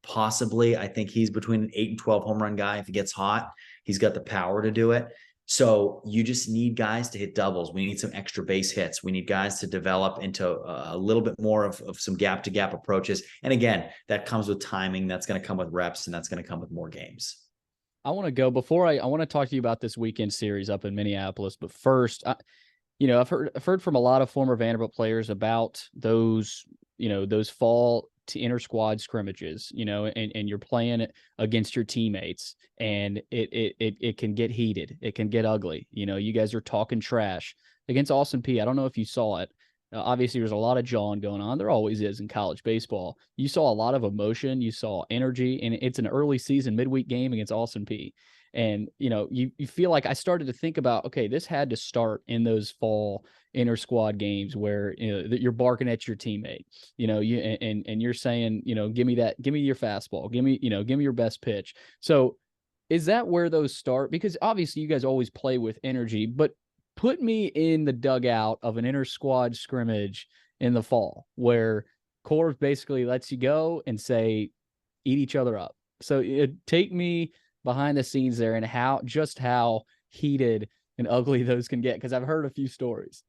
possibly. I think he's between an 8 and 12 home run guy. If he gets hot, he's got the power to do it. So you just need guys to hit doubles. We need some extra base hits. We need guys to develop into a little bit more of some gap to gap approaches. And again, that comes with timing. That's going to come with reps, and that's going to come with more games. I want to go before I want to talk to you about this weekend series up in Minneapolis. But first, I've heard from a lot of former Vanderbilt players about those fall to inter squad scrimmages, and you're playing against your teammates, and it can get heated. It can get ugly. You guys are talking trash against Austin Peay. I don't know if you saw it. Obviously, there's a lot of jawing going on. There always is in college baseball. You saw a lot of emotion. You saw energy, and it's an early season midweek game against Austin Peay. And, you feel like I started to think about, okay, this had to start in those fall inter squad games where, that you're barking at your teammate, and you're saying, give me your fastball, give me your best pitch. So is that where those start? Because obviously you guys always play with energy, but put me in the dugout of an inter squad scrimmage in the fall where Corbs basically lets you go and say, eat each other up. So take me behind the scenes there and how heated and ugly those can get. Cause I've heard a few stories.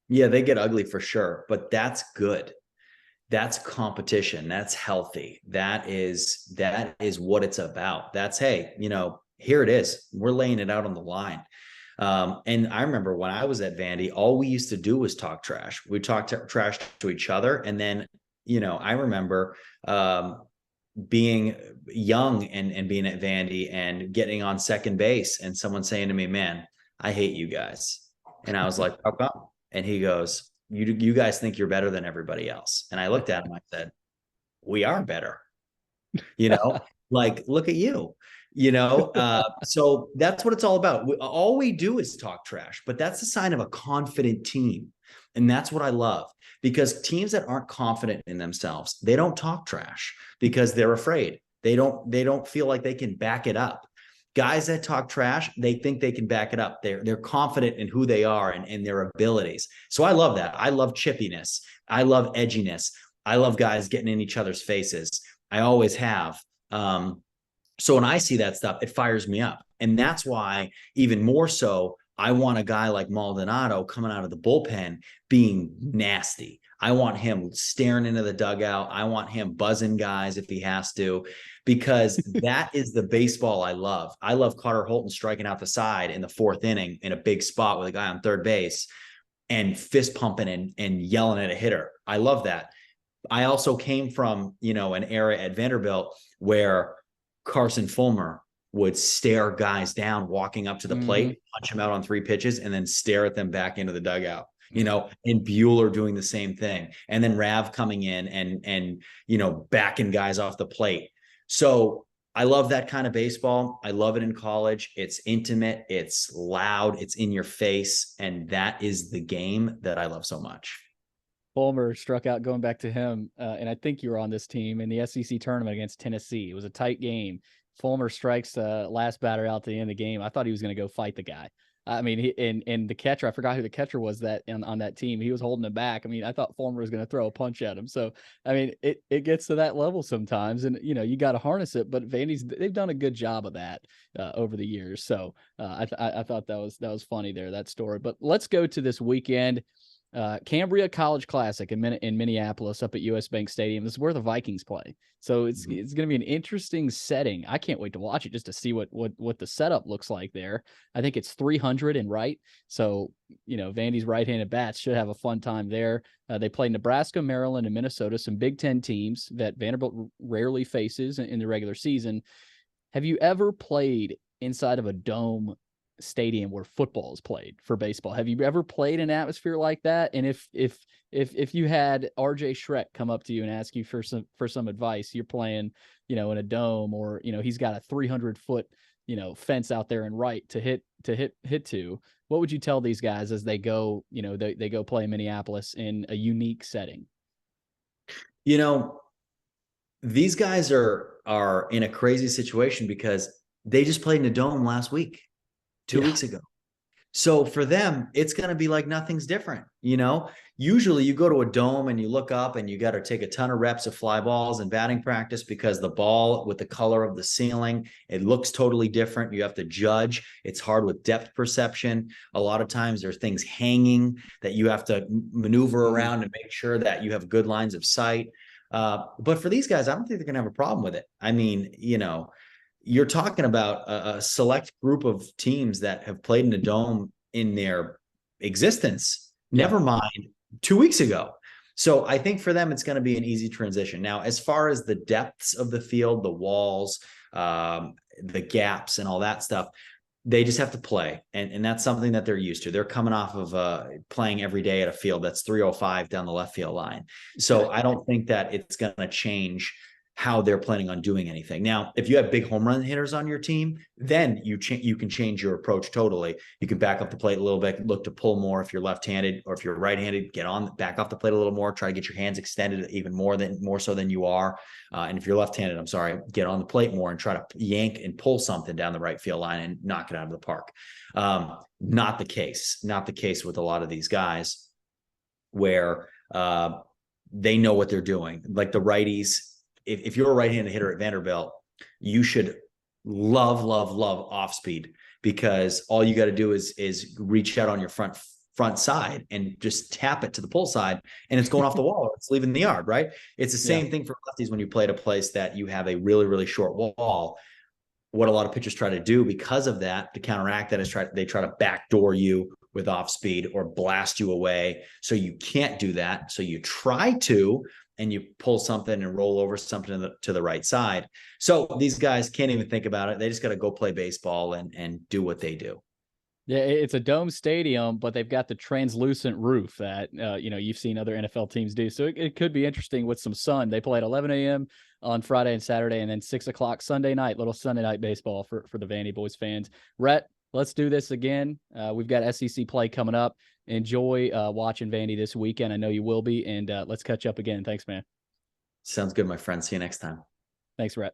Yeah, they get ugly for sure, but that's good. That's competition. That's healthy. That is what it's about. That's, hey, here it is. We're laying it out on the line. And I remember when I was at Vandy, all we used to do was talk trash. We talked trash to each other. And then, I remember being young and being at Vandy and getting on second base and someone saying to me, man, I hate you guys. And I was like, how come? And he goes, you guys think you're better than everybody else. And I looked at him, I said, we are better, like, look at you. So that's what it's all about. All we do is talk trash, but that's a sign of a confident team. And that's what I love, because teams that aren't confident in themselves, they don't talk trash because they're afraid. They don't feel like they can back it up. Guys that talk trash, they think they can back it up. They're confident in who they are and their abilities. So I love that. I love chippiness. I love edginess. I love guys getting in each other's faces. I always have. So when I see that stuff, it fires me up. And that's why, even more so, I want a guy like Maldonado coming out of the bullpen being nasty. I want him staring into the dugout. I want him buzzing guys if he has to, because that is the baseball I love. I love Carter Holton striking out the side in the 4th inning in a big spot with a guy on third base and fist pumping and yelling at a hitter. I love that. I also came from, an era at Vanderbilt where Carson Fulmer would stare guys down walking up to the plate, punch them out on 3 pitches, and then stare at them back into the dugout, and Bueller doing the same thing. And then Rav coming in and backing guys off the plate. So I love that kind of baseball. I love it in college. It's intimate, it's loud, it's in your face. And that is the game that I love so much. Fulmer struck out, going back to him, and I think you were on this team in the SEC tournament against Tennessee. It was a tight game. Fulmer strikes last batter out to the end of the game. I thought he was going to go fight the guy. I mean, and the catcher, I forgot who the catcher was on that team. He was holding him back. I mean, I thought Fulmer was going to throw a punch at him. So, I mean, it gets to that level sometimes, and you got to harness it. But Vandy's, they've done a good job of that over the years. So I thought that was funny there, that story. But let's go to this weekend. Cambria College Classic in Minneapolis up at US Bank Stadium. This is where the Vikings play. So it's going to be an interesting setting. I can't wait to watch it just to see what the setup looks like there. I think it's 300 in Wright. So, Vandy's right-handed bats should have a fun time there. They play Nebraska, Maryland, and Minnesota, some Big Ten teams that Vanderbilt rarely faces in the regular season. Have you ever played inside of a dome stadium where football is played for baseball? Have you ever played an atmosphere like that? And if you had RJ Schreck come up to you and ask you for some advice, you're playing, in a dome, or, he's got a 300-foot, fence out there and Wright to hit to, what would you tell these guys as they go, they go play in Minneapolis in a unique setting? These guys are in a crazy situation because they just played in a dome last week. 2 weeks ago. So for them, it's going to be like nothing's different. Usually you go to a dome and you look up and you got to take a ton of reps of fly balls and batting practice because the ball with the color of the ceiling, it looks totally different. You have to judge. It's hard with depth perception. A lot of times there's things hanging that you have to maneuver around and make sure that you have good lines of sight. But for these guys, I don't think they're going to have a problem with it. I mean, you're talking about a select group of teams that have played in a dome in their existence, never mind 2 weeks ago. So I think for them, it's going to be an easy transition. Now, as far as the depths of the field, the walls, the gaps and all that stuff, they just have to play. And that's something that they're used to. They're coming off of playing every day at a field that's 305 down the left field line. So I don't think that it's going to change how they're planning on doing anything. Now, if you have big home run hitters on your team, then you can change your approach totally. You can back up the plate a little bit, look to pull more if you're left-handed, or if you're right-handed, back off the plate a little more, try to get your hands extended even more so than you are. And if you're left-handed, get on the plate more and try to yank and pull something down the right field line and knock it out of the park. Not the case with a lot of these guys where they know what they're doing. Like the righties, if you're a right-handed hitter at Vanderbilt, you should love off speed, because all you got to do is reach out on your front side and just tap it to the pull side, and it's going off the wall. It's leaving the yard, right? It's the same thing for lefties when you play at a place that you have a really, really short wall. What a lot of pitchers try to do because of that, to counteract that, is they try to backdoor you with off speed or blast you away. So you can't do that. So you try to, and you pull something and roll over something to the right side. So these guys can't even think about it. They just got to go play baseball and do what they do. Yeah, it's a dome stadium, but they've got the translucent roof that, you've seen other NFL teams do. So it could be interesting with some sun. They play at 11 a.m. on Friday and Saturday, and then 6 o'clock Sunday night, little Sunday night baseball for the VandyBoys fans. Rhett, let's do this again. We've got SEC play coming up. Enjoy watching Vandy this weekend. I know you will be, and let's catch up again. Thanks, man. Sounds good, my friend. See you next time. Thanks, Rhett.